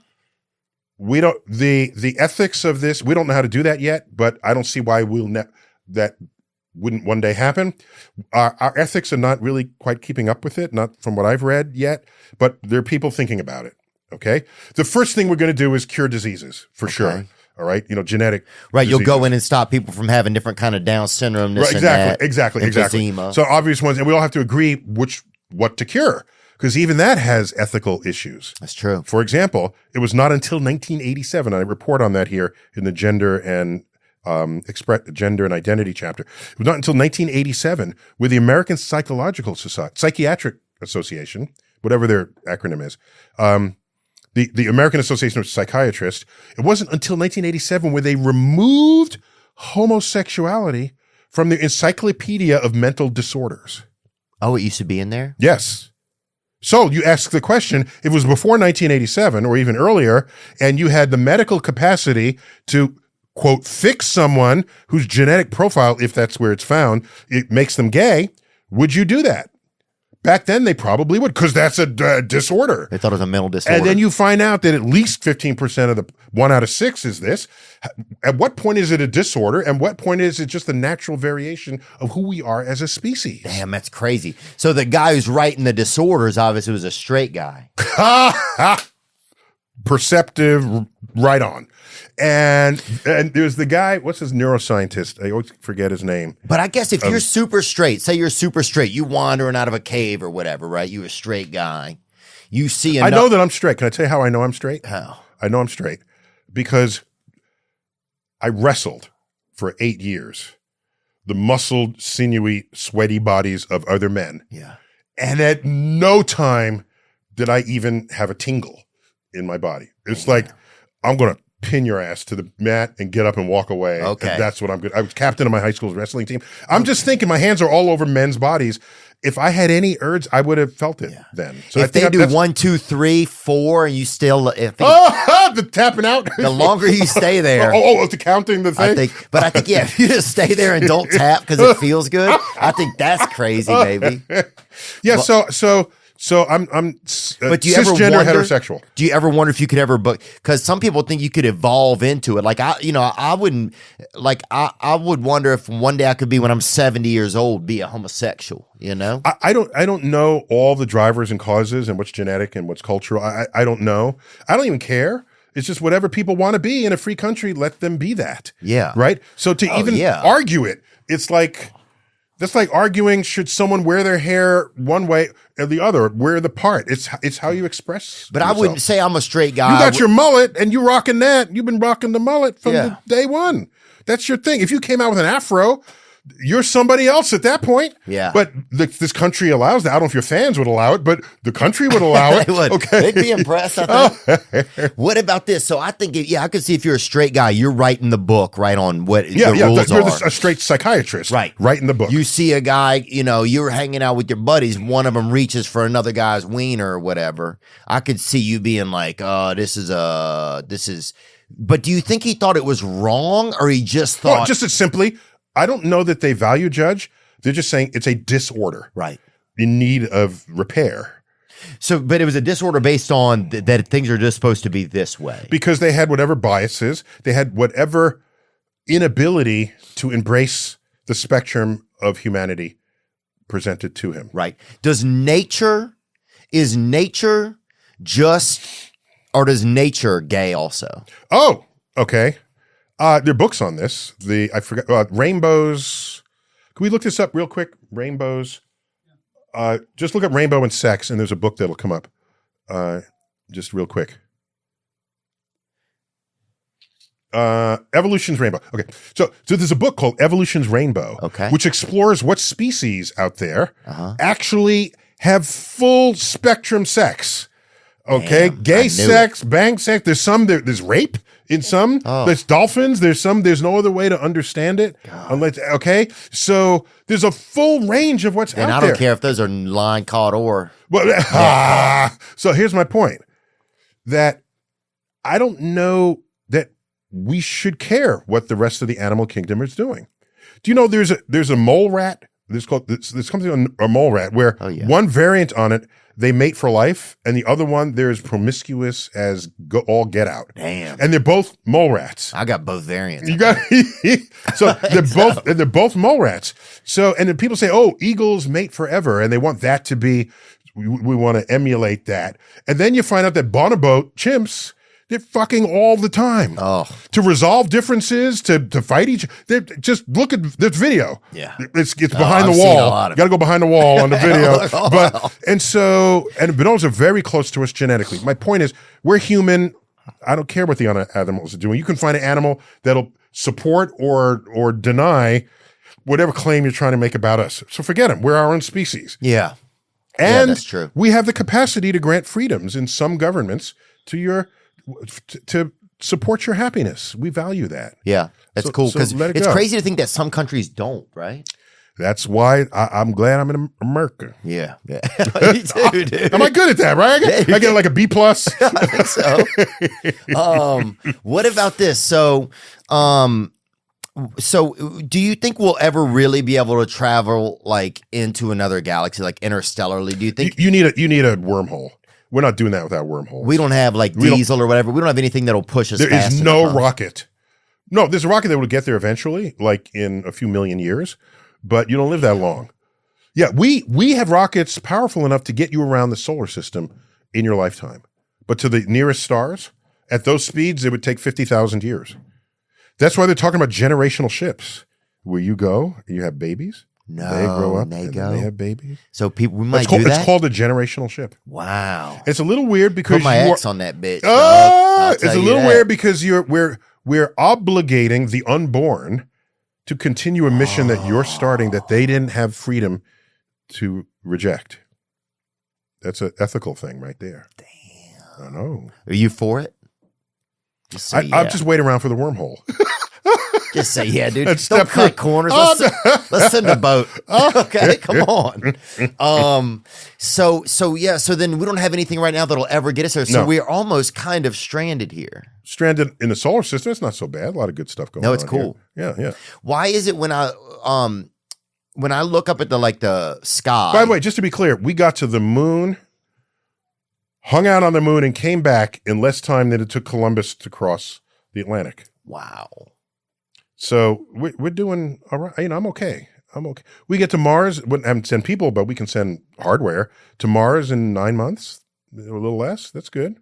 We don't the ethics of this. We don't know how to do that yet, but I don't see why that wouldn't one day happen. Our ethics are not really quite keeping up with it, not from what I've read yet, but there are people thinking about it. Okay, the first thing we're going to do is cure diseases for sure. All right, genetic. Right, diseases. you'll go in and stop people from having different kind of Down syndrome. This Right, and that, exactly. emphysema. So obvious ones, and we all have to agree what to cure. Because even that has ethical issues. That's true. For example, it was not until 1987, I report on that here in the gender and gender and identity chapter. It was not until 1987 with the American Psychiatric Association, whatever their acronym is, the American Association of Psychiatrists. It wasn't until 1987 where they removed homosexuality from the Encyclopedia of Mental Disorders. Oh, it used to be in there? Yes. So you ask the question, if it was before 1987 or even earlier, and you had the medical capacity to, quote, fix someone whose genetic profile, if that's where it's found, it makes them gay, would you do that? Back then, they probably would, because that's a disorder. They thought it was a mental disorder. And then you find out that at least 15% of the 1 out of 6 is this. At what point is it a disorder? And what point is it just a natural variation of who we are as a species? Damn, that's crazy. So the guy who's writing the disorders obviously was a straight guy. Perceptive, right on. And there's the guy, what's his neuroscientist? I always forget his name. But I guess if you're super straight, say you're super straight, you wandering out of a cave or whatever, right? You're a straight guy. You see I know that I'm straight. Can I tell you how I know I'm straight? How? I know I'm straight because I wrestled for 8 years the muscled, sinewy, sweaty bodies of other men. Yeah. And at no time did I even have a tingle in my body. It's like, I'm going to pin your ass to the mat and get up and walk away. Okay. And that's what I'm good. I was captain of my high school's wrestling team. I'm just thinking my hands are all over men's bodies. If I had any urge, I would have felt it then. So if they do that's 1, 2, 3, 4, and you still, the tapping out. the longer you stay there, the counting the thing. I think, if you just stay there and don't tap because it feels good, I think that's crazy, baby. Yeah. So I'm But do you ever cisgender wonder, heterosexual. Do you ever wonder if you could ever book? Because some people think you could evolve into it. Like I wouldn't. Like I would wonder if one day I could be, when I'm 70 years old, be a homosexual. You know, I don't know all the drivers and causes and what's genetic and what's cultural. I don't know. I don't even care. It's just whatever people want to be in a free country. Let them be that. Yeah. Right. So to even argue it, it's like. That's like arguing, should someone wear their hair one way or the other? Wear the part. It's how you express. But yourself. I wouldn't say I'm a straight guy. You got your mullet and you rocking that. You've been rocking the mullet from the day one. That's your thing. If you came out with an afro, you're somebody else at that point. Yeah. But this country allows that. I don't know if your fans would allow it, but the country would allow it. They would. Okay. They'd be impressed, I think. What about this? So I think, I could see if you're a straight guy, you're writing the book, right, on what the rules you're are. a straight psychiatrist. Right. Writing the book. You see a guy, you're hanging out with your buddies, one of them reaches for another guy's wiener or whatever. I could see you being like, this is. But do you think he thought it was wrong, or he just thought? Well, just as simply, I don't know that they value judge. They're just saying it's a disorder. Right. In need of repair. So, but it was a disorder based on that things are just supposed to be this way. Because they had whatever biases, they had whatever inability to embrace the spectrum of humanity presented to him. Right. Is nature just, or does nature gay also? Oh, okay. There are books on this. I forgot, rainbows. Can we look this up real quick? Rainbows. Just look up rainbow and sex, and there's a book that'll come up. Just real quick. Evolution's Rainbow. Okay. So there's a book called Evolution's Rainbow, which explores what species out there actually have full spectrum sex. Okay. Damn, gay sex, bang sex. There's rape in some. There's dolphins. There's no other way to understand it. Unless, okay. So there's a full range of what's out there. And I don't care if those are line caught or. Well, so here's my point, that I don't know that we should care what the rest of the animal kingdom is doing. Do you know there's a mole rat? There's something a mole rat where one variant on it, they mate for life, and the other one, they're as promiscuous as all get out. Damn. And they're both mole rats. I got both variants. You got so they're both mole rats. So, and then people say, "Oh, eagles mate forever," and they want that to be. We want to emulate that, and then you find out that bonobo chimps, they're fucking all the time. Oh, to resolve differences, to fight each. They just look at this video. Yeah, it's behind the wall. Got to go behind the wall on the video. Bonobos are very close to us genetically. My point is, we're human. I don't care what the other animals are doing. You can find an animal that'll support or deny whatever claim you're trying to make about us. So forget them. We're our own species. Yeah. And that's true. We have the capacity to grant freedoms in some governments to support your happiness. We value that. Yeah, that's cool, because it's go. crazy to think that some countries don't, right? That's why I'm glad I'm in America. Yeah. Me too, dude. Am I good at that, right? I get like a B+. I think so. What about this? So do you think we'll ever really be able to travel like into another galaxy, like interstellarly? Do you think you need a wormhole? We're not doing that without wormhole. We don't have like diesel or whatever. We don't have anything that'll push us. There fast is no enough. rocket. No, there's a rocket that will get there eventually, like in a few million years, but you don't live that long. Yeah, we have rockets powerful enough to get you around the solar system in your lifetime. But to the nearest stars, at those speeds, it would take 50,000 years. That's why they're talking about generational ships. Where you go, you have babies. No, they grow up they and go. they have babies. So people, we might do that. It's called a generational ship. Wow. It's a little weird because put my ex on that bitch. It's a little weird because we're obligating the unborn to continue a mission that you're starting that they didn't have freedom to reject. That's an ethical thing right there. Damn. I know. Are you for it? Just say yeah. I'm just waiting around for the wormhole. Just say yeah, dude. And Don't step cut through- corners. Let's send a boat. Okay, come on. So yeah. So then we don't have anything right now that'll ever get us there. So No. we're almost kind of stranded here. Stranded in the solar system, it's not so bad. A lot of good stuff going on. No, it's cool. Here. Yeah. Why is it when I look up at the sky? By the way, just to be clear, we got to the moon, hung out on the moon, and came back in less time than it took Columbus to cross the Atlantic. Wow. So we're doing all right. I'm okay. We get to Mars. Wouldn't have to send people, but we can send hardware to Mars in 9 months, a little less. That's good.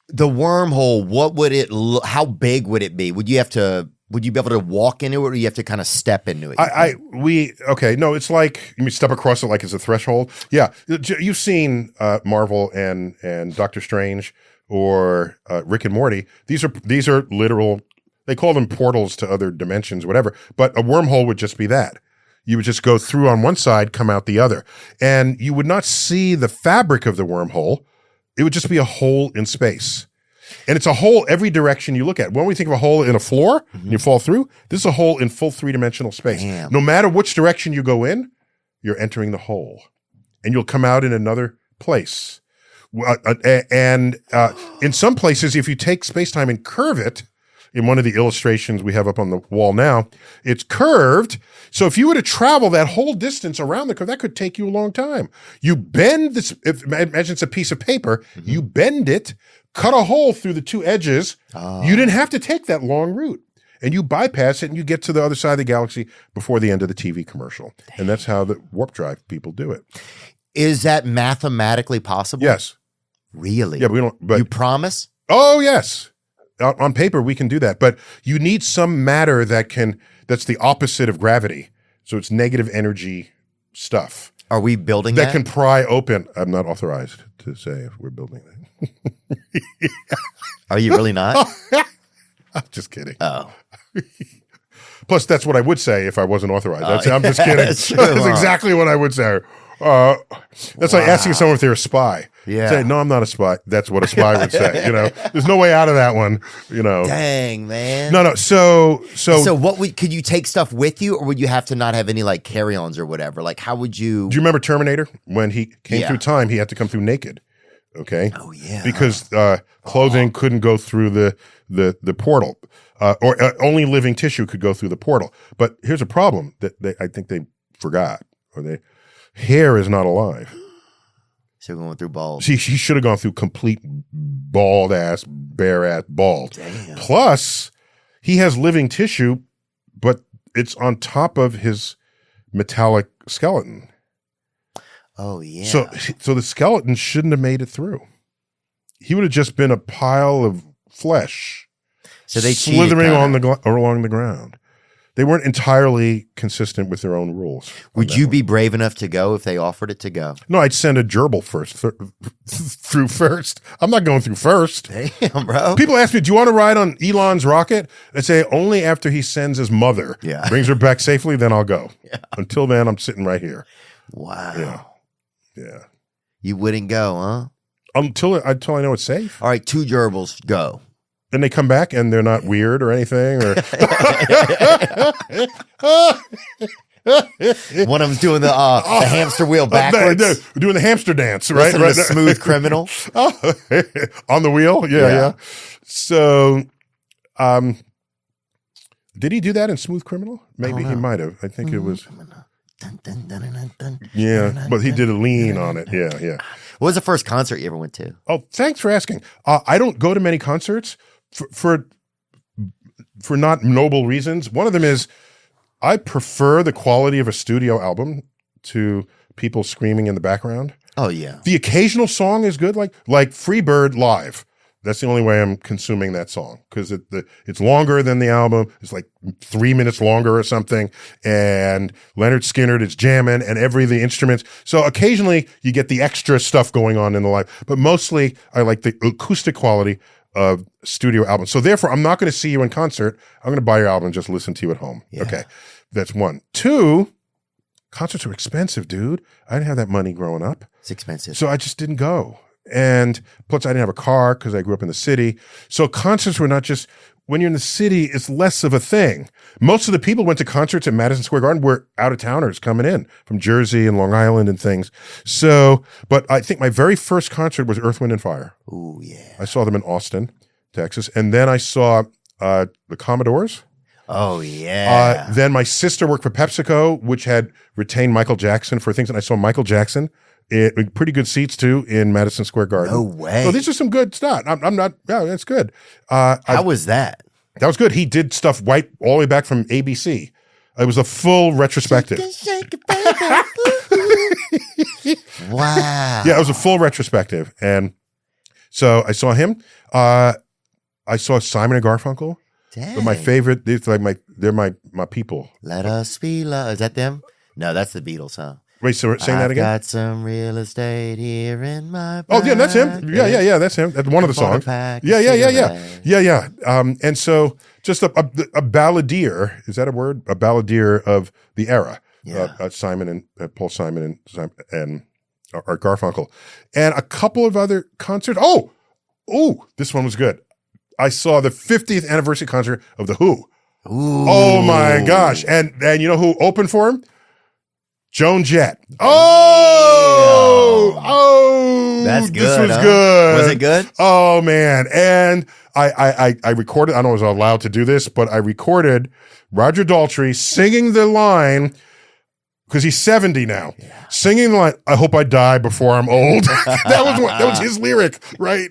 The wormhole. What would it? How big would it be? Would you be able to walk into it, or do you have to kind of step into it? No, it's like you step across it like it's a threshold. Yeah, you've seen Marvel and Doctor Strange or Rick and Morty. These are literal. They call them portals to other dimensions, whatever. But a wormhole would just be that. You would just go through on one side, come out the other, and you would not see the fabric of the wormhole. It would just be a hole in space. And it's a hole every direction you look at. When we think of a hole in a floor and you fall through, this is a hole in full three-dimensional space. Damn. No matter which direction you go in, you're entering the hole. And you'll come out in another place. And in some places, if you take space-time and curve it, in one of the illustrations we have up on the wall now, it's curved. So if you were to travel that whole distance around the curve, that could take you a long time. You bend this, imagine it's a piece of paper, you bend it, cut a hole through the two edges. You didn't have to take that long route. And you bypass it and you get to the other side of the galaxy before the end of the TV commercial. And that's how the warp drive people do it. Is that mathematically possible? Yes. Really? Yeah, but we don't. But you promise? Oh, yes. On paper, we can do that. But you need some matter that's the opposite of gravity. So it's negative energy stuff. Are we building That that? can pry open. I'm not authorized to say if we're building that. Are you really not? I'm just kidding. Oh. Plus, that's what I would say if I wasn't authorized. I'd say, I'm just kidding. That's true, That's huh? exactly what I would say. That's like asking someone if they're a spy. Yeah. Say, no, I'm not a spy. That's what a spy would say. There's no way out of that one. Dang, man. No. So Could you take stuff with you, or would you have to not have any like carry-ons or whatever? Like, how would you? Do you remember Terminator? When he came Yeah. through time, he had to come through naked. Okay. Oh yeah. Because clothing couldn't go through the portal, or only living tissue could go through the portal. But here's a problem that I think they forgot, or hair is not alive. So going through balls. See, he should have gone through complete bald ass, bare ass, bald. Damn. Plus, he has living tissue, but it's on top of his metallic skeleton. Oh yeah. So the skeleton shouldn't have made it through. He would have just been a pile of flesh, So they cheated, slithering kinda. along the ground. They weren't entirely consistent with their own rules. Would you be brave enough to go if they offered it to go? No, I'd send a gerbil through first. I'm not going through first. Damn, bro. People ask me, do you want to ride on Elon's rocket? I say, only after he sends his mother, Yeah. brings her back safely, then I'll go. Yeah. Until then, I'm sitting right here. Wow. Yeah. You wouldn't go, huh? Until I know it's safe. All right, 2 gerbils, go. And they come back and they're not weird or anything. Or One of them's doing the hamster wheel backwards. They're doing the hamster dance, right? Listen to the Smooth Criminal. On the wheel. Yeah. So, did he do that in Smooth Criminal? Maybe he might have. I think it was. Dun, dun, dun, dun, dun, dun, Yeah, but he did a lean on it. Yeah. What was the first concert you ever went to? Oh, thanks for asking. I don't go to many concerts for not noble reasons. One of them is I prefer the quality of a studio album to people screaming in the background. Oh yeah. The occasional song is good, like Freebird live. That's the only way I'm consuming that song, because it's longer than the album. It's like 3 minutes longer or something. And Leonard Skinner is jamming and the instruments. So occasionally you get the extra stuff going on in the live, but mostly I like the acoustic quality of studio albums. So therefore, I'm not going to see you in concert. I'm going to buy your album and just listen to you at home. Yeah. Okay. That's one. 2, concerts are expensive, dude. I didn't have that money growing up. It's expensive. So I just didn't go. And plus I didn't have a car because I grew up in the city. So concerts were not just, when you're in the city, it's less of a thing. Most of the people who went to concerts at Madison Square Garden were out-of-towners coming in from Jersey and Long Island and things. So, but I think my very first concert was Earth, Wind, and Fire. Ooh, yeah. I saw them in Austin, Texas. And then I saw the Commodores. Oh, yeah. Then my sister worked for PepsiCo, which had retained Michael Jackson for things. And I saw Michael Jackson, pretty good seats too, in Madison Square Garden. No way. So these are some good stuff. I'm not, yeah, that's good. How was that? That was good. He did stuff all the way back from ABC. It was a full retrospective. Wow. Yeah, it was a full retrospective. And so I saw him. I saw Simon and Garfunkel. Dang. They're my favorite. They're my people. Let us be loved. Is that them? No, that's the Beatles, huh? Wait, so saying that again? I've got some real estate here in my Oh, yeah, that's him. Yeah, that's him. That's one of the songs. Yeah. And so just a balladeer, is that a word? A balladeer of the era. Yeah. Simon and Paul Simon and Art Garfunkel. And a couple of other concerts. Oh, this one was good. I saw the 50th anniversary concert of The Who. Ooh. Oh, my gosh. And you know who opened for him? Joan Jett. Oh, that's good. This was huh? good. Was it good? Oh man. And I recorded, I don't know if I was allowed to do this, but I recorded Roger Daltrey singing the line, because he's 70 now, singing the line, "I hope I die before I'm old." that was his lyric, right?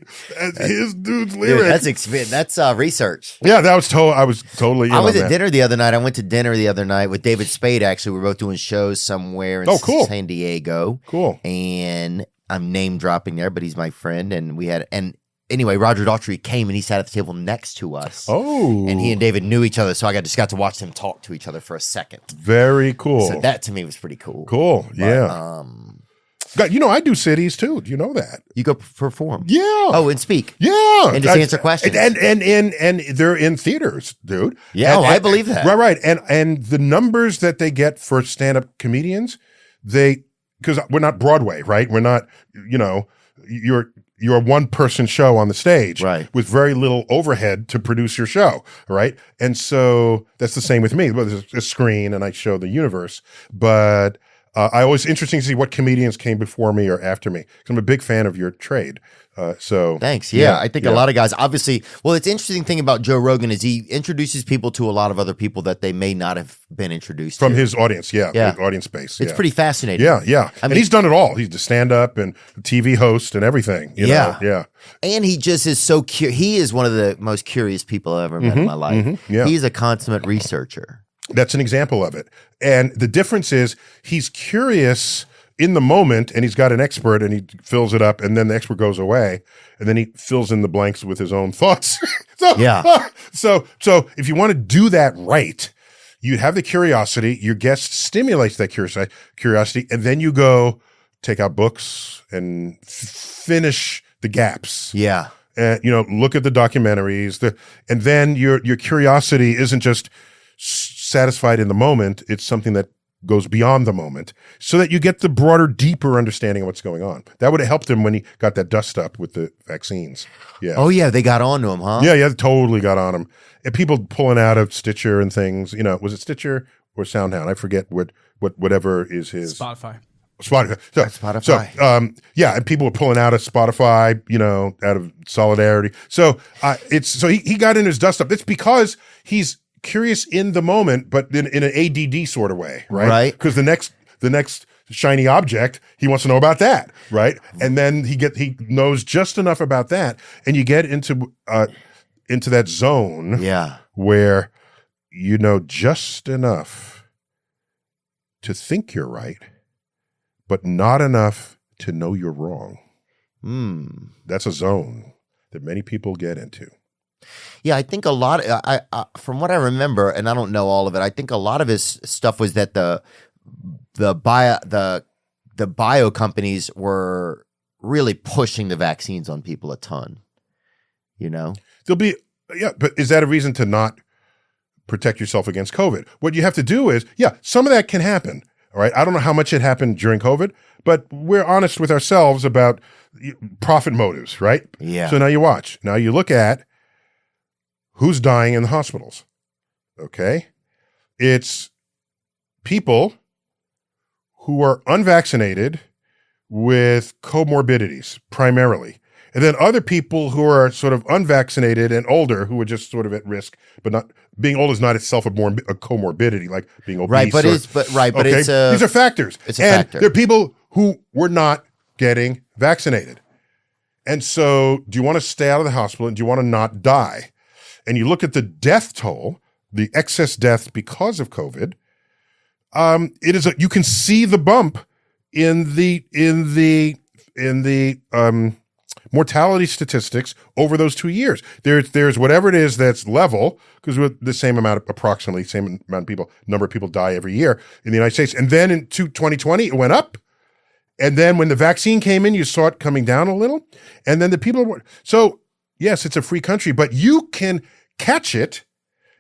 His dude's lyric. Dude, that's research. Yeah, I was totally in I was on at that. dinner the other night. I went to dinner the other night with David Spade, actually. We were both doing shows somewhere in cool. San Diego. Cool. And I'm name dropping there, but he's my friend. And anyway, Roger Daltrey came and he sat at the table next to us. Oh. And he and David knew each other, so I just got to watch them talk to each other for a second. Very cool. So that to me was pretty cool. Cool. But, Yeah. God, I do cities too. Do you know that? You go perform. Yeah. Oh, and speak. Yeah. And just answer questions. And they're in theaters, dude. Yeah, And- I believe that. Right. And the numbers that they get for stand-up comedians, because we're not Broadway, right? We're not, you're a one-person show on the stage, right, with very little overhead to produce your show, right? And so that's the same with me. Well, there's a screen and I show the universe, but I always interesting to see what comedians came before me or after me, because I'm a big fan of your trade. So thanks. Yeah, I think a lot of guys, obviously, well, it's interesting thing about Joe Rogan is he introduces people to a lot of other people that they may not have been introduced from to. his audience, his audience base. It's pretty fascinating. Yeah. And he's done it all. He's the stand-up and TV host and everything. You know? Yeah. And he just is so curious. He is one of the most curious people I've ever met in my life. Yeah. He's a consummate researcher. That's an example of it. And the difference is he's curious in the moment, and he's got an expert, and he fills it up, and then the expert goes away, and then he fills in the blanks with his own thoughts. So if you want to do that right, you have the curiosity, your guest stimulates that curiosity, and then you go take out books and finish the gaps. Yeah. And, look at the documentaries, and then your curiosity isn't just satisfied in the moment. It's something that goes beyond the moment, so that you get the broader, deeper understanding of what's going on. That would have helped him when he got that dust up with the vaccines. Yeah. Oh yeah, they got on to him, huh? Yeah, totally got on him. And people pulling out of Stitcher and things. Was it Stitcher or SoundHound? I forget whatever is his Spotify. Spotify. So, and people were pulling out of Spotify, out of solidarity. So he got in his dust up. It's because he's curious in the moment, but in an ADD sort of way, right? Right. Because the next shiny object, he wants to know about that, right? And then he knows just enough about that, and you get into that zone, where you know just enough to think you're right, but not enough to know you're wrong. That's a zone that many people get into. Yeah, I think a lot. From what I remember, and I don't know all of it, I think a lot of his stuff was that the bio companies were really pushing the vaccines on people a ton. There'll be but is that a reason to not protect yourself against COVID? What you have to do is, some of that can happen. All right, I don't know how much it happened during COVID, but we're honest with ourselves about profit motives, right? Yeah. So now you watch. Now you look at who's dying in the hospitals. Okay. It's people who are unvaccinated with comorbidities primarily. And then other people who are sort of unvaccinated and older who are just sort of at risk, but not being old is not itself a comorbidity, like being obese. Right, but it's these are factors. It's a factor. There are people who were not getting vaccinated. And so do you want to stay out of the hospital and do you want to not die? And you look at the death toll, the excess death because of COVID, you can see the bump in the mortality statistics over those 2 years. There's whatever it is that's level, because with the same amount, approximately same amount of people, number of people die every year in the United States. And then in 2020, it went up. And then when the vaccine came in, you saw it coming down a little. And then the people so yes, it's a free country, but you can catch it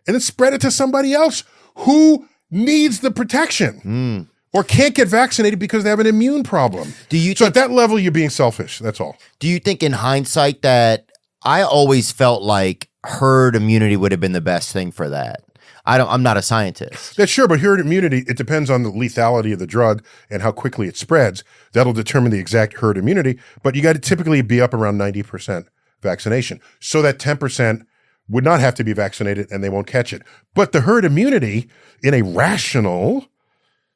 and then spread it to somebody else who needs the protection or can't get vaccinated because they have an immune problem. So at that level, you're being selfish. That's all. Do you think in hindsight that I always felt like herd immunity would have been the best thing for that? I'm not a scientist. That's sure, but herd immunity, it depends on the lethality of the drug and how quickly it spreads. That'll determine the exact herd immunity, but you got to typically be up around 90% vaccination. So that 10% would not have to be vaccinated and they won't catch it. But the herd immunity in a rational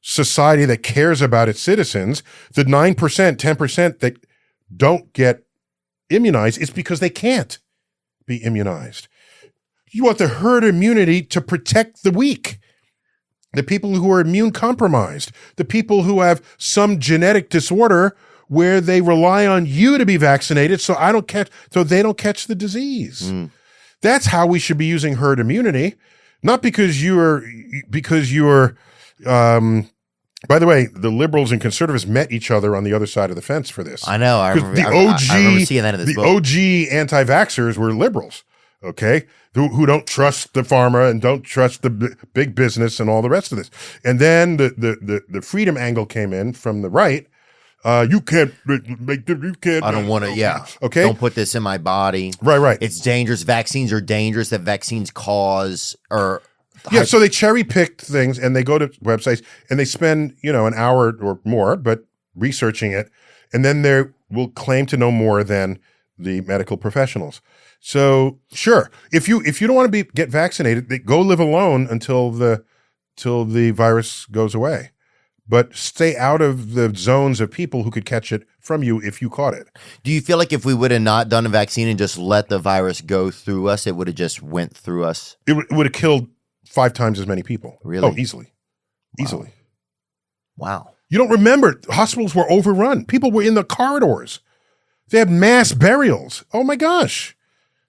society that cares about its citizens, the 9%, 10% that don't get immunized, it's because they can't be immunized. You want the herd immunity to protect the weak, the people who are immune compromised, the people who have some genetic disorder where they rely on you to be vaccinated so they don't catch the disease. That's how we should be using herd immunity, not because you're by the way, the liberals and conservatives met each other on the other side of the fence for this. I know. I remember seeing that in this book. The OG anti-vaxxers were liberals, okay, who don't trust the pharma and don't trust the big business and all the rest of this. And then the freedom angle came in from the right. You can't make the, you can't. I don't want to, yeah. Okay. Don't put this in my body. Right. It's dangerous. Vaccines are dangerous that vaccines cause or. Yeah, so they cherry picked things and they go to websites and they spend, an hour or more, but researching it. And then they will claim to know more than the medical professionals. So sure, if you don't want to get vaccinated, go live alone until the virus goes away. But stay out of the zones of people who could catch it from you if you caught it. Do you feel like if we would have not done a vaccine and just let the virus go through us, it would have just went through us? It would have killed 5 times as many people. Really? Oh, easily. Easily. Wow. You don't remember, hospitals were overrun. People were in the corridors. They had mass burials. Oh my gosh.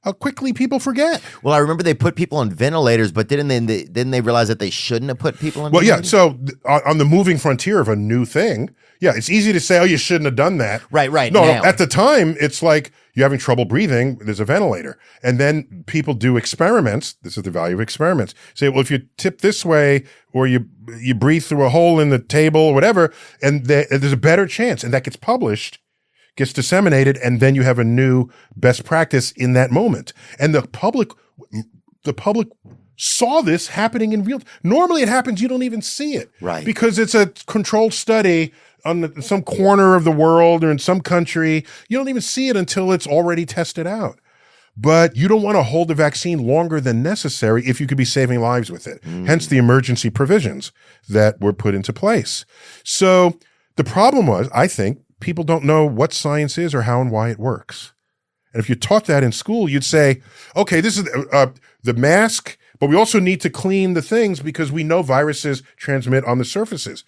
How quickly people forget. Well, I remember they put people on ventilators, but didn't they realize that they shouldn't have put people on ventilators? Yeah, so on the moving frontier of a new thing, yeah, it's easy to say, oh, you shouldn't have done that. Right. No, now. at the time, it's like you're having trouble breathing, there's a ventilator. And then people do experiments. This is the value of experiments. Say, well, if you tip this way or you breathe through a hole in the table or whatever, and there's a better chance. And that gets published, gets disseminated, and then you have a new best practice in that moment. And the public saw this happening in real time. Normally it happens, you don't even see it. Right. Because it's a controlled study on some corner of the world or in some country. You don't even see it until it's already tested out. But you don't want to hold the vaccine longer than necessary if you could be saving lives with it. Hence the emergency provisions that were put into place. So the problem was, I think, people don't know what science is or how and why it works. And if you taught that in school, you'd say, okay, this is the mask, but we also need to clean the things because we know viruses transmit on the surfaces.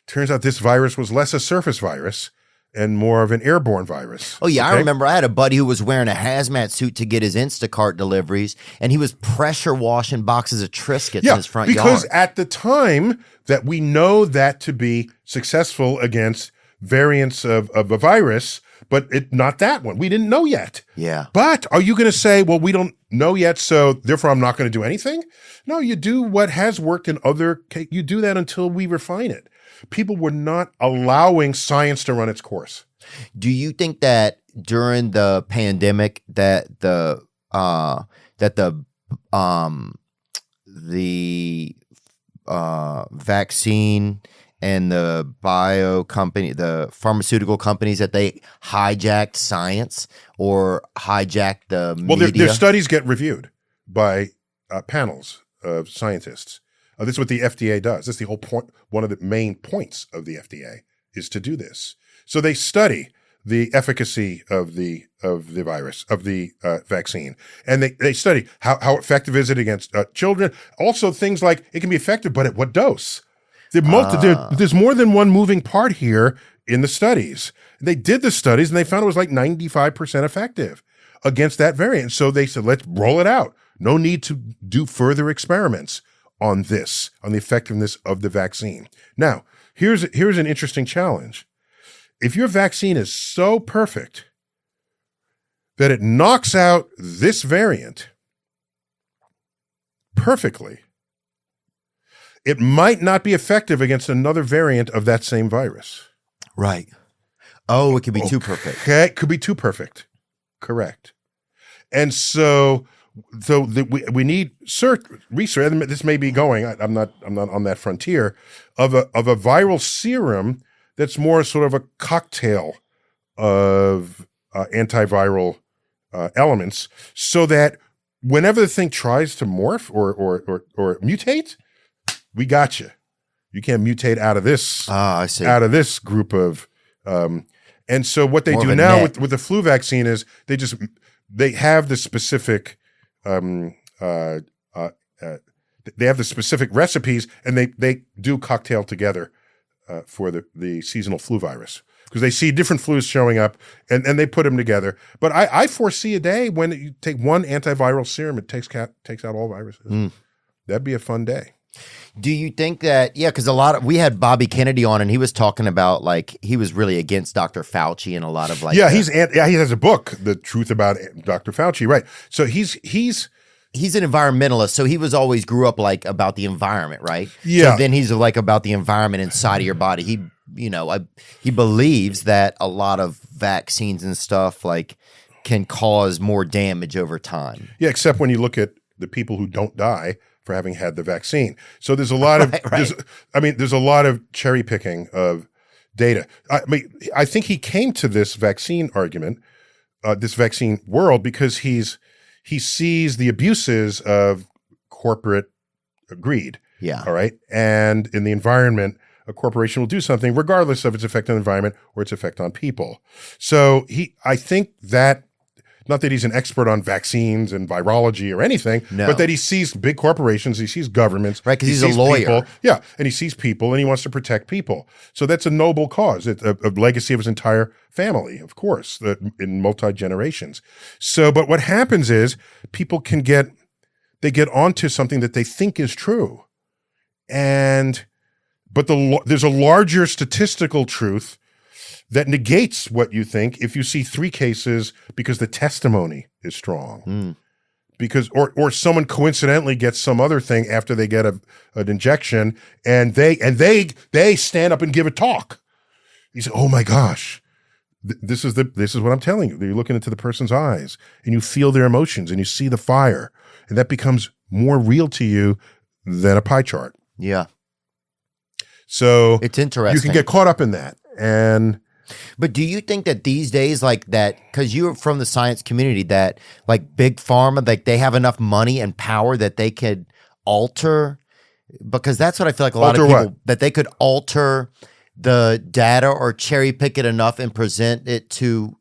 Turns out this virus was less a surface virus and more of an airborne virus. Oh, yeah. Okay? I remember I had a buddy who was wearing a hazmat suit to get his Instacart deliveries, and he was pressure washing boxes of Triscuits in his front yard. Because at the time that we know that to be successful against variants of a virus, but not that one. We didn't know yet. Yeah. But are you going to say, well, we don't know yet, so therefore I'm not going to do anything? No, you do what has worked in other cases. You do that until we refine it. People were not allowing science to run its course. Do you think that during the pandemic that the vaccine and the the pharmaceutical companies, that they hijacked science or hijacked the media? Their studies get reviewed by panels of scientists. This is what the FDA does. That's the whole point. One of the main points of the FDA is to do this. So they study the efficacy of the virus, of the vaccine. And they study how effective is it against children. Also things like it can be effective, but at what dose? There's more than one moving part here in the studies. They did the studies and they found it was like 95% effective against that variant. So they said, let's roll it out. No need to do further experiments on this, on the effectiveness of the vaccine. Now, here's an interesting challenge. If your vaccine is so perfect that it knocks out this variant perfectly, it might not be effective against another variant of that same virus. Right. Oh, it could be too perfect. Okay, it could be too perfect. Correct. And so we need research. This may be going. I'm not on that frontier of a viral serum that's more sort of a cocktail of antiviral elements, so that whenever the thing tries to morph or mutate, we got you. You can't mutate out of this. I see. Out of this group of. And so what they More do of a now net. with the flu vaccine is they have the specific they have the specific recipes, and they do cocktail together for the seasonal flu virus, because they see different flus showing up and they put them together. But I foresee a day when you take one antiviral serum, it takes out all viruses. That'd be a fun day. Do you think that, because we had Bobby Kennedy on and he was talking about, like, he was really against Dr. Fauci and a lot of like. He has a book, The Truth About Dr. Fauci. Right. So he's an environmentalist, so he was always grew up like about the environment, right? Yeah. So then he's like about the environment inside of your body. He believes that a lot of vaccines and stuff like can cause more damage over time. Yeah, except when you look at the people who don't die for having had the vaccine. So there's a lot of there's a lot of cherry picking of data. I think he came to this vaccine argument, this vaccine world, because he sees the abuses of corporate greed. Yeah. All right. And in the environment, a corporation will do something regardless of its effect on the environment or its effect on people. So I think that, not that he's an expert on vaccines and virology or anything, but that he sees big corporations, he sees governments. Right, because he's a lawyer. People, and he sees people and he wants to protect people. So that's a noble cause. It's a legacy of his entire family, of course, in multi-generations. So, but what happens is people get onto something that they think is true. But there's a larger statistical truth that negates what you think if you see 3 cases because the testimony is strong. Because or someone coincidentally gets some other thing after they get an injection, and they stand up and give a talk. You say, "Oh my gosh, this is what I'm telling you." You're looking into the person's eyes and you feel their emotions and you see the fire, and that becomes more real to you than a pie chart. Yeah. So it's interesting. You can get caught up in that. But do you think that these days, like that, because you're from the science community, that like big pharma, like they have enough money and power that they could alter? Because that's what I feel like a lot of people, that they could alter the data or cherry pick it enough and present it to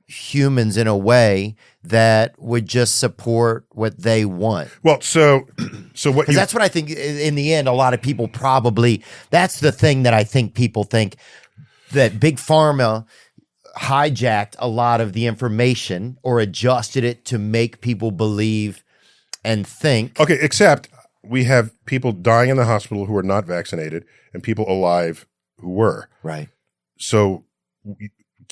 humans in a way that would just support what they want. Well, so what? Because that's what I think. In the end, a lot of people probably. That's the thing that I think people think, that big pharma hijacked a lot of the information or adjusted it to make people believe and think. Okay, except we have people dying in the hospital who are not vaccinated and people alive who were. Right. So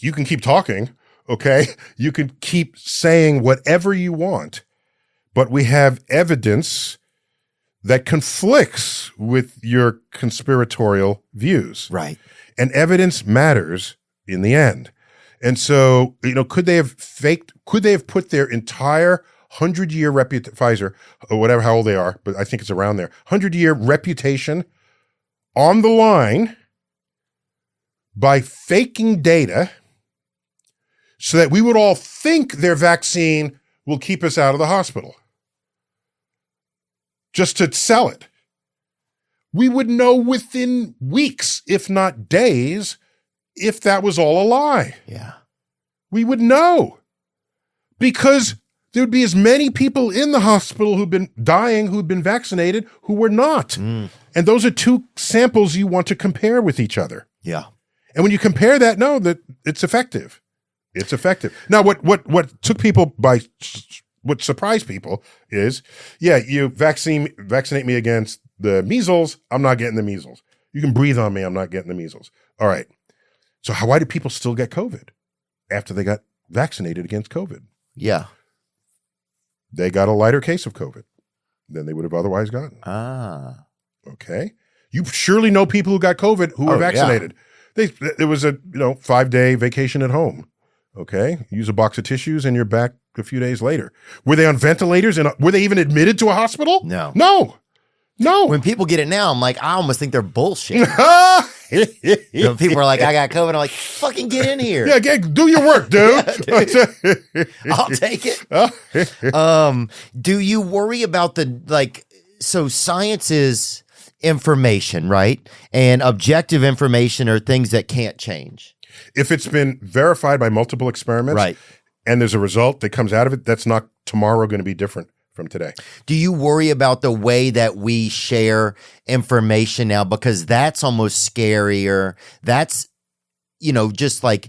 you can keep talking, Okay. You can keep saying whatever you want, but we have evidence that conflicts with your conspiratorial views. Right. And evidence matters in the end. And so, could they have put their entire 100-year Pfizer, or whatever, how old they are, but I think it's around there, 100-year reputation on the line by faking data so that we would all think their vaccine will keep us out of the hospital just to sell it? We would know within weeks, if not days, if that was all a lie. Yeah. We would know, because there would be as many people in the hospital who've been dying, who've been vaccinated, who were not. And those are two samples you want to compare with each other. Yeah. And when you compare that, know that it's effective. It's effective. Now, what took people by, what surprised people is, you vaccinate me against the measles, I'm not getting the measles. You can breathe on me, I'm not getting the measles. All right. So why do people still get COVID after they got vaccinated against COVID? Yeah. They got a lighter case of COVID than they would have otherwise gotten. Ah. Okay. You surely know people who got COVID who were vaccinated. Yeah. There was a 5-day vacation at home. Okay. Use a box of tissues and you're back a few days later. Were they on ventilators and were they even admitted to a hospital? No. No. When people get it now, I'm like, I almost think they're bullshit. People are like, I got COVID. I'm like, fucking get in here. Yeah, do your work, dude. I'll take it. Do you worry about so science is information, right? And objective information are things that can't change. If it's been verified by multiple experiments, right, and there's a result that comes out of it, that's not tomorrow going to be different from today. Do you worry about the way that we share information now? Because that's almost scarier. That's, just like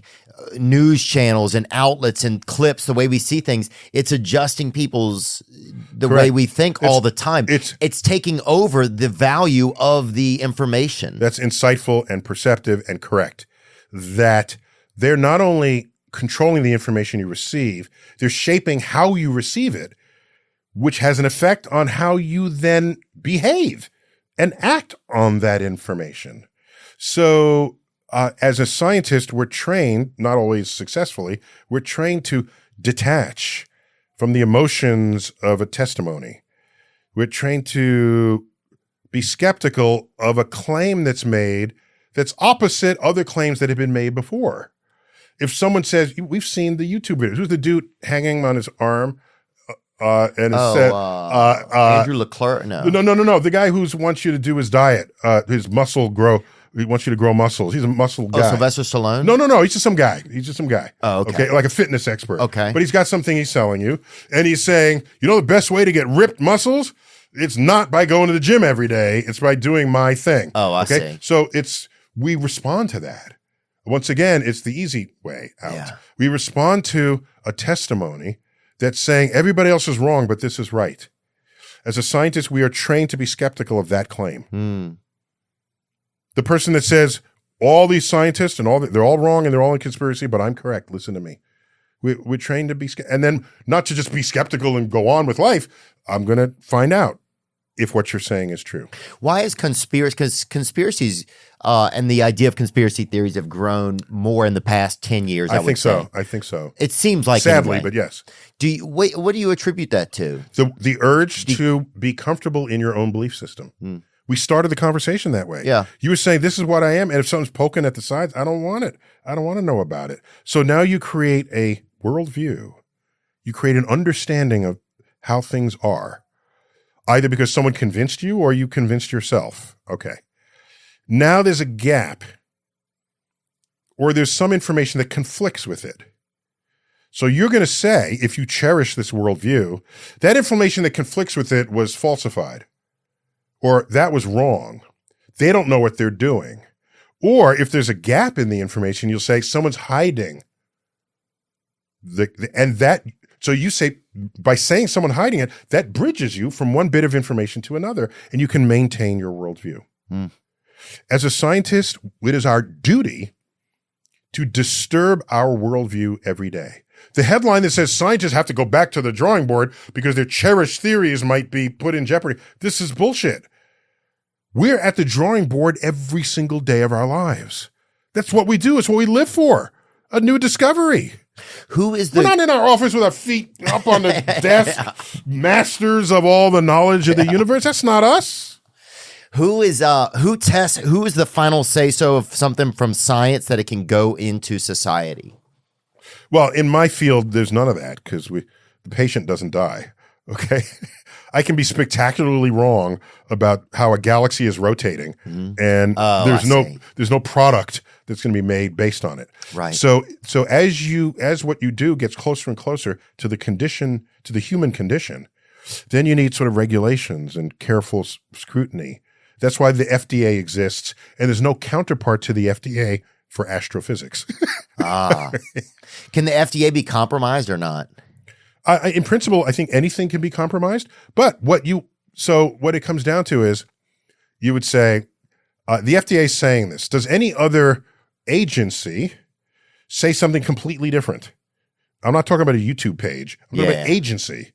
news channels and outlets and clips, the way we see things, it's adjusting the way we think all the time. It's taking over the value of the information. That's insightful and perceptive and correct. That they're not only controlling the information you receive, they're shaping how you receive it, which has an effect on how you then behave and act on that information. So as a scientist, we're trained, not always successfully, we're trained to detach from the emotions of a testimony. We're trained to be skeptical of a claim that's made that's opposite other claims that have been made before. If someone says, we've seen the YouTube videos, who's the dude hanging on his arm? And it said, Andrew Leclerc. No. The guy who wants you to do his diet, his muscle grow. He wants you to grow muscles. He's a muscle guy. Sylvester Stallone? No. He's just some guy. Oh, okay. Like a fitness expert. Okay. But he's got something he's selling you. And he's saying, the best way to get ripped muscles? It's not by going to the gym every day. It's by doing my thing. Oh, I see. So we respond to that. Once again, it's the easy way out. Yeah. We respond to a testimony that's saying everybody else is wrong, but this is right. As a scientist, we are trained to be skeptical of that claim. The person that says all these scientists and they're all wrong and they're all in conspiracy, but I'm correct. Listen to me. We're trained to be, and then not to just be skeptical and go on with life. I'm going to find out if what you're saying is true. Why is conspiracy? Because conspiracies and the idea of conspiracy theories have grown more in the past 10 years. I think so. It seems like, sadly, anyway. but yes. What do you attribute that to? The urge to be comfortable in your own belief system. We started the conversation that way. Yeah. You were saying, this is what I am. And if something's poking at the sides, I don't want it. I don't want to know about it. So now you create a worldview. You create an understanding of how things are, either because someone convinced you or you convinced yourself. Okay. Now there's a gap, or there's some information that conflicts with it. So you're going to say, if you cherish this worldview, that information that conflicts with it was falsified, or that was wrong. They don't know what they're doing. Or if there's a gap in the information, you'll say someone's hiding. So you say, by saying someone hiding it, that bridges you from one bit of information to another, and you can maintain your worldview. As a scientist, it is our duty to disturb our worldview every day. The headline that says scientists have to go back to the drawing board because their cherished theories might be put in jeopardy. This is bullshit. We're at the drawing board every single day of our lives. That's what we do. It's what we live for. A new discovery. Who is the? We're not in our office with our feet up on the desk, masters of all the knowledge of the universe. That's not us. Who is who is the final say so of something from science that it can go into society? Well, in my field, there's none of that because the patient doesn't die. Okay. I can be spectacularly wrong about how a galaxy is rotating, and there's no product that's going to be made based on it. Right. So as what you do gets closer and closer to the human condition, then you need sort of regulations and careful scrutiny. That's why the FDA exists, and there's no counterpart to the FDA for astrophysics. Can the FDA be compromised or not? In principle, I think anything can be compromised. But what it comes down to is, you would say, the FDA is saying this. Does any other agency say something completely different? I'm not talking about a YouTube page. I'm talking about agency.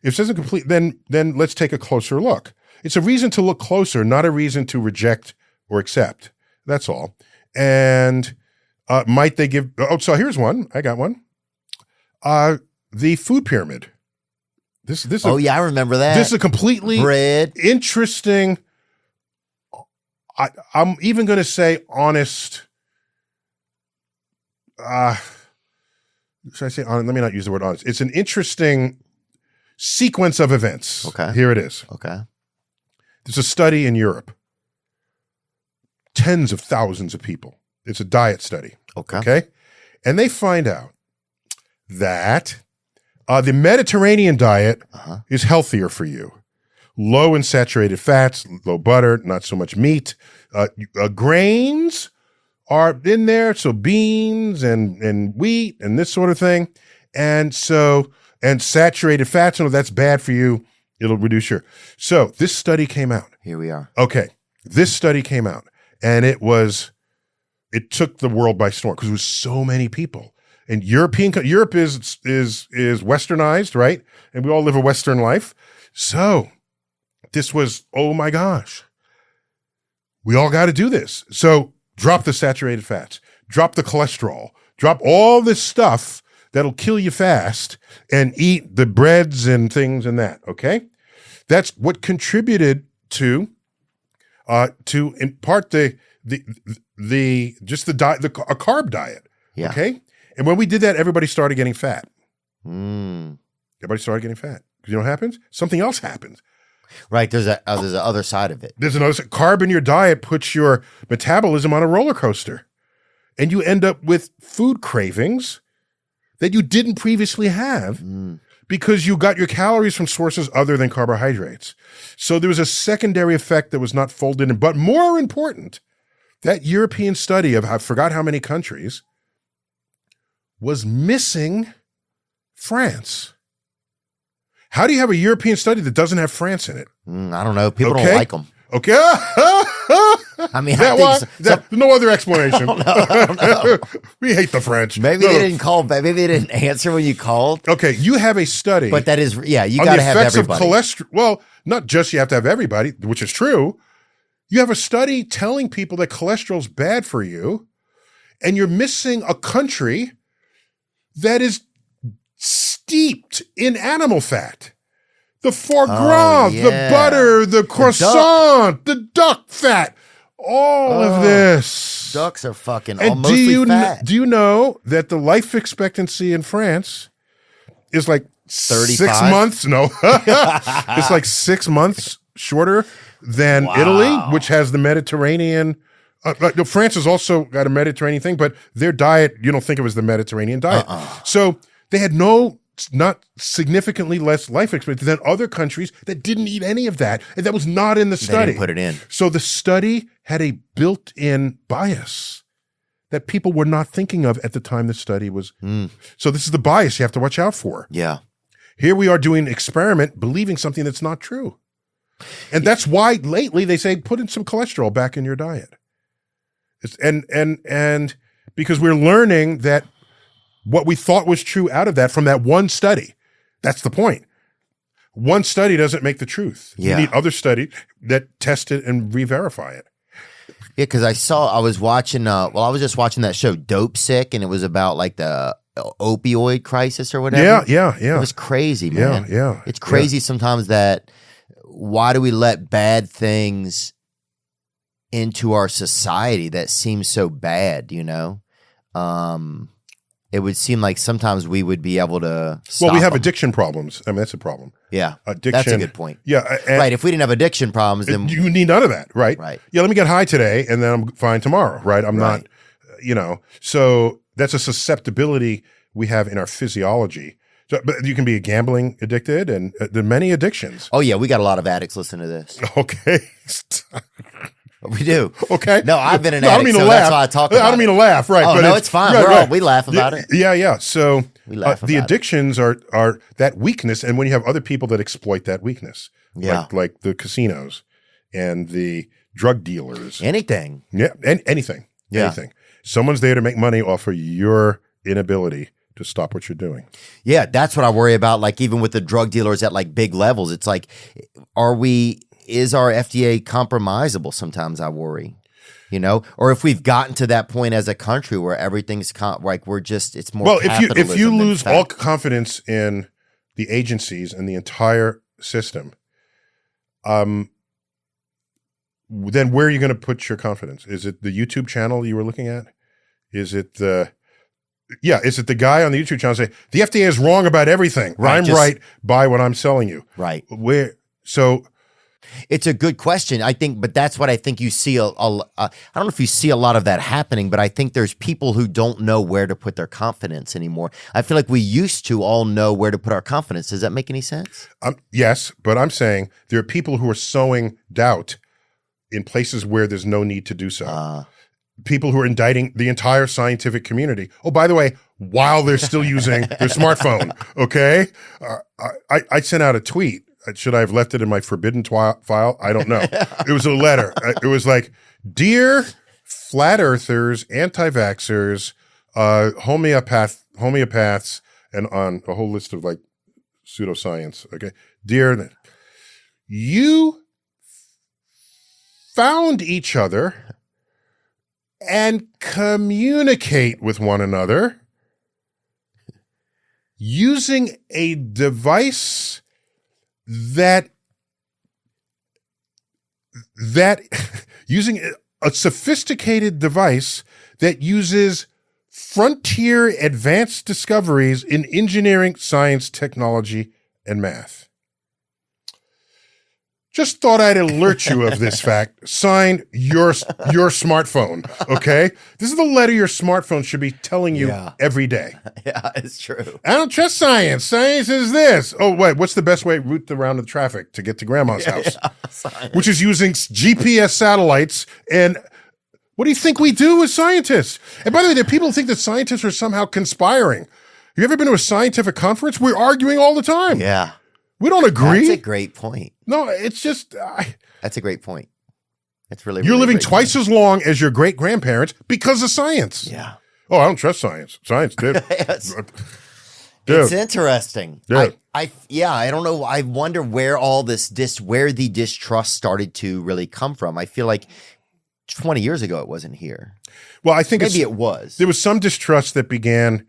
If it says complete, then let's take a closer look. It's a reason to look closer, not a reason to reject or accept. That's all. And might they give? Oh, so here's one. I got one. The food pyramid. I remember that. This is a completely interesting. I'm even going to say honest. Should I say honest? Let me not use the word honest. It's an interesting sequence of events. Okay. Here it is. Okay. There's a study in Europe. Tens of thousands of people. It's a diet study. Okay. And they find out that the Mediterranean diet is healthier for you. Low in saturated fats, low butter, not so much meat. Grains are in there, so beans and wheat and this sort of thing. And saturated fats, that's bad for you. It'll reduce your. So this study came out. Here we are. Okay. This study came out, and it took the world by storm because it was so many people. And Europe is westernized, right? And we all live a Western life. So this was, oh my gosh, we all got to do this. So drop the saturated fats, drop the cholesterol, drop all this stuff that'll kill you fast, and eat the breads and things and that. Okay, that's what contributed to in part a carb diet. Yeah. Okay. And when we did that, everybody started getting fat. Everybody started getting fat. Because you know what happens? Something else happens. Right. There's the other side of it. There's another carb in your diet puts your metabolism on a roller coaster. And you end up with food cravings that you didn't previously have because you got your calories from sources other than carbohydrates. So there was a secondary effect that was not folded in. But more important, that European study of, I forgot how many countries, was missing France. How do you have a European study that doesn't have France in it? I don't know. People don't like them. Okay. I mean, no other explanation. I don't know. We hate the French. Maybe they didn't call. Maybe they didn't answer when you called. Okay, you have a study. But that is, you got to have everybody. Of cholesterol. Well, not just you have to have everybody, which is true. You have a study telling people that cholesterol is bad for you, and you're missing a country that is steeped in animal fat. The foie gras, the butter, the croissant, the duck fat, all of this. Ducks are fucking mostly fat. Do you know that the life expectancy in France is like 35? 6 months? No. It's like 6 months shorter than Italy, which has the Mediterranean. France has also got a Mediterranean thing, but their diet, you don't think of as the Mediterranean diet. So they had not significantly less life expectancy than other countries that didn't eat any of that. And that was not in the study. They didn't put it in. So the study had a built-in bias that people were not thinking of at the time the study was. So this is the bias you have to watch out for. Yeah. Here we are doing an experiment, believing something that's not true. And that's why lately they say, put in some cholesterol back in your diet. because we're learning that what we thought was true out of that from that one study. That's the point. One study doesn't make the truth. Yeah. You need other studies that test it and re-verify it. Yeah, because I was watching, I was just watching that show Dope Sick, and it was about like the opioid crisis or whatever. Yeah. It was crazy, man. Yeah. It's crazy sometimes that why do we let bad things into our society that seems so bad, you know? It would seem like sometimes we would be able to stop Well, we have them. addiction problems. I mean, that's a problem. Yeah, Addiction. that's a good point. Yeah. And Right, if we didn't have addiction problems, then you need none of that, right? Right. Yeah, let me get high today and then I'm fine tomorrow, right? I'm Right. not, so that's a susceptibility we have in our physiology. So, but you can be gambling addicted and there are many addictions. oh yeah, we got a lot of addicts listening to this. Okay. We do. Okay. No, I've been an No, I don't addict, mean to so laugh. that's why I talk about I don't mean to laugh, right? Oh, but no, it's fine. We laugh about it. Yeah. So We laugh the about it. addictions are that weakness, and when you have other people that exploit that weakness, Yeah. like the casinos and the drug dealers, Anything. yeah, and anything. Someone's there to make money off of your inability to stop what you're doing. Yeah, that's what I worry about. Like even with the drug dealers at like big levels, it's like, is our FDA compromisable? Sometimes I worry, you know, or if we've gotten to that point as a country where everything's like it's more. Well, if capitalism you than lose fact. all confidence in the agencies and the entire system, then where are you going to put your confidence? Is it the YouTube channel you were looking at? Is it the guy on the YouTube channel say the FDA is wrong about everything? Right, I'm right by what I'm selling you. Right. So It's a good question, I think, but that's what I think you see. I don't know if you see a lot of that happening, but I think there's people who don't know where to put their confidence anymore. I feel like we used to all know where to put our confidence. Does that make any sense? yes, but I'm saying there are people who are sowing doubt in places where there's no need to do so. People who are indicting the entire scientific community. Oh, by the way, while they're still using their smartphone, okay? I sent out a tweet. Should I have left it in my forbidden file? I don't know. It was a letter. It was like, Dear flat earthers, anti-vaxxers, homeopaths, and on a whole list of like pseudoscience, okay? Dear, you found each other and communicate with one another using a device that using a sophisticated device that uses frontier advanced discoveries in engineering, science, technology, and math. Just thought I'd alert you of this fact. Signed, your smartphone, okay? This is the letter your smartphone should be telling you every day. Yeah, it's true. I don't trust science. Science is this. Oh, wait, what's the best way to route around the traffic to get to grandma's house? Which is using GPS satellites. And what do you think we do as scientists? And by the way, there are people who think that scientists are somehow conspiring. Have you ever been to a scientific conference? We're arguing all the time. Yeah. We don't agree. That's a great point. No, it's just... That's a great point. It's really You're really living great twice as long as your great-grandparents because of science. point. Yeah. Oh, I don't trust science. Science did. It's, Dude. it's interesting. Dude. I don't know. I wonder where all where the distrust started to really come from. I feel like 20 years ago it wasn't here. Well, I think Maybe it was. There was some distrust that began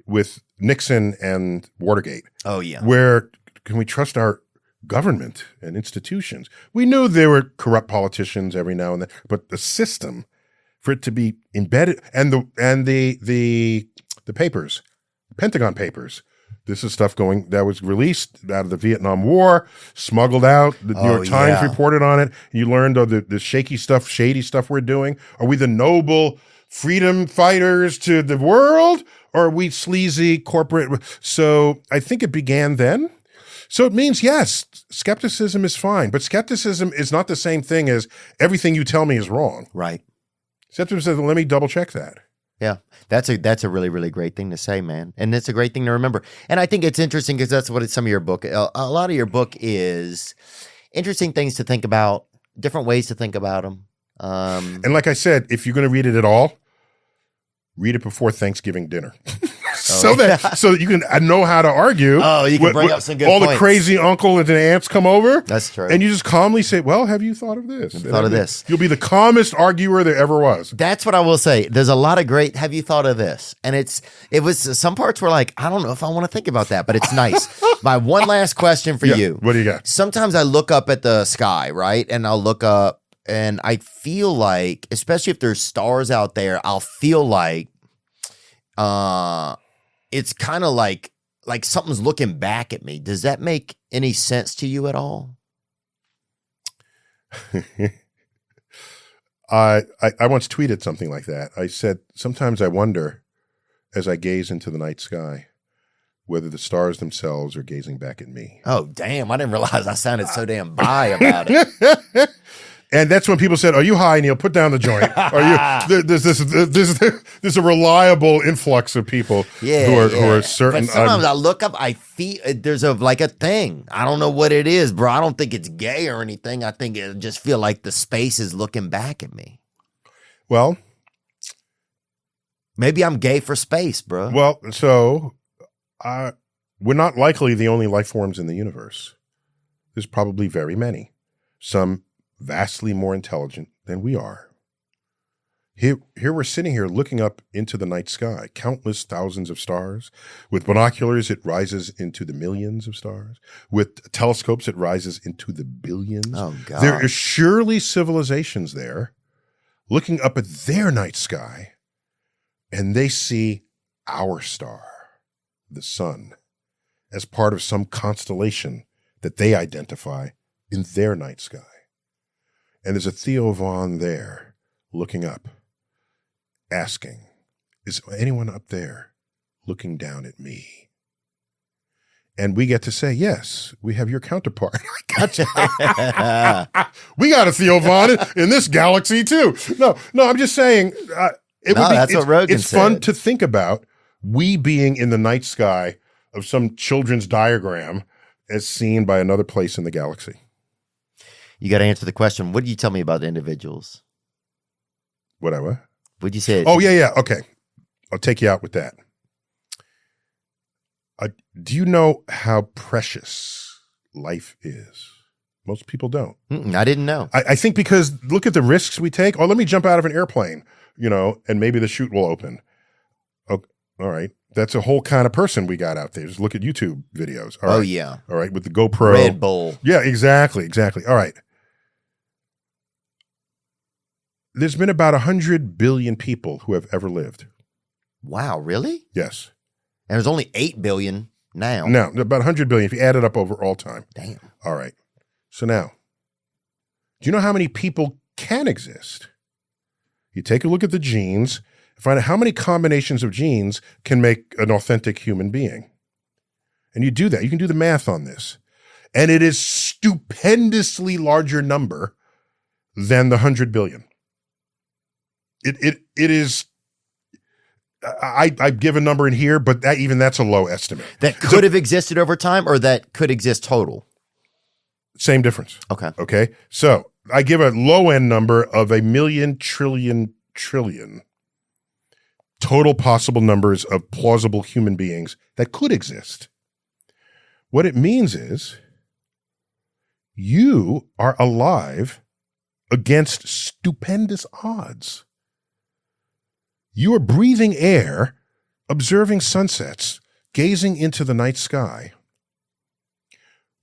with Nixon and Watergate. Oh, yeah. Where can we trust our government and institutions? We knew there were corrupt politicians every now and then, but the system, for it to be embedded, and the papers, Pentagon Papers. This is stuff that was released out of the Vietnam War, smuggled out. The New York Times reported on it. You learned of the shady stuff we're doing. Are we the noble freedom fighters to the world? Or are we sleazy corporate? So I think it began then. So it means, yes, skepticism is fine. But skepticism is not the same thing as everything you tell me is wrong. Right. Skepticism says, let me double check that. Yeah, that's a really, really great thing to say, man. And it's a great thing to remember. And I think it's interesting because that's what some of your book, a lot of your book is interesting things to think about, different ways to think about them. And like I said, if you're going to read it at all, read it before Thanksgiving dinner. So that you can know how to argue. Oh, you can bring up some good all points. the crazy uncle and the aunts come over. That's true. And you just calmly say, well, have you thought of this? Thought of this. You'll be the calmest arguer there ever was. That's what I will say. There's a lot of great, have you thought of this? And it was some parts were like, I don't know if I want to think about that, but it's nice. My one last question for you. What do you got? Sometimes I look up at the sky, right? And I'll look up and I feel like, especially if there's stars out there, I'll feel like it's kind of like something's looking back at me. Does that make any sense to you at all? I once tweeted something like that. I said, sometimes I wonder, as I gaze into the night sky, whether the stars themselves are gazing back at me. Oh, damn. I didn't realize I sounded so damn bi about it. And that's when people said, are you high, Neil? Put down the joint. Are you? There's a reliable influx of people who are certain. But sometimes I look up, I feel there's a thing. I don't know what it is, bro. I don't think it's gay or anything. I think it just feel like the space is looking back at me. Well, maybe I'm gay for space, bro. Well, so we're not likely the only life forms in the universe. There's probably very many. Some vastly more intelligent than we are. Here we're sitting here looking up into the night sky, countless thousands of stars. With binoculars, it rises into the millions of stars. With telescopes, it rises into the billions. Oh, God. There are surely civilizations there looking up at their night sky, and they see our star, the sun, as part of some constellation that they identify in their night sky. And there's a Theo Vaughn there looking up, asking, is anyone up there looking down at me? And we get to say, yes, we have your counterpart. Gotcha. We got a Theo Vaughn in this galaxy too. No, I'm just saying, that's what Rogan it's said. fun to think about we being in the night sky of some children's diagram as seen by another place in the galaxy. You got to answer the question. What did you tell me about the individuals? What? What'd you say? Oh, yeah. Okay. I'll take you out with that. Do you know how precious life is? Most people don't. I didn't know. I think because look at the risks we take. Oh, let me jump out of an airplane, and maybe the chute will open. Okay, all right. That's a whole kind of person we got out there. Just look at YouTube videos. All right. Oh, yeah. All right. With the GoPro. Red Bull. Yeah, exactly. All right. There's been about 100 billion people who have ever lived. Wow, really? Yes. And there's only 8 billion now. No, about 100 billion if you add it up over all time. Damn. All right. So now, do you know how many people can exist? You take a look at the genes, find out how many combinations of genes can make an authentic human being. And you do that. You can do the math on this. And it is stupendously larger number than the 100 billion. It is, I give a number in here, but that's a low estimate. That could have existed over time or that could exist total? Same difference. Okay. So I give a low end number of 1,000,000 trillion total possible numbers of plausible human beings that could exist. What it means is you are alive against stupendous odds. You are breathing air, observing sunsets, gazing into the night sky.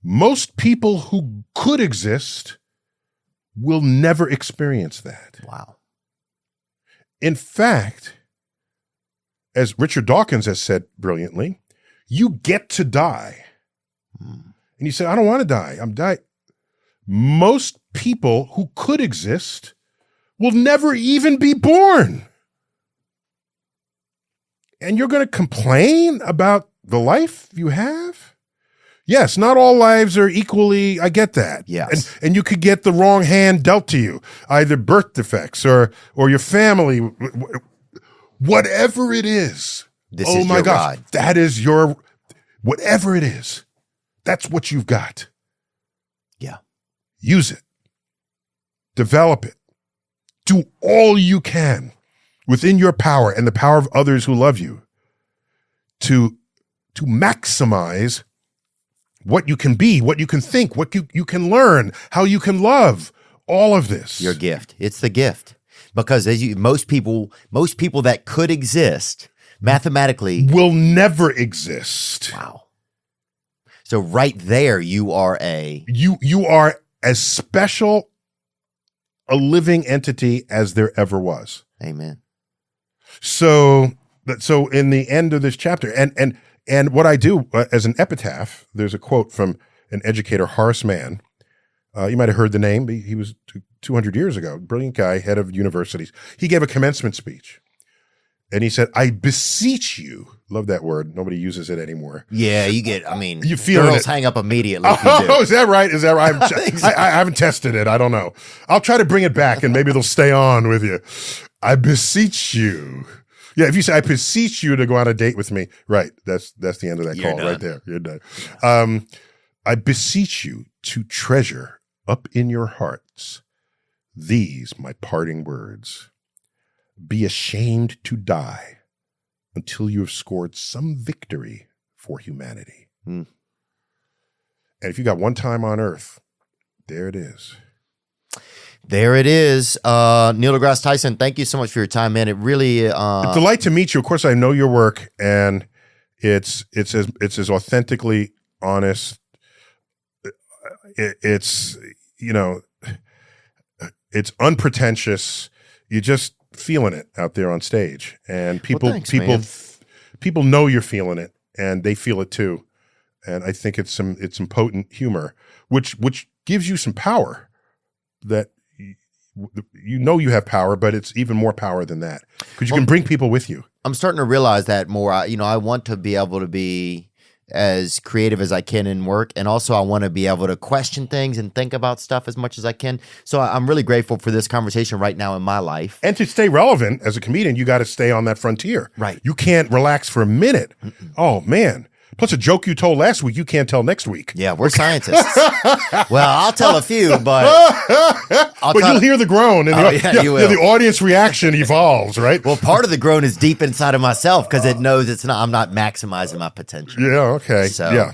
Most people who could exist will never experience that. Wow. In fact, as Richard Dawkins has said brilliantly, you get to die. And you say, I don't want to die. I'm dying. Most people who could exist will never even be born. And you're going to complain about the life you have? Yes, not all lives are equally, I get that. Yes. And you could get the wrong hand dealt to you, either birth defects or your family, whatever it is. This is your ride. That is whatever it is, that's what you've got. Yeah. Use it. Develop it. Do all you can within your power and the power of others who love you to maximize what you can be, what you can think, what you can learn, how you can love, all of this. Your gift. It's the gift. Because most people that could exist mathematically will never exist. Wow. So right there, you are you are as special a living entity as there ever was. Amen. So in the end of this chapter, and what I do as an epitaph, there's a quote from an educator, Horace Mann. You might have heard the name. He was 200 years ago, brilliant guy, head of universities. He gave a commencement speech. And he said, I beseech you. Love that word. Nobody uses it anymore. Yeah, you feel girls it. hang up immediately. Oh, is that right? Is that right? I I haven't tested it. I don't know. I'll try to bring it back and maybe they'll stay on with you. I beseech you. Yeah, if you say, I beseech you to go on a date with me, right, that's the end of that You're call done. right there. You're done. I beseech you to treasure up in your hearts these my parting words. Be ashamed to die until you have scored some victory for humanity. Hmm. And if you got one time on earth, there it is. There it is. Neil deGrasse Tyson, thank you so much for your time, man. It really A delight to meet you. Of course, I know your work, and it's as authentically honest. It's it's unpretentious. You just feeling it out there on stage, and people people know you're feeling it, and they feel it too. And I think it's some potent humor, which gives you some power. That you have power, but it's even more power than that because you can bring people with you. I'm starting to realize that more. I want to be able to be as creative as I can in work, and also I want to be able to question things and think about stuff as much as I can. So I'm really grateful for this conversation right now in my life. And to stay relevant as a comedian, you got to stay on that frontier. Right. You can't relax for a minute. Oh man. Plus a joke you told last week, you can't tell next week. Yeah, we're scientists. Well, I'll tell a few, but you'll hear the groan, and you will. the audience reaction evolves, right? Well, part of the groan is deep inside of myself because it knows I'm not maximizing my potential. Yeah, okay. So, yeah.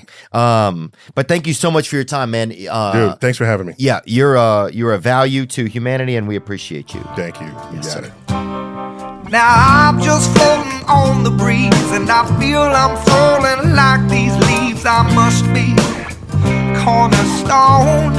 But thank you so much for your time, man. Dude, thanks for having me. Yeah, you're a value to humanity, and we appreciate you. Thank you. You Yes, got sir. it. Now I'm just floating on the breeze, and I feel I'm falling like these leaves. I must be cornerstone.